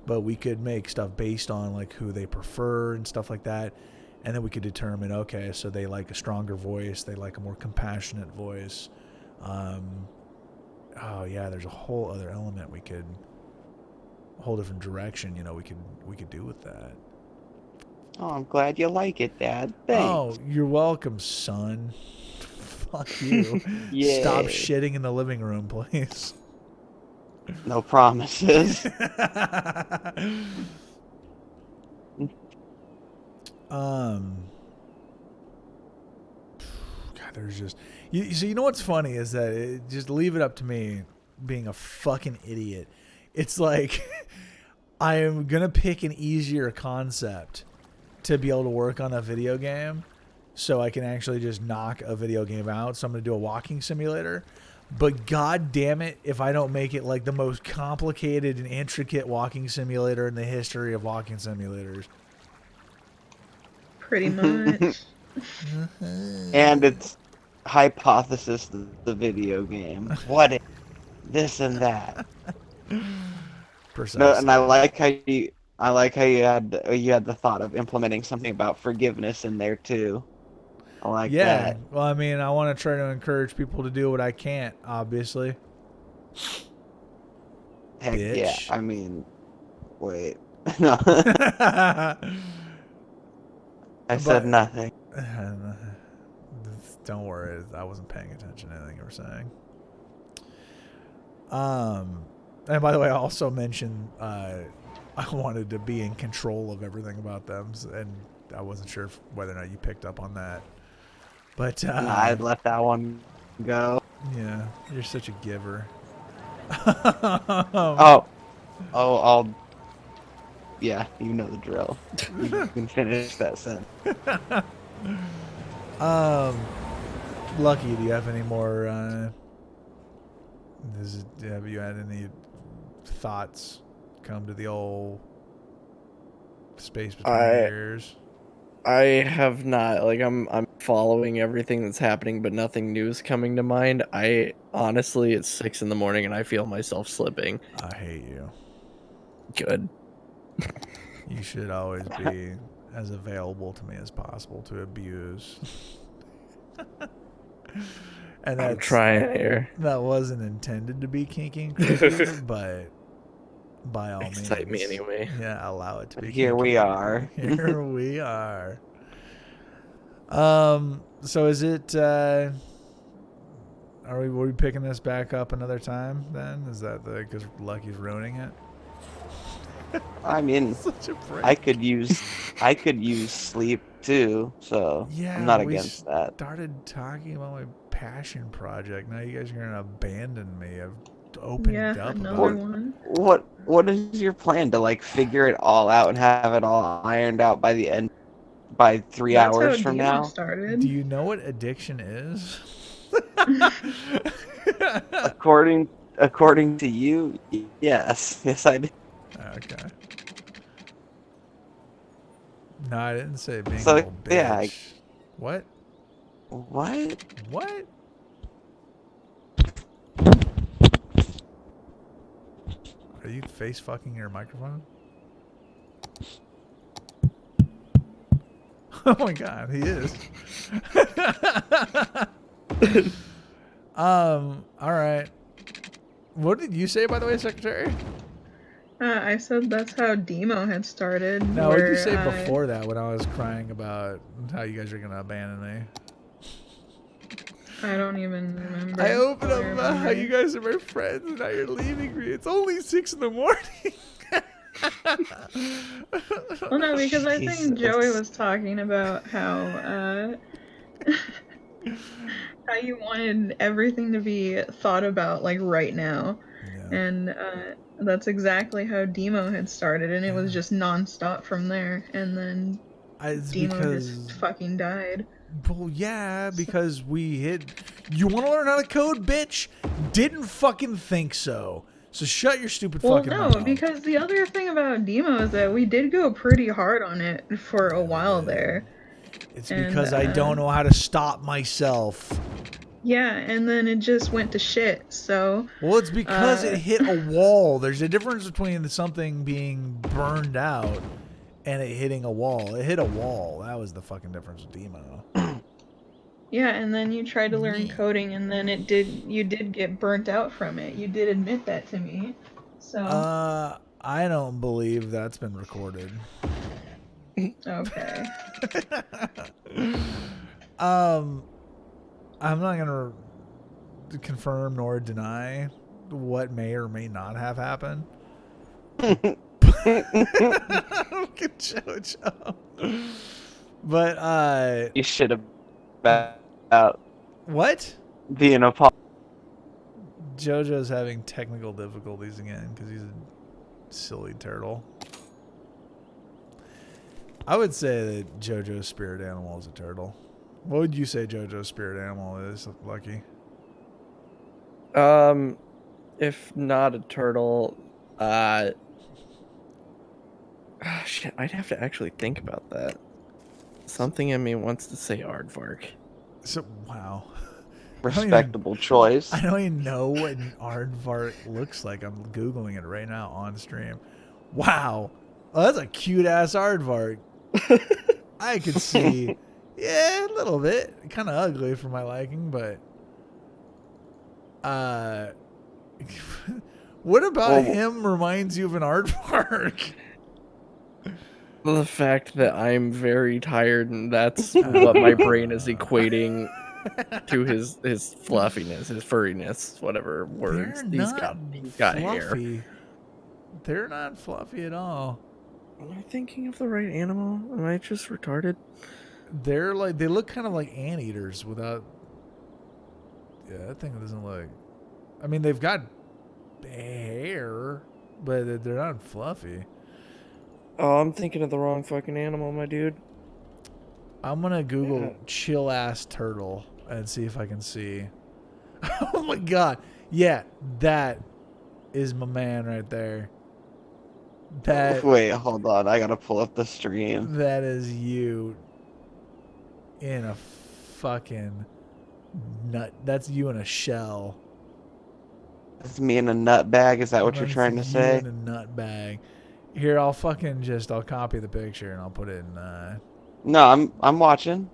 but we could make stuff based on like who they prefer and stuff like that. And then we could determine, okay, so they like a stronger voice, they like a more compassionate voice. Oh yeah, there's a whole other element a whole different direction, you know, we could do with that. Oh, I'm glad you like it, Dad. Thanks. Oh, you're welcome, son. Fuck you. Yay. Stop shitting in the living room, please. No promises. God, there's just so you know what's funny is that just leave it up to me being a fucking idiot. It's like I am gonna pick an easier concept to be able to work on a video game, so I can actually just knock a video game out. So I'm gonna do a walking simulator. But god damn it if I don't make it like the most complicated and intricate walking simulator in the history of walking simulators. Pretty much. And it's hypothesis the video game. What if this and that? Precisely. No, and I like how you had the thought of implementing something about forgiveness in there too. I like that. Well, I mean, I want to try to encourage people to do what I can't, obviously. Heck Bitch. yeah. I mean, wait. No. I said nothing. Don't worry, I wasn't paying attention to anything you were saying. And by the way, I also mentioned I wanted to be in control of everything about them, and I wasn't sure whether or not you picked up on that. But I'd let that one go. Yeah, you're such a giver. Yeah, you know the drill. You can finish that sentence. Lucky, do you have any more? Have you had any thoughts come to the old space between the ears? I have not. Like, I'm following everything that's happening, but nothing new is coming to mind. I honestly, it's 6 a.m. and I feel myself slipping. I hate you. Good. You should always be as available to me as possible to abuse. And I'm trying here. That wasn't intended to be kinky and creepy, but by all means. Excite me anyway. Yeah, allow it to be. Here we are. Here we are. So is it? Were we picking this back up another time? Then is that because Lucky's ruining it? I mean, Such a prick. I could use sleep too, so Yeah, I'm not we against that. Started talking about my passion project. Now you guys are gonna abandon me. I've opened Yeah, up another about it. one. What is your plan to like figure it all out and have it all ironed out by the end by 3 That's how hours from Demo now? started. Do you know what addiction is? According to you, yes. Yes, I do. Okay. No, I didn't say being So, a little bitch. yeah, What? What? What? Are you face fucking your microphone? Oh my god, he is. Alright. What did you say, by the way, Secretary? I said that's how Demo had started. No, what did you where say I- before that when I was crying about how you guys are gonna abandon me? I don't even remember. I opened All up I about how remember- you guys are my friends and now you're leaving me. It's only 6 in the morning. Well, no, because I think Jesus. Joey was talking about how how you wanted everything to be thought about like right now, Yeah. and that's exactly how Demo had started, and it was just nonstop from there, and then It's Demo because just fucking died. well, yeah, because we hit. You want to learn how to code, bitch? Didn't fucking think so. So shut your stupid Well, fucking no, mouth. because the other thing about Demo is that we did go pretty hard on it for a while there. It's and, because I don't know how to stop myself. Yeah, and then it just went to shit. So Well, it's because Uh, it hit a wall. There's a difference between something being burned out and it hitting a wall. It hit a wall. That was the fucking difference with Demo. yeah, and then you tried to learn Yeah. coding, and then you did get burnt out from it. You did admit that to me. So I don't believe that's been recorded. okay. I'm not gonna confirm nor deny what may or may not have happened. Look at JoJo. But You should have been out what? being a pop. JoJo's having technical difficulties again because he's a silly turtle. I would say that JoJo's spirit animal is a turtle. What would you say JoJo's spirit animal is, Lucky? If not a turtle, shit, I'd have to actually think about that. Something in me wants to say aardvark. So wow. Respectable choice. I don't even know what an aardvark looks like. I'm googling it right now on stream. Wow, oh, that's a cute ass aardvark. I could see, yeah, a little bit. Kind of ugly for my liking, but what about Well, him reminds you of an airpark? The fact that I'm very tired and that's what my brain is equating to his fluffiness, his furriness, whatever words. He's got hair. fluffy. They're not fluffy at all. Am I thinking of the right animal? Am I just retarded? They're like, they look kind of like anteaters without. Yeah, that thing doesn't look. I mean, they've got hair, but they're not fluffy. Oh, I'm thinking of the wrong fucking animal, my dude. I'm gonna Google Yeah. chill ass turtle and see if I can see. Oh my god. Yeah, that is my man right there. That Wait, hold on. I gotta pull up the stream. that is you in a fucking nut. That's you in a shell. It's me in a nut bag. Is that what you're That's trying to you say? in a nut bag. Here, I'll copy the picture and I'll put it in. No, I'm watching.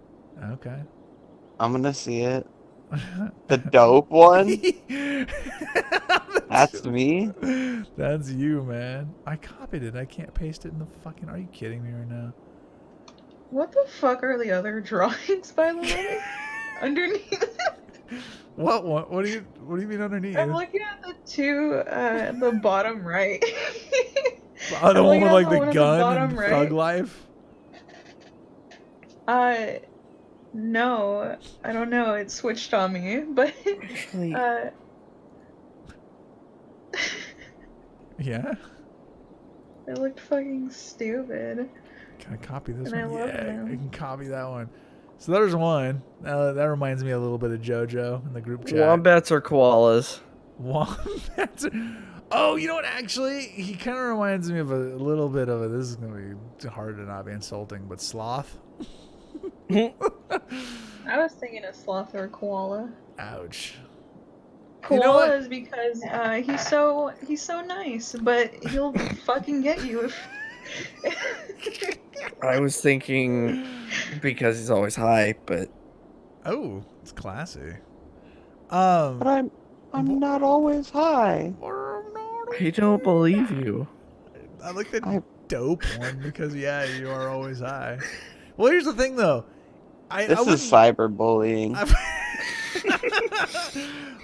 Okay. I'm gonna see it. The dope one. That's me. That's you, man. I copied it. I can't paste it in the fucking. Are you kidding me right now? What the fuck are the other drawings, by the way? Underneath. What? What do you mean underneath? I'm looking at the two at the bottom right. Oh, the I'm one looking with at like the the one at the gun bottom and right. Thug Life. No, I don't know. It switched on me, but Actually, Yeah? it looked fucking stupid. Can I copy this And I one? love Yeah, him. I can copy that one. So there's one. That reminds me a little bit of JoJo in the group chat. wombats or koalas? Wombats. Oh, you know what? Actually, he kind of reminds me of a little bit of a. This is gonna be hard to not be insulting, but sloth. I was thinking a sloth or a koala. Ouch. Koala You know what? is because he's so nice, but he'll fucking get you if. I was thinking because he's always high, but Oh, it's classy. But I'm not always high. I don't believe you. I like the I- dope one because yeah, you are always high. Well, here's the thing though. This is cyberbullying.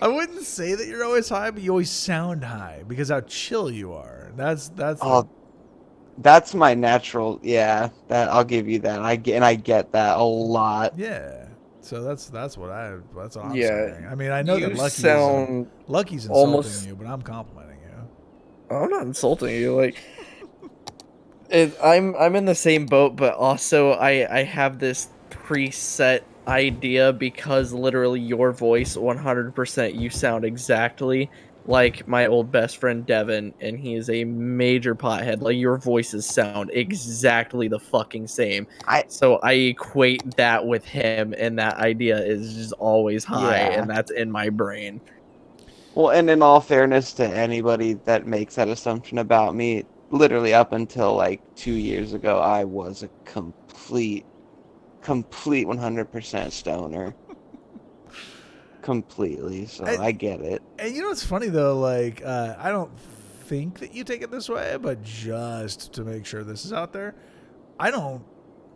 I wouldn't say that you're always high, but you always sound high because how chill you are. That's Oh, that's my natural. Yeah, that I'll give you that. I get that a lot. yeah. So that's what I'm Yeah, saying. I mean, I know that You Lucky's sound. Lucky's insulting almost- you, but I'm complimenting you. I'm not insulting you. Like, I'm in the same boat, but also I have this preset idea because literally your voice 100% you sound exactly like my old best friend Devin, and he is a major pothead. Like, your voices sound exactly the fucking same. So I equate that with him, and that idea is just always high, Yeah. and that's in my brain. Well, and in all fairness to anybody that makes that assumption about me, literally up until like 2 years ago, I was a complete 100% stoner. Completely. So I get it. And you know what's funny though? Like, I don't think that you take it this way, but just to make sure this is out there, I don't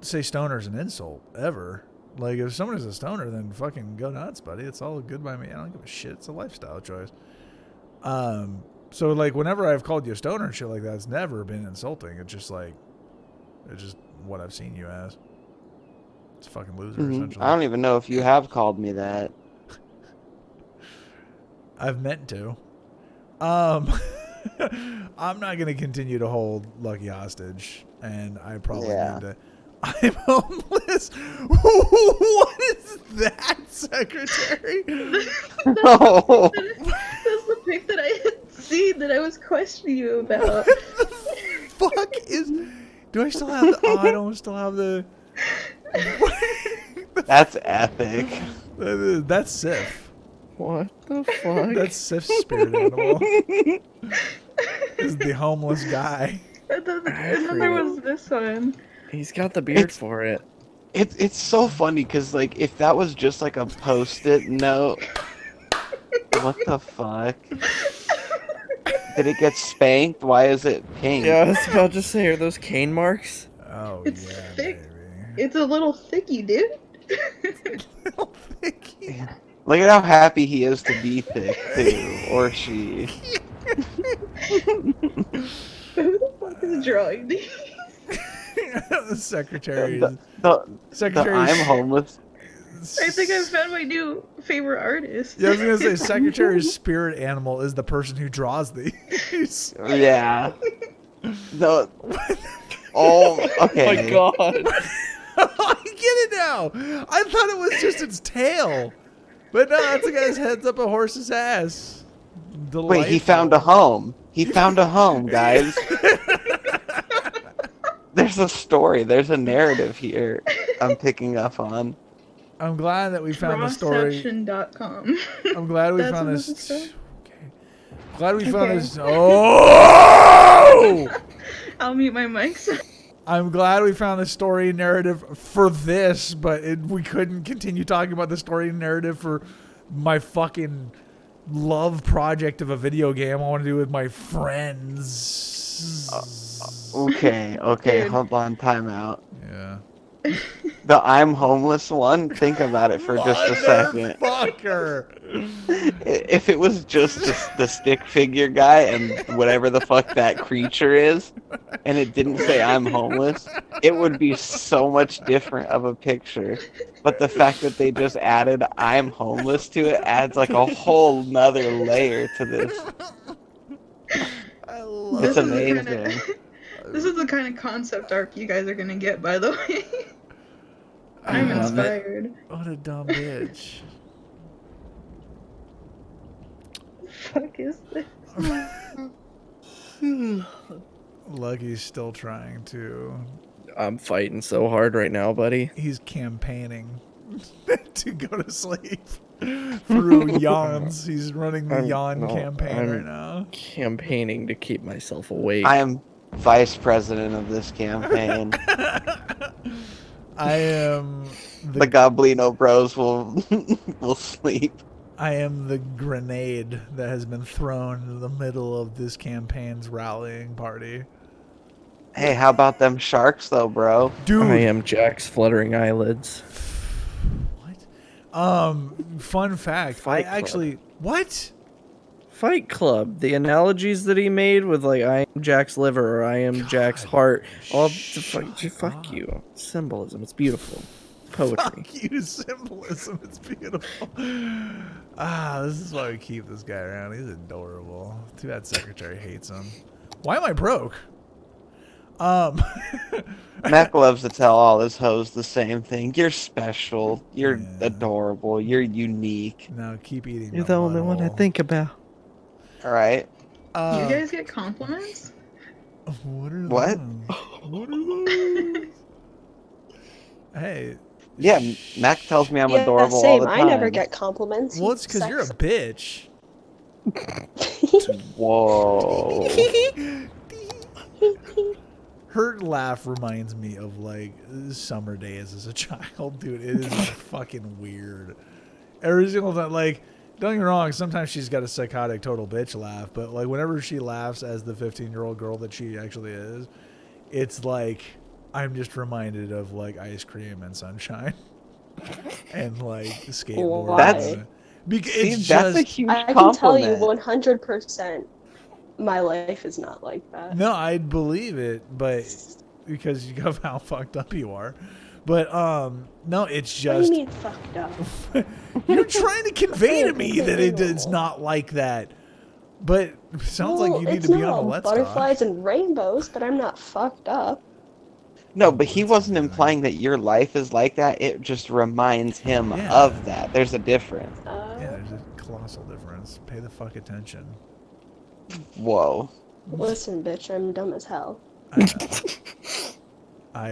say stoner is an insult ever. Like, if someone is a stoner, then fucking go nuts, buddy. It's all good by me. I don't give a shit. It's a lifestyle choice. So like, whenever I've called you a stoner and shit like that, it's never been insulting. It's just like, it's just what I've seen you as. It's a fucking loser, essentially. I don't even know if you have called me that. I've meant to. I'm not going to continue to hold Lucky hostage, and I probably need to. I'm homeless. What is that, Secretary? No. That's the pic that I had seen that I was questioning you about. What the fuck is? Do I still have the? Oh, I don't still have the. That's epic. That's Sif. What the fuck? That's Sif's spirit animal. Is the homeless guy. And then there was this one. He's got the beard for it. It's so funny because like if that was just like a post-it note, what the fuck? Did it get spanked? Why is it pink? Yeah, I was about to say, are those cane marks? Oh It's yeah, thick. baby. It's a little thicky, dude. Little thicky. Look at how happy he is to be thick too, or she. Who the fuck is drawing these? The secretary. The Secretary. I'm homeless. I think I found my new favorite artist. Yeah, I was gonna say Secretary's spirit animal is the person who draws these. Yeah. The. Oh, okay. Oh my god. I get it now. I thought it was just its tail, but no, that's the guy's heads up a horse's ass. Wait, he found a home. He found a home, guys. There's a story. There's a narrative here. I'm picking up on. I'm glad that we found the story. Rawception.com. I'm glad we That's found what this. it said? Okay. Glad we found Okay. this. Oh! I'll mute my mics. I'm glad we found the story narrative for this, but we couldn't continue talking about the story narrative for my fucking love project of a video game I want to do with my friends. Okay, Dude. hold on, time out. Yeah. The I'm homeless one, think about it for just a second. Motherfucker. Fucker. If it was just the stick figure guy and whatever the fuck that creature is, and it didn't say I'm homeless, it would be so much different of a picture. But the fact that they just added I'm homeless to it adds like a whole nother layer to this. I love It's This is the amazing. kinda- This is the kind of concept arc you guys are gonna get, by the way. I'm love it. inspired. What a dumb bitch. Fuck is this? Lucky's still trying to. I'm fighting so hard right now, buddy. He's campaigning to go to sleep through yawns. He's running the yawn campaign I'm right now. campaigning to keep myself awake. I am vice president of this campaign. I am The Goblino Bros will sleep. I am the grenade that has been thrown into the middle of this campaign's rallying party. Hey, how about them sharks though, bro? Dude, I am Jack's fluttering eyelids. what? Fun fact. Fight I Club. actually what? Fight Club. The analogies that he made with like I am Jack's liver or I am Jack's heart. All fuck you. Symbolism. It's beautiful. Poetry. Fuck you, symbolism. It's beautiful. This is why we keep this guy around. He's adorable. Too bad Secretary hates him. Why am I broke? Mac loves to tell all his hoes the same thing. You're special. You're Yeah. adorable. You're unique. Now keep eating. You're my the only one I butthole. think about. All right. You guys get compliments? What are What? those? What are those? Hey. Yeah, Mac tells me I'm Yeah, adorable all same. the time. I never get compliments. Well, it's because you're a bitch. Whoa. Her laugh reminds me of like summer days as a child, dude. It is fucking weird. Every single time, like, don't get me wrong, sometimes she's got a psychotic total bitch laugh, but like whenever she laughs as the 15-year-old girl that she actually is, it's like I'm just reminded of like ice cream and sunshine and like skateboarding. Why? That's- because See, it's that's a just huge I can tell you compliment. 100% my life is not like that. no, I'd believe it, but because of how fucked up you are. But no, it's What do just you mean fucked up? you're trying to convey to me that it's not like that. But it sounds like you need it's to be not on a all Let's butterflies Talk. and rainbows, but I'm not fucked up. No, but he wasn't implying that your life is like that. It just reminds him Yeah. of that. There's a difference. Yeah, there's a colossal difference. Pay the fuck attention. Whoa. Listen, bitch, I'm dumb as hell. I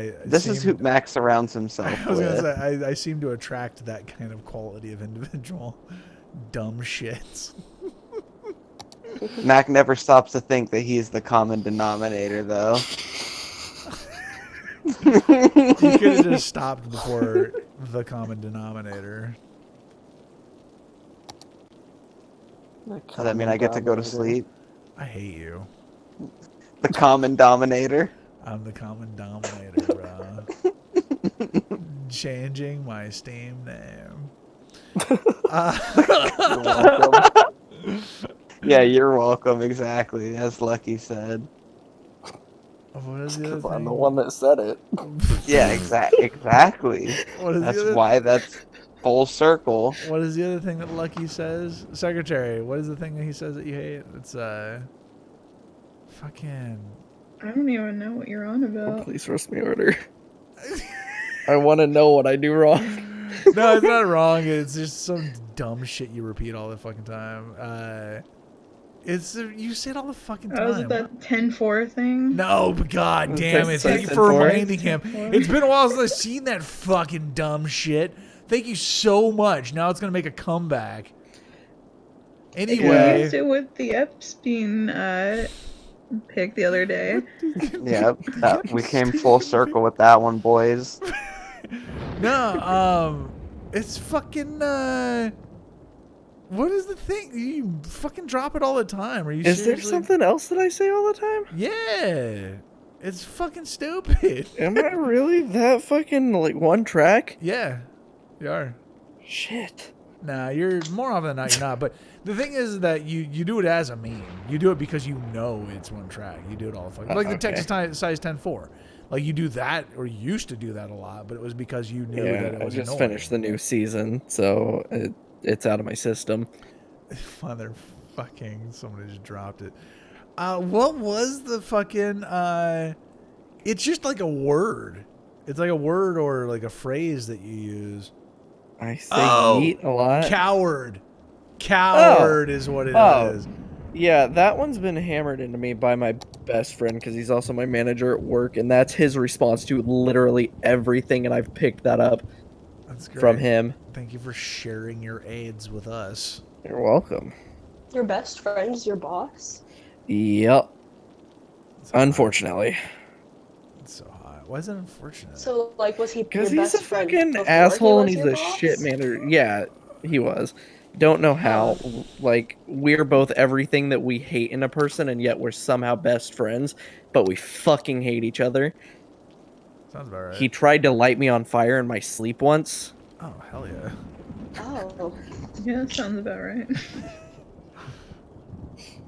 know. This is who Mac surrounds himself I was with. gonna say I seem to attract that kind of quality of individual. Dumb shits. Mac never stops to think that he's the common denominator, though. You could have just stopped before the common denominator. Does that mean I get to go to sleep? I hate you. The common dominator? I'm the common dominator, bro. Changing my Steam name. You're welcome. Yeah, you're welcome, exactly, as Lucky said. What is the other I'm thing? the one that said it. Yeah, exactly. What is That's the other, why that's full circle. What is the other thing that Lucky says? Secretary, what is the thing that he says that you hate? It's fucking. I don't even know what you're on Oh, about. please roast me order. I want to know what I do wrong. No, it's not wrong. It's just some dumb shit you repeat all the fucking time. It's you say it all the fucking Oh, is time. it that 10-4 thing? No, but god damn it! Thank you Sex for and reminding him. It's been a while since I've seen that fucking dumb shit. Thank you so much. Now it's gonna make a comeback. I Anyway, used it with the Epstein pick the other day. Yeah, we came full circle with that one, boys. no, it's fucking. What is the thing? You fucking drop it all the time. Are you Is there seriously? something else that I say all the time? Yeah, it's fucking stupid. Am I really that fucking like one track? Yeah, you are. Shit. Nah, you're more often than not, you're not. But the thing is that you do it as a meme. You do it because you know it's one track. You do it all the fucking like the Okay. Texas size 10-4. Like you do that, or you used to do that a lot, but it was because you knew that Yeah, it I was just annoying. finished the new season, so it's out of my system. Motherfucking, somebody just dropped it. What was the fucking? It's just like a word. It's like a word or like a phrase that you use. I say Oh, yeet a lot. Coward is what it is. Yeah, that one's been hammered into me by my best friend because he's also my manager at work, and that's his response to literally everything, and I've picked that up That's great. from him. Thank you for sharing your aids with us. You're welcome. Your best friend is your boss? Yep. It's so hot. Unfortunately. It's so hot. Why is it unfortunate? So, like, was he your Because he's best a friend fucking before asshole and he he's was a your boss? shit manager. Yeah, he was. Don't know how. Like, we're both everything that we hate in a person, and yet we're somehow best friends, but we fucking hate each other. Sounds about right. He tried to light me on fire in my sleep once. Oh, hell yeah. Oh. Yeah, that sounds about right.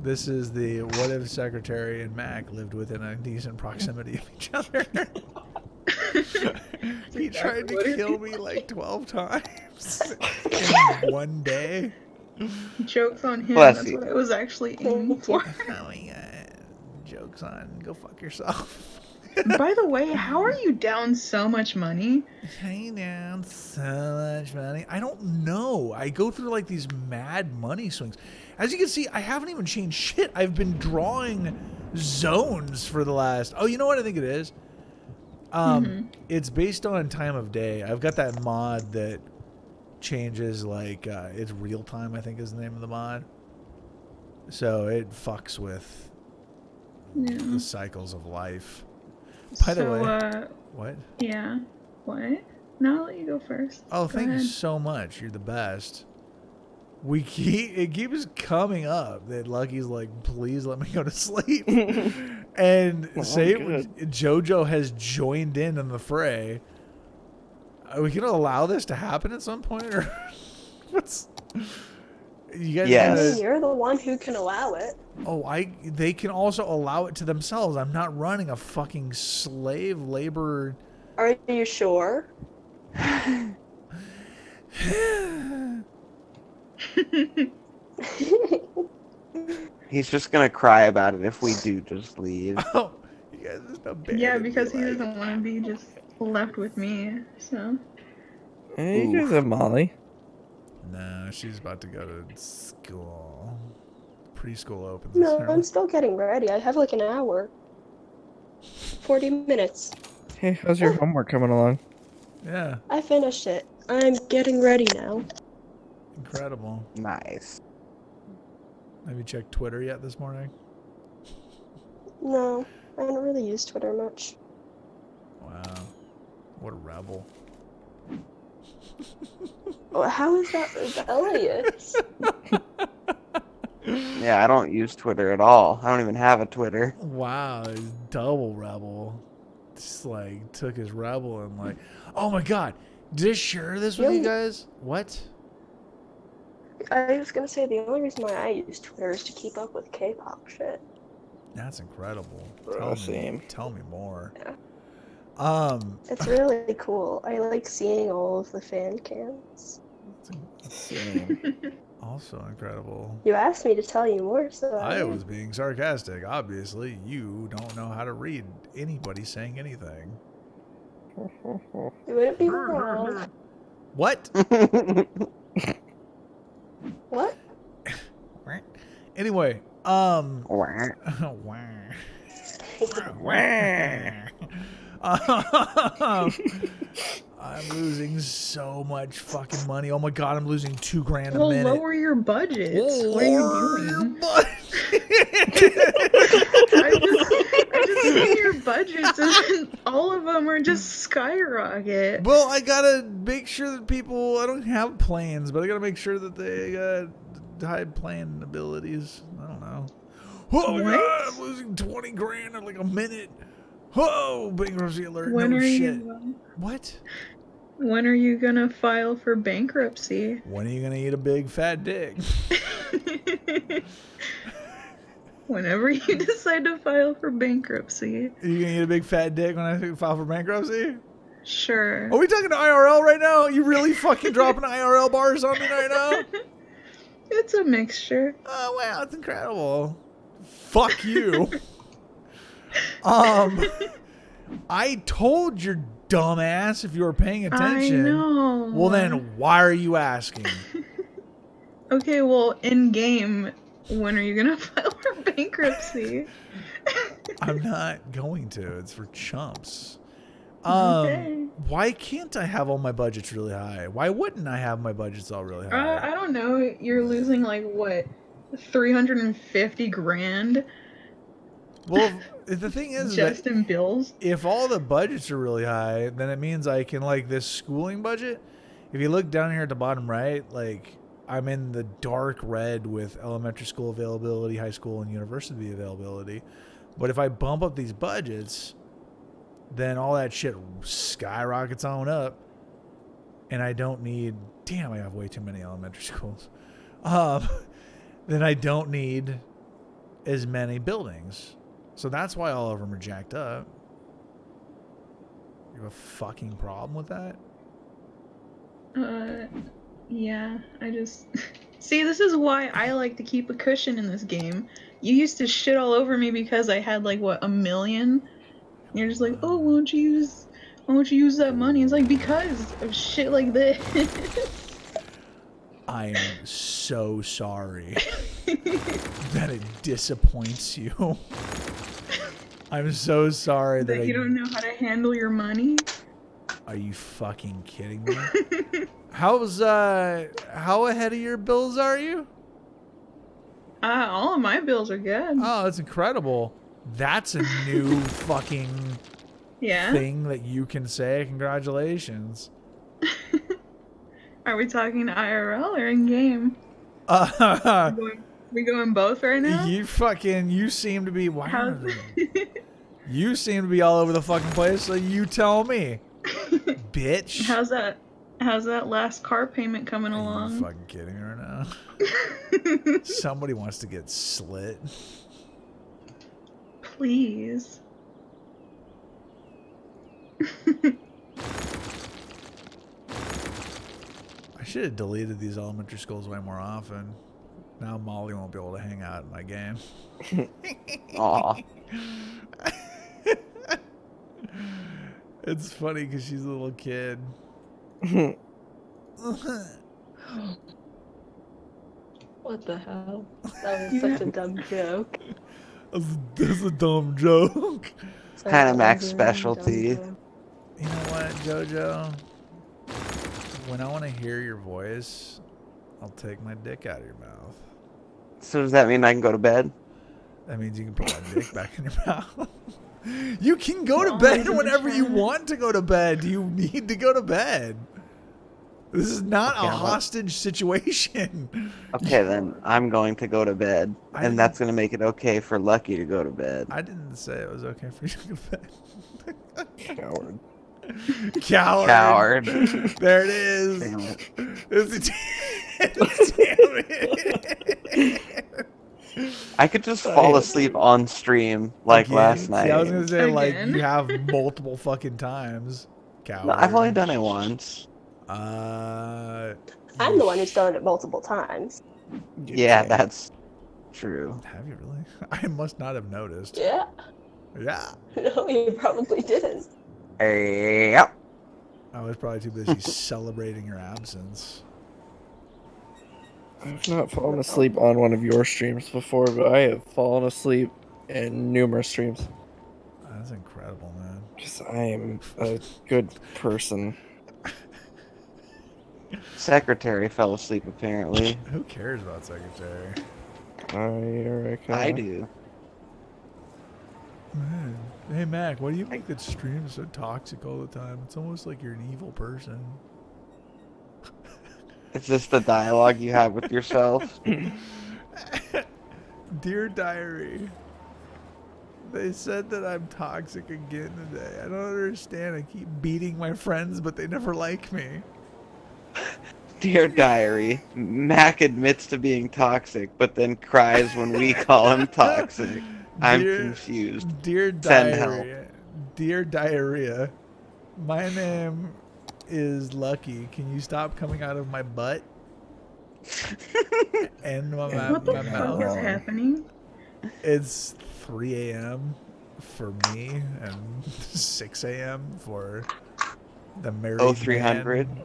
This is the what if Secretary and Mac lived within a decent proximity of each other. He tried to kill me like 12 times in one day. Joke's on him. Bless That's you. what I was actually aiming for. Oh my god. Joke's on. Go fuck yourself. By the way, how are you down so much money? Hey down so much money. I don't know. I go through like these mad money swings. As you can see, I haven't even changed shit. I've been drawing zones for the last. Oh, you know what I think it is? It's based on time of day. I've got that mod that changes like it's real time, I think is the name of the mod. So it fucks with the cycles of life. By the way, what? Yeah. What? No, I'll let you go first. Oh, Go thank you ahead. so much. You're the best. It keeps coming up that Lucky's like, please let me go to sleep. And JoJo has joined in the fray. Are we gonna allow this to happen at some point, or what's? You guys? Yes. I mean, you're the one who can allow it. They can also allow it to themselves. I'm not running a fucking slave labor. Are you sure? He's just gonna cry about it if we do just leave. Oh, you guys just abandoned Yeah, me, because he like- doesn't want to be just left with me. So. Hey, you guys have Molly. No, she's about to go to school. Preschool opens. No, this I'm still getting ready. I have like an hour. 40 minutes. Hey, how's your homework coming along? Yeah, I finished it. I'm getting ready now. incredible. Nice. Have you checked Twitter yet this morning? No, I haven't really used Twitter much. Wow, what a rebel. Oh, how is that rebellious? Yeah, I don't use Twitter at all. I don't even have a Twitter. Wow, he's double rebel. Just like took his rebel and like, oh my god, did I share this with you guys? What? I was gonna say the only reason why I use Twitter is to keep up with K-pop shit. That's incredible. Same. Tell me more. Yeah. It's really cool. I like seeing all of the fan cams. Same. Also incredible. You asked me to tell you more, so I was being sarcastic. Obviously, you don't know how to read anybody saying anything. You wouldn't be wrong. What? What? Anyway, I'm losing so much fucking money. Oh my god, I'm losing $2,000 a Well, minute. lower your budgets. What are Lower you your doing? budget. I just see your budgets, and all of them are just skyrocket. Well, I gotta make sure that people. I don't have plans, but I gotta make sure that they got high plan abilities. I don't know. Oh my What? god, I'm losing $20,000 in like a minute. Whoa, bankruptcy alert. When no are shit. you? What? When are you gonna file for bankruptcy? When are you gonna eat a big fat dick? Whenever you decide to file for bankruptcy. Are you gonna eat a big fat dick when I file for bankruptcy? Sure. Are we talking to IRL right now? You really fucking dropping IRL bars on me right now? It's a mixture. Oh wow, that's incredible. Fuck you. I told your dumbass if you were paying attention. I know. Well then, why are you asking? Okay, well, in game, when are you gonna file for bankruptcy? I'm not going to. It's for chumps. Okay. Why can't I have all my budgets really high? Why wouldn't I have my budgets all really high? I don't know. You're losing like what, 350 grand Well, the thing is just that in bills. if all the budgets are really high, then it means I can, like, this schooling budget. If you look down here at the bottom right, like, I'm in the dark red with elementary school availability, high school, and university availability. But if I bump up these budgets, then all that shit skyrockets on up. And I don't need... Damn, I have way too many elementary schools. Then I don't need as many buildings. So that's why all of them are jacked up. You have a fucking problem with that? Yeah, I just... See, this is why I like to keep a cushion in this game. You used to shit all over me because I had like, what, 1 million? And you're just like, oh, why don't you use that money? It's like, because of shit like this. I am so sorry that it disappoints you. I'm so sorry that you don't know how to handle your money. Are you fucking kidding me? How ahead of your bills are you? All of my bills are good. Oh, that's incredible. That's a new fucking Yeah. thing that you can say. Congratulations. Are we talking IRL or in game? We going both right now? You seem to be How's you seem to be all over the fucking place, so you tell me. Bitch. How's that last car payment coming Are you along? fucking kidding me right now? Somebody wants to get slit. Please. I should have deleted these elementary schools way more often. Now Molly won't be able to hang out in my game. Aw. It's funny because she's a little kid. What the hell? That was such a dumb joke. That's a dumb joke. Kinda Such a Mac's dumb specialty. joke. You know what, JoJo? When I want to hear your voice, I'll take my dick out of your mouth. So does that mean I can go to bed? That means you can put my dick back in your mouth. You can go to Well, bed he's in whenever you chat. want to go to bed. Do you need to go to bed? This is not Okay, a well- hostage situation. Okay, then I'm going to go to bed, I- and that's gonna make it okay for Lucky to go to bed. I didn't say it was okay for you to go to bed. Coward. Coward. Coward. There it is. Damn it. Damn it. I could just fall asleep on stream like Again? last night. See, I was gonna say, like, Again? you have multiple fucking times. Coward. No, I've only done it once. I'm the one who's done it multiple times. Yeah, that's true. Have you really? I must not have noticed. Yeah. Yeah. No, you probably didn't. Yep. I was probably too busy celebrating your absence. I've not fallen asleep on one of your streams before, but I have fallen asleep in numerous streams. That's incredible, man. Because I am a good person. Secretary fell asleep apparently. Who cares about secretary? I do. Man. Hey Mac, why do you make that stream so toxic all the time? It's almost like you're an evil person. It's just the dialogue you have with yourself. Dear diary, They said that I'm toxic again today. I don't understand. I keep beating my friends, but they never like me. Dear Diary, Mac admits to being toxic, but then cries when we call him toxic. I'm confused. Dear Send help. diarrhea. Dear diarrhea. My name is Lucky. Can you stop coming out of my butt? And my What the my fuck mouth. is happening? It's 3 a.m. for me and 6 a.m. for the married Oh, 300. man.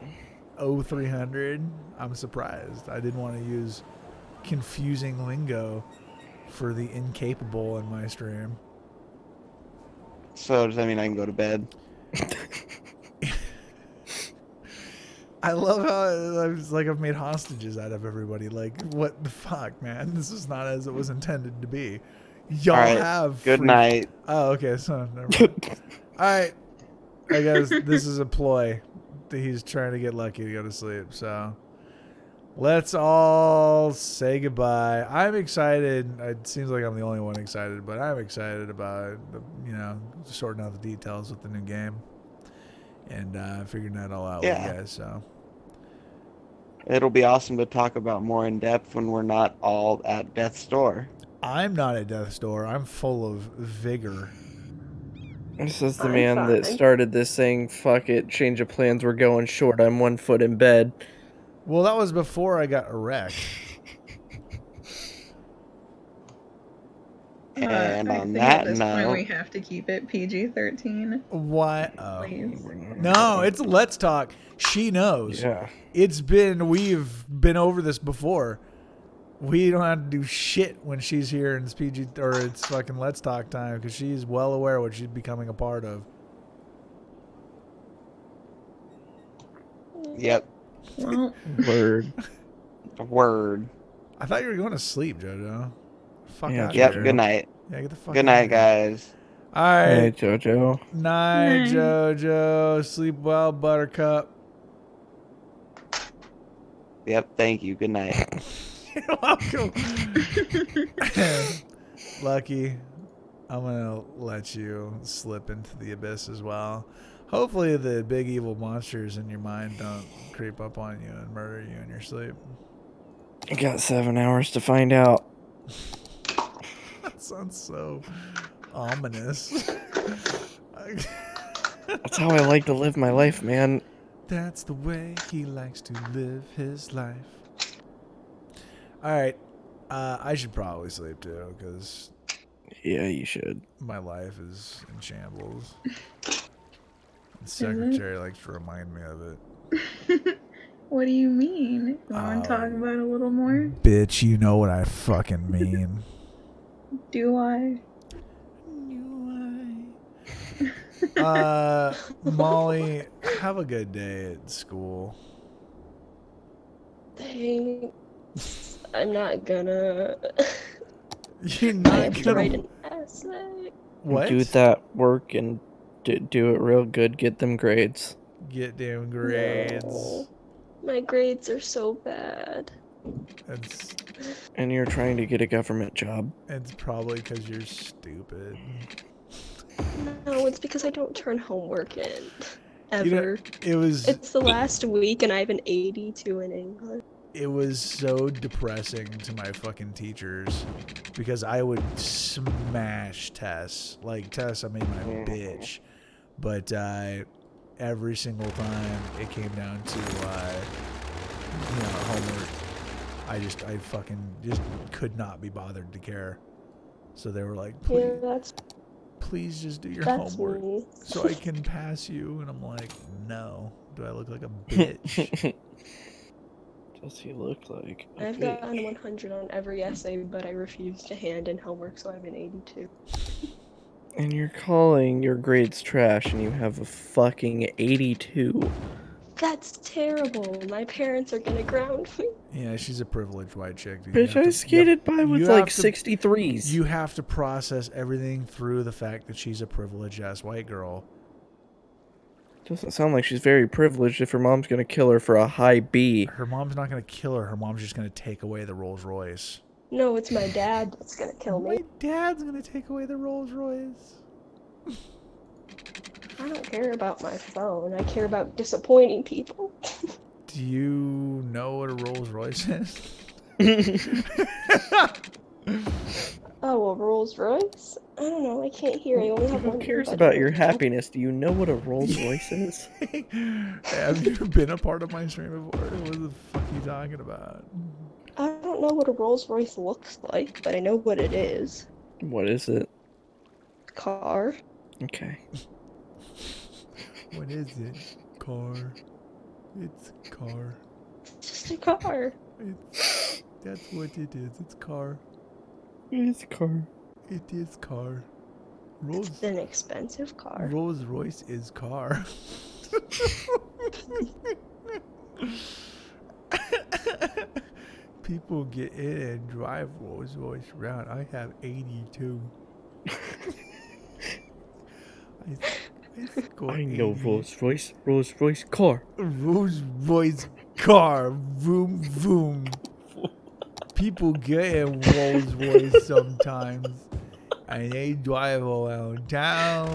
Oh, 300. I'm surprised. I didn't want to use confusing lingo for the incapable in my stream. So does that mean I can go to bed? I love how I've made hostages out of everybody. Like, what the fuck, man? This is not as it was intended to be. Y'all All right, have good free- night. Oh, okay. So never mind. All right. I guess this is a ploy. He's trying to get Lucky to go to sleep. So let's all say goodbye. I'm excited. It seems like I'm the only one excited, but I'm excited about sorting out the details with the new game and figuring that all out with you guys. So It'll be awesome to talk about more in depth when we're not all at death's door. I'm not at death's door. I'm full of vigor. This is the I'm man that fine. started this saying, fuck it, change of plans, we're going short, I'm 1 foot in bed. Well, that was before I got erect. And I on think that at this note, point we have to keep it PG-13. What? Oh. Please. No, it's Let's Talk. She knows. Yeah. We've been over this before. We don't have to do shit when she's here and it's PG or it's fucking Let's Talk time because she's well aware of what she's becoming a part of. yep, Well, Word. word. I thought you were going to sleep, JoJo. Fuck Yeah, out Yep, here. good night. Yeah, get the fuck Good out night, of here. guys. All right. Hey, Jojo. Night, Night. JoJo. Sleep well, Buttercup. Yep, thank you. Good night. You're welcome. Lucky, I'm gonna let you slip into the abyss as well. Hopefully the big evil monsters in your mind don't creep up on you and murder you in your sleep. You got 7 hours to find out. That sounds so ominous. That's how I like to live my life, man. That's the way he likes to live his life. All right, I should probably sleep too because Yeah, you should. my life is in shambles. The secretary likes to remind me of it. what do you mean? You want to talk about it a little more? Bitch, you know what I fucking mean. Do I? Molly, have a good day at school. Thanks. I'm not gonna. You're I not have to write gonna... an essay. What? Do that work and do it real good. Get them grades. Get damn grades. No. My grades are so bad. And you're trying to get a government job. It's probably because you're stupid. No, it's because I don't turn homework in. You know, Ever. It's the last week and I have an 82 in English. It was so depressing to my fucking teachers because I would smash Tess. Like, Tess, I made my bitch. But every single time it came down to, homework, I fucking just could not be bothered to care. So they were like, please just do your homework me. so I can pass you. And I'm like, no. Do I look like a bitch? Does he look like a I've bitch? gotten 100 on every essay, but I refuse to hand in homework, so I have an 82. And you're calling your grades trash and you have a fucking 82. That's terrible. My parents are gonna ground me. Yeah, she's a privileged white chick. Dude. Bitch, I skated by with like 63s. You have to process everything through the fact that she's a privileged ass white girl. Doesn't sound like she's very privileged if her mom's gonna kill her for a high B. Her mom's not going to kill her. Her mom's just going to take away the Rolls Royce. No, it's my dad that's gonna kill me. My dad's gonna take away the Rolls Royce. I don't care about my phone. I care about disappointing people. Do you know what a Rolls Royce is? Oh, a Rolls Royce? I don't know. I can't hear. I only have Who one. cares earbud about in your my mouth. happiness? Do you know what a Rolls Royce is? Have you been a part of my stream before? What the fuck are you talking about? I don't know what a Rolls Royce looks like, but I know what it is. What is it? Car. Okay. What is it? Car. It's car. It's just a car. That's what it is. It's car. It's a car. It is car. It's an expensive car. Rolls Royce is car. People get in and drive Rolls Royce around. I have 82. I know Rolls Royce car. Rolls Royce car. Vroom vroom. People get in Rolls Royce sometimes. And they drive around town.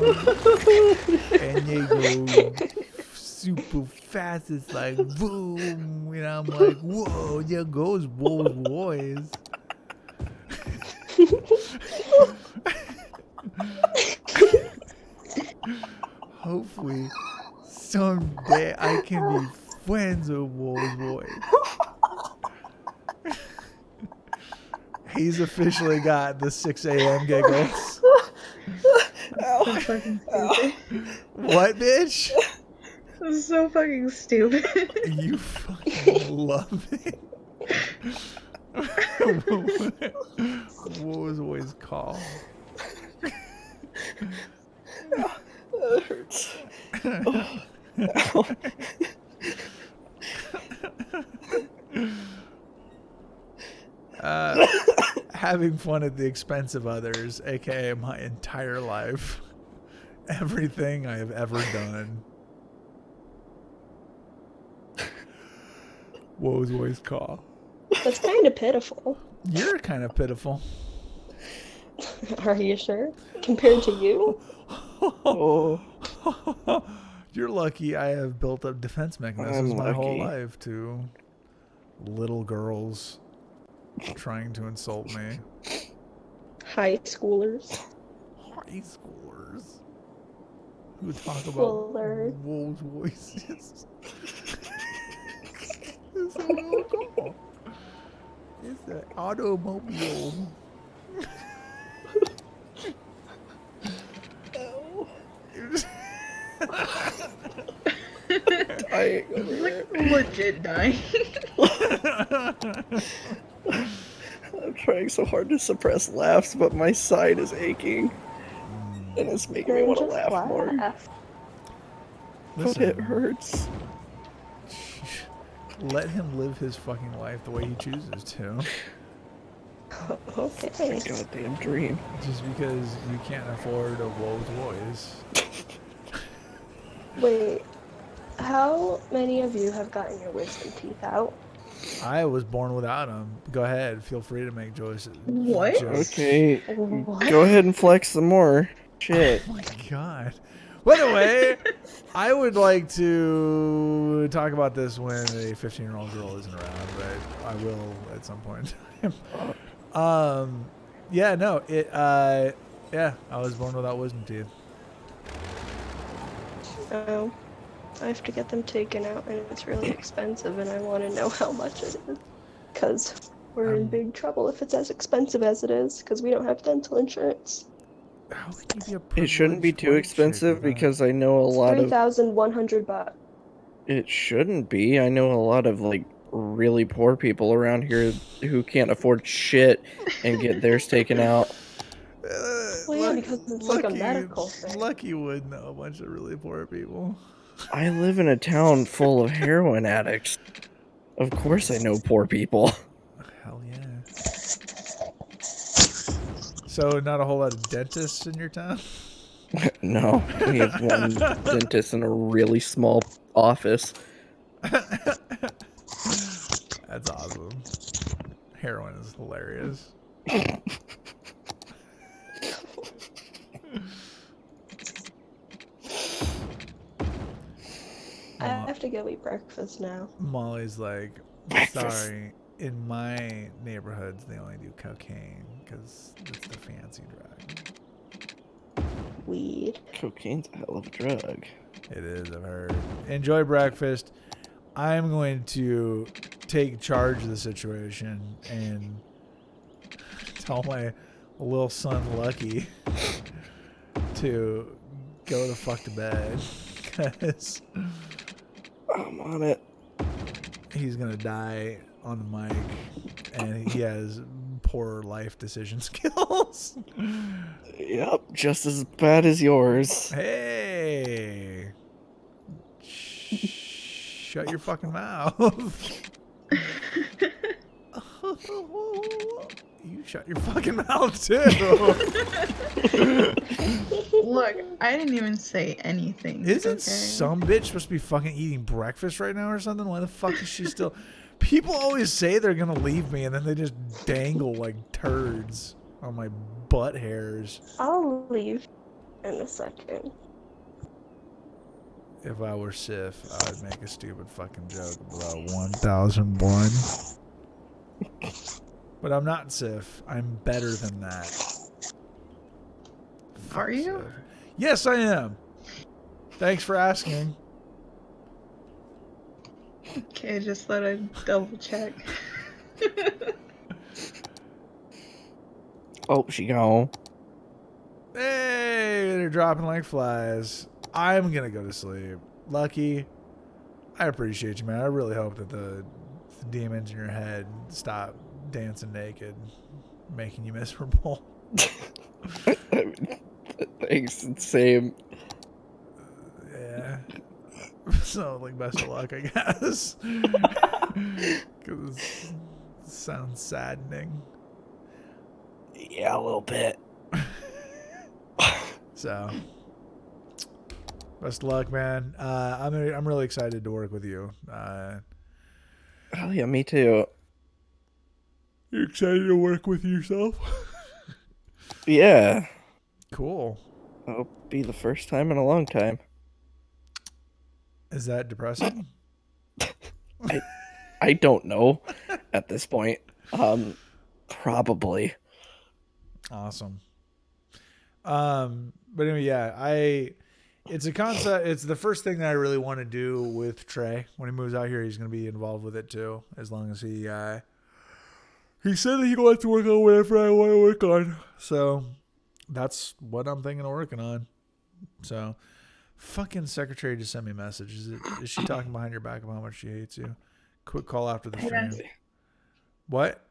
And they go super fast. It's like boom. And I'm like, whoa, there goes Rolls Royce. Hopefully, someday I can be friends with Rolls Royce. He's officially got the 6 a.m. giggles. So fucking stupid. What, bitch? This is so fucking stupid. You fucking love it. What was always called? That hurts. Oh. Having fun at the expense of others, aka my entire life. Everything I have ever done. What was always called? That's kind of pitiful. You're kind of pitiful. Are you sure? Compared to you? Oh. You're lucky I have built up defense mechanisms I'm my whole lucky. life to little girls trying to insult me. High schoolers. High schoolers who talk about Fuller. Rolls Royces. It's a little girl. It's an automobile. Dying over here. Legit dying. I'm trying so hard to suppress laughs, but my side is aching. And it's making me Then want to just laugh more. But it hurts. Let him live his fucking life the way he chooses to. Okay. Goddamn dream. Just because you can't afford a Rolls Royce. Wait. How many of you have gotten your wisdom teeth out? I was born without them. Go ahead. Feel free to make choices. What? jokes. Okay. What? Go ahead and flex some more. Shit. Oh my god. By the way, I would like to talk about this when a 15-year-old girl isn't around, but I will at some point in time. Yeah, no, yeah, I was born without wisdom teeth. Oh. I have to get them taken out, and it's really expensive, and I want to know how much it is. Because we're in big trouble if it's as expensive as it is, because we don't have dental insurance. How can you be a It shouldn't be privileged too white expensive chick without- because I know a lot of. $3,100. It shouldn't be. I know a lot of like really poor people around here who can't afford shit and get theirs taken out. Well, yeah, because it's like a medical thing. Lucky would know a bunch of really poor people. I live in a town full of heroin addicts. Of course I know poor people. Hell yeah. So not a whole lot of dentists in your town? No, we have one dentist in a really small office. That's awesome. Heroin is hilarious. I have to go eat breakfast now. Molly's like, Breakfast. sorry, in my neighborhoods they only do cocaine because it's the fancy drug. Weed. Cocaine's a hell of a drug. It is, I've heard. Enjoy breakfast. I'm going to take charge of the situation and tell my little son Lucky to go the fuck to bed because I'm on it. he's gonna die on the mic and he has poor life decision skills. Yep, just as bad as yours. Hey, shut your fucking mouth. You shut your fucking mouth too. Look, I didn't even say anything. Isn't okay? some bitch supposed to be fucking eating breakfast right now or something? Why the fuck is she still? People always say they're gonna leave me and then they just dangle like turds on my butt hairs. I'll leave in a second. If I were Sif, I would make a stupid fucking joke about 1001. But I'm not Sif. I'm better than that. Are you? Sif. Yes, I am. Thanks for asking. Okay, just thought I'd double check. Oh, she gone. Hey, they're dropping like flies. I'm gonna go to sleep. Lucky, I appreciate you, man. I really hope that the demons in your head stop dancing naked, making you miserable. Thanks, same. Yeah. So, like, best of luck, I guess. Because it sounds saddening. Yeah, a little bit. So, best of luck, man. I'm really excited to work with you. Oh yeah, me too. You excited to work with yourself? Yeah, Cool. it'll be the first time in a long time. Is that depressing? I don't know at this point. Probably. Awesome. But anyway, yeah, it's a concept. It's the first thing that I really want to do with Trey. When he moves out here, he's going to be involved with it too, as long as he said that he wants to work on whatever I want to work on. So that's what I'm thinking of working on. So fucking secretary just sent me a message. Is she talking behind your back about how much she hates you? Quick call after the stream. What?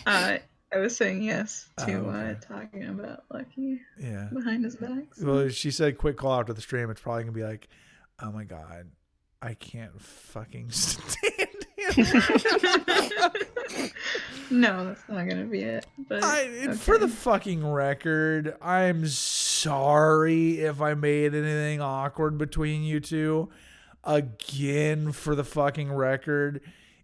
I was saying yes to okay. talking about Lucky Yeah. behind his back. so- Well, she said quick call after the stream. It's probably gonna be like, oh my god, I can't fucking stand him. No, that's not gonna be it. But For the okay. fucking record, I'm sorry if I made anything awkward between you two. Again, for the fucking record,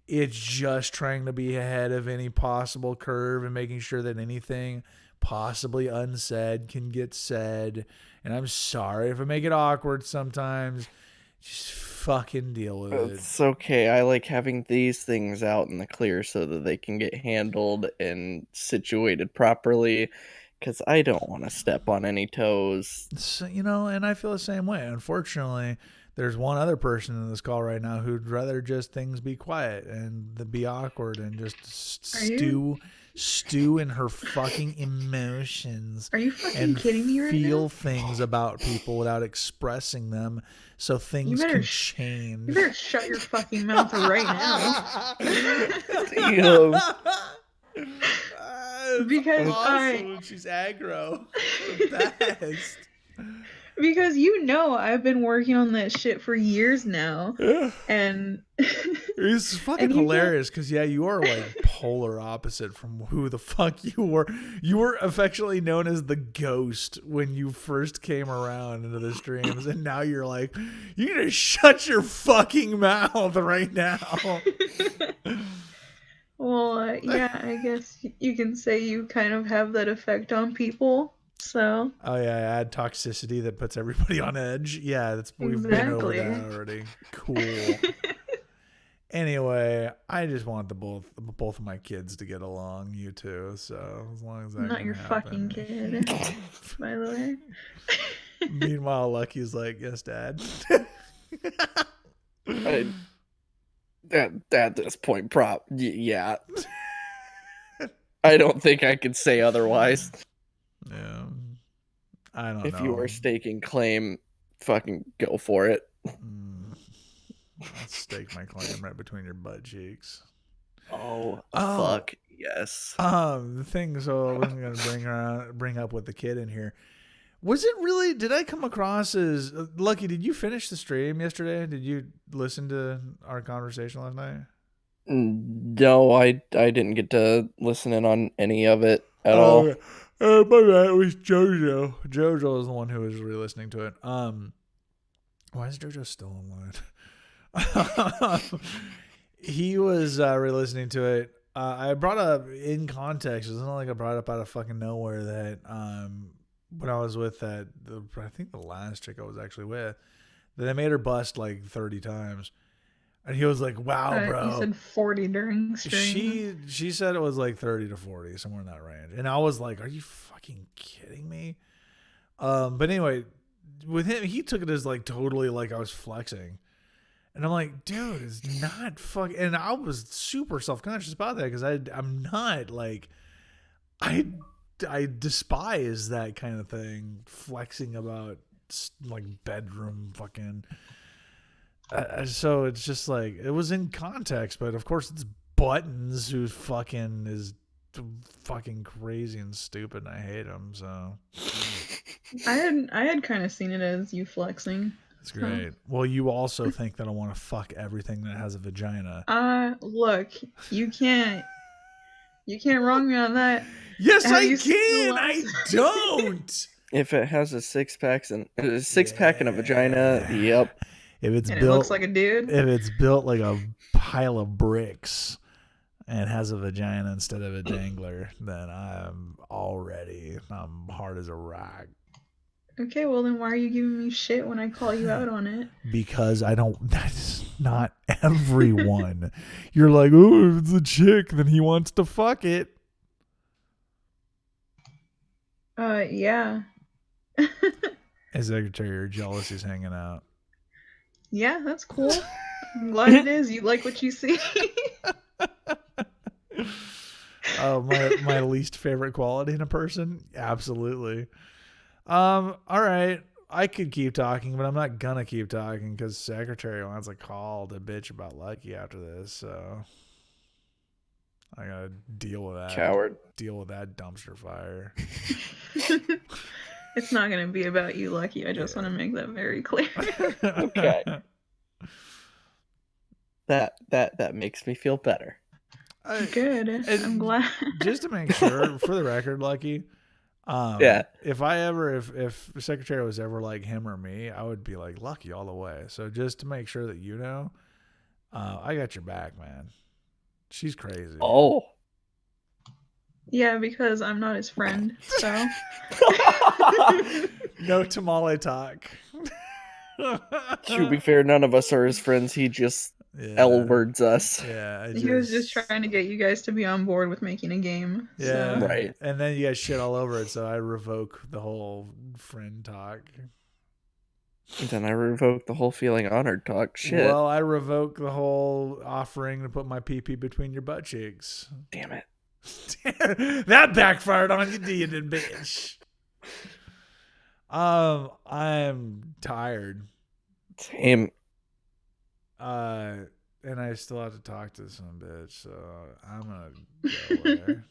it's just trying to be ahead of any possible curve and making sure that anything possibly unsaid can get said. And I'm sorry if I make it awkward sometimes. Just fucking deal with it. It's okay. I like having these things out in the clear so that they can get handled and situated properly. Because I don't want to step on any toes. So, and I feel the same way. Unfortunately, there's one other person in this call right now who'd rather just things be quiet and be awkward and just stew in her fucking emotions. Are you fucking and kidding me right feel now? things about people without expressing them so things better can You change. better shut your fucking mouth right now. Damn. Because awesome when she's aggro. The best. Because I've been working on that shit for years now, and It's fucking And you hilarious because you are like polar opposite from who the fuck you were. You were affectionately known as the ghost when you first came around into the streams, and now you're like, you need to shut your fucking mouth right now. Well, yeah, I guess you can say you kind of have that effect on people. So, Oh yeah, add toxicity that puts everybody on edge. Yeah, we've been over exactly. that already. Cool. Anyway, I just want both of my kids to get along. You two, so as long as that Not can your fucking happen. kid, by the way. Meanwhile, Lucky's like, "Yes, Dad." At this point, yeah. I don't think I could say otherwise. Yeah, I don't know. If you are staking claim, fucking go for it. I'll stake my claim right between your butt cheeks. Oh, Oh. fuck yes. The thing. So I wasn't gonna bring up with the kid in here. Was it really? Did I come across as Lucky? Did you finish the stream yesterday? Did you listen to our conversation last night? No, I didn't get to listen in on any of it at all. My bad. It was JoJo. JoJo is the one who was re-listening to it. Why is JoJo still online? He was re-listening to it. I brought up in context. It's not like I brought up out of fucking nowhere that when I was with I think the last chick I was actually with, that I made her bust like 30 times. And he was like, "Wow, bro." You said 40 during stream. She said it was like 30 to 40, somewhere in that range. And I was like, "Are you fucking kidding me?" But anyway, with him, he took it as like totally like I was flexing. And I'm like, dude, it's not fucking. And I was super self-conscious about that because I'm not like, I despise that kind of thing, flexing about like bedroom fucking. So it's just like, it was in context, but of course it's Buttons who fucking is fucking crazy and stupid, and I hate him. So I had kind of seen it as you flexing. That's great. Well, you also think that I want to fuck everything that has a vagina. Look, you can't wrong me on that. Yes, I can. I don't. If it has a six-pack and a vagina, yep. If it's and built, it looks like a dude. If it's built like a pile of bricks and has a vagina instead of a dangler, then I'm hard as a rock. Okay, well then why are you giving me shit when I call you out on it? Because that's not everyone. You're like, oh, if it's a chick, then he wants to fuck it. Yeah. As secretary, your jealousy's hanging out. Yeah, that's cool. I'm glad it is. You like what you see. Oh, my least favorite quality in a person? Absolutely. All right. I could keep talking, but I'm not gonna keep talking because secretary wants a call to bitch about Lucky after this, so I gotta deal with that. Coward. Deal with that dumpster fire. It's not gonna be about you, Lucky. I just want to make that very clear. Okay. That makes me feel better. Good. I'm glad. Just to make sure, for the record, Lucky, yeah. If secretary was ever like him or me, I would be like Lucky all the way. So just to make sure that you know, I got your back, man. She's crazy. Oh. Yeah, because I'm not his friend, so. No tamale talk. To be fair, none of us are his friends. He just L-words us. Yeah. He was just trying to get you guys to be on board with making a game. Yeah. So. Right. And then you guys shit all over it, so I revoke the whole friend talk. And then I revoke the whole feeling honored talk. Shit. Well, I revoke the whole offering to put my pee-pee between your butt cheeks. Damn it. That backfired on you, did bitch. I'm tired. Same. And I still have to talk to some bitch, so I'm gonna go there.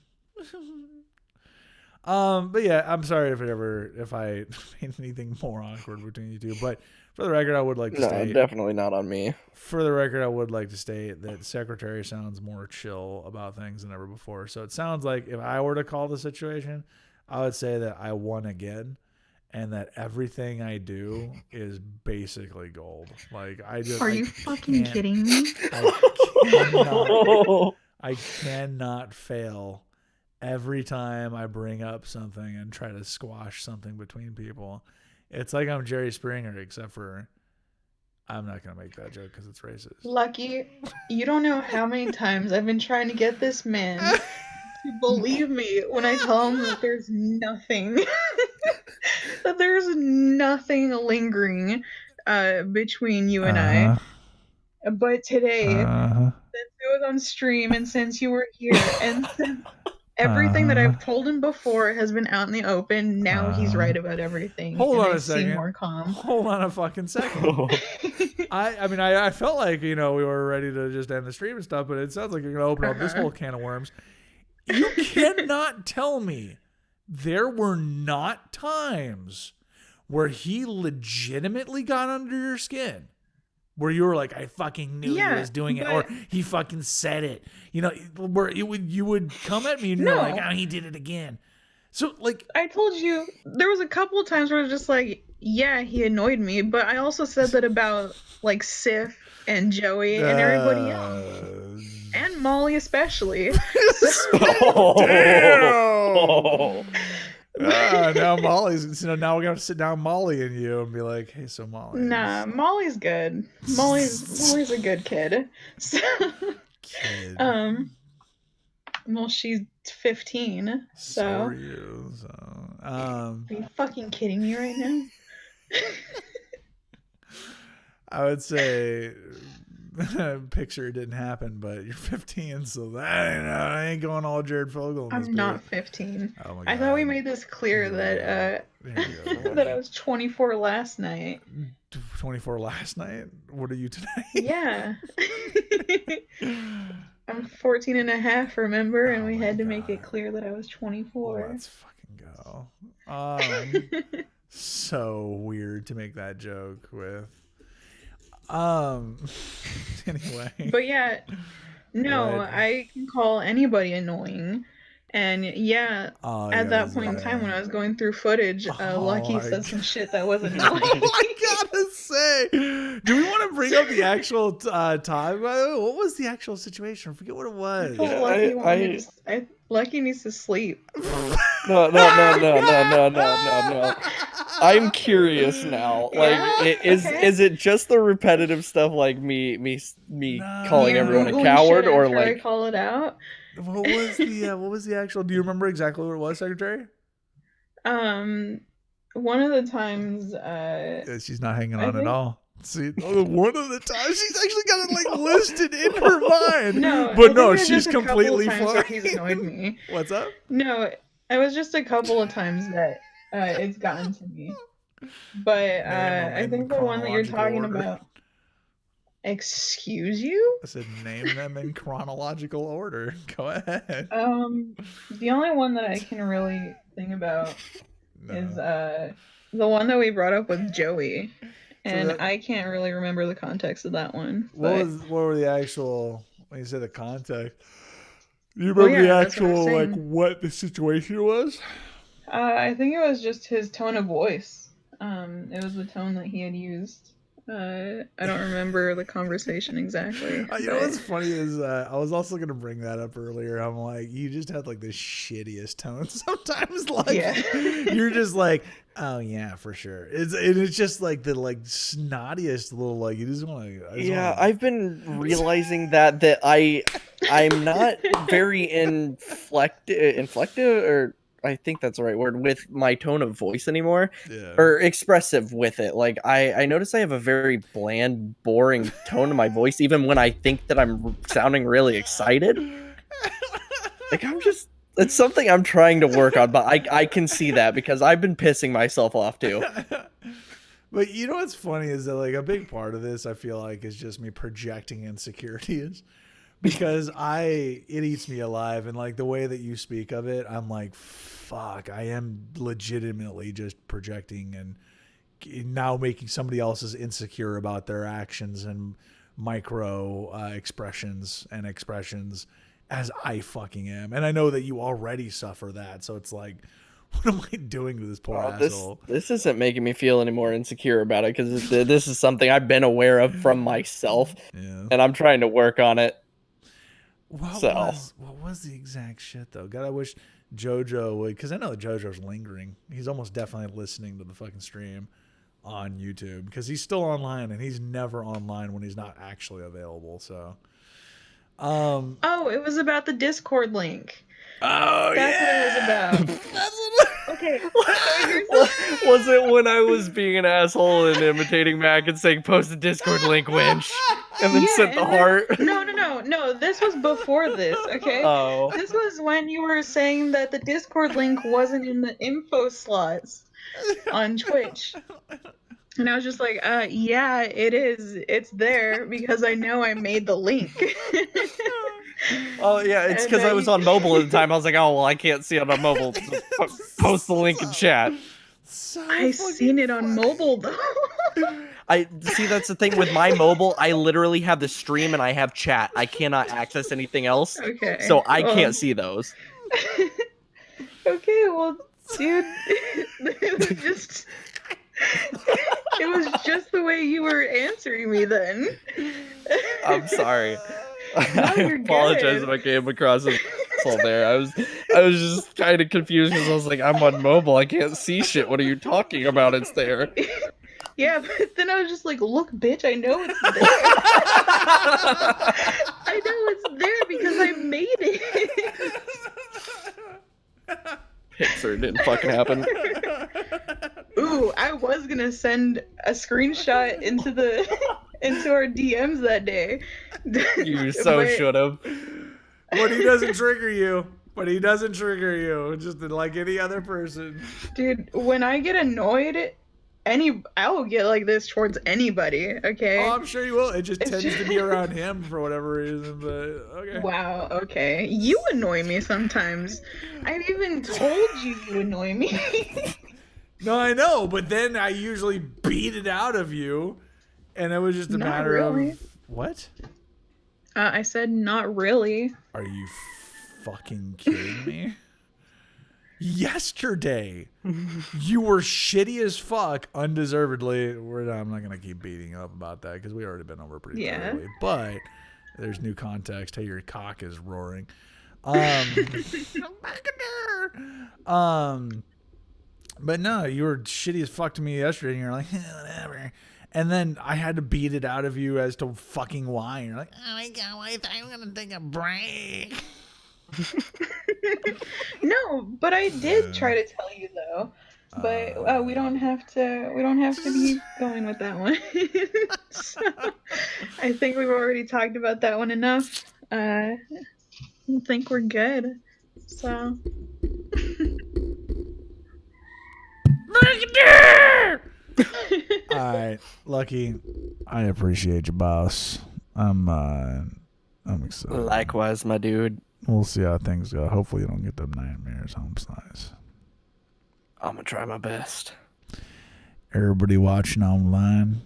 But yeah, I'm sorry if I made anything more awkward between you two. But for the record, I would like to state. No, definitely not on me. For the record, I would like to state that secretary sounds more chill about things than ever before. So it sounds like if I were to call the situation, I would say that I won again, and that everything I do is basically gold. Like I just. Are you fucking kidding me? I cannot fail every time I bring up something and try to squash something between people. It's like I'm Jerry Springer, except for I'm not going to make that joke because it's racist. Lucky, you don't know how many times I've been trying to get this man to believe me when I tell him that there's nothing, that there's nothing lingering between you and I. But today, since it was on stream and since you were here and since everything that I've told him before has been out in the open, now he's right about everything. Hold and on I a second. seem more calm. Hold on a fucking second. I felt like, we were ready to just end the stream and stuff, but it sounds like you're going to open up this whole can of worms. You cannot tell me there were not times where he legitimately got under your skin. Where you were like, I fucking knew he was doing it, or he fucking said it. Where you would come at me and you're like, oh, he did it again. So, like, I told you, there was a couple of times where I was just like, yeah, he annoyed me, but I also said that about, like, Sif and Joey and everybody else. And Molly especially. Damn! Now Molly's, now we're going to sit down Molly and you and be like, hey, so Molly. Nah, Molly's good. Molly's a good kid. So, Kid. well, she's 15, so. Are you, Are you fucking kidding me right now? I would say picture it didn't happen, but you're 15, so that I ain't going all Jared Fogle. I'm not 15. Oh my God. I thought we made this clear that that I was 24 last night. 24 last night? What are you today? Yeah. I'm 14 and a half, remember? And we had to make it clear that I was 24. Let's fucking go. So weird to make that joke with. Anyway. But yeah, no, I can call anody annoying. And yeah, at that point in time when I was going through footage, Lucky said some shit that wasn't annoying. I gotta say, do we want to bring up the actual time? What was the actual situation? I forget what it was. Lucky needs to sleep. No. I'm curious now. Like, is it just the repetitive stuff, like me calling everyone a coward, or like I call it out? What was the actual? Do you remember exactly what it was, Secretary? One of the times. She's not hanging on at all. See, one of the times she's actually got it like listed in her mind. No, she's completely fine. He's annoyed me. What's up? No, it was just a couple of times that it's gotten to me. But I think the one that you're talking about. Excuse you? I said name them in chronological order. Go ahead. The only one that I can really think about is the one that we brought up with Joey. And I can't really remember the context of that one. What were the actual, when you say the context, do you remember the actual, what the situation was? I think it was just his tone of voice. It was the tone that he had used. I don't remember the conversation exactly. You know what's funny is I was also gonna bring that up earlier. I'm like, you just had like the shittiest tone sometimes. Like you're just like, oh yeah, for sure. It's just like the snottiest little like you just want to. Yeah, I've been realizing that I'm not very inflective or. I think that's the right word, with my tone of voice anymore, or expressive with it. Like I notice I have a very bland, boring tone in my voice, even when I think that I'm sounding really excited. Like it's something I'm trying to work on, but I can see that because I've been pissing myself off too. But you know what's funny is that like a big part of this, I feel like, is just me projecting insecurities. Because it eats me alive, and like the way that you speak of it, I'm like, fuck, I am legitimately just projecting and now making somebody else's insecure about their actions and micro expressions as I fucking am. And I know that you already suffer that, so it's like, what am I doing to this poor asshole? This isn't making me feel any more insecure about it, because this is something I've been aware of from myself, and I'm trying to work on it. What was the exact shit though? God, I wish JoJo would, because I know that JoJo's lingering. He's almost definitely listening to the fucking stream on YouTube because he's still online and he's never online when he's not actually available. So, Oh, it was about the Discord link. Oh, That's what it was about. Okay. So here's Was it when I was being an asshole and imitating Mac and saying post the Discord link, winch, and then sent the and then- heart? No. This was before this. Okay. Oh. This was when you were saying that the Discord link wasn't in the info slots on Twitch. And I was just like, yeah, it is. It's there because I know I made the link. Oh yeah, it's And because I then was on mobile at the time. I was like, oh well, I can't see it on mobile. Post the link in chat. I seen it on mobile though. I see. That's the thing with my mobile. I literally have the stream and I have chat. I cannot access anything else, Okay. so I well, can't see those. Okay, well, dude, it was just the way you were answering me then. I'm sorry. No, I you're apologize good. if I came across as asshole there. I was just kind of confused because I was like, I'm on mobile. I can't see shit. What are you talking about? It's there. Yeah, but then I was just like, look, bitch, I know it's there. I know it's there because I made it. Pixar didn't fucking happen. Ooh, I was gonna send a screenshot into our DMs that day. You so But- should have. But he doesn't trigger you. Just like any other person. Dude, when I get annoyed, I will get like this towards anybody, okay? Oh, I'm sure you will. It just It's tends just- to be around him for whatever reason. But okay. Wow, okay. You annoy me sometimes. I've even told you annoy me. No, I know, but then I usually beat it out of you, and it was just a Not matter really. of what? I said not really. Are you fucking kidding me? Yesterday, you were shitty as fuck, undeservedly. I'm not gonna keep beating you up about that because we already been over pretty Yeah. thoroughly. But there's new context. Hey, your cock is roaring. But no, you were shitty as fuck to me yesterday, and you're like, whatever. And then I had to beat it out of you as to fucking why. And you're like, oh my god, wait, I'm gonna take a break. No, but I did try to tell you though. But we don't have to be going with that one. So, I think we've already talked about that one enough. I think we're good. So All right, Lucky, I appreciate you, boss. I'm excited. Likewise, my dude. We'll see how things go. Hopefully, you don't get them nightmares. Home slice. I'm gonna try my best. Everybody watching online,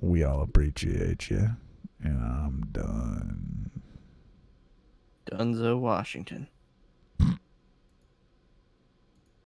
we all appreciate you. And I'm done. Dunzo, Washington.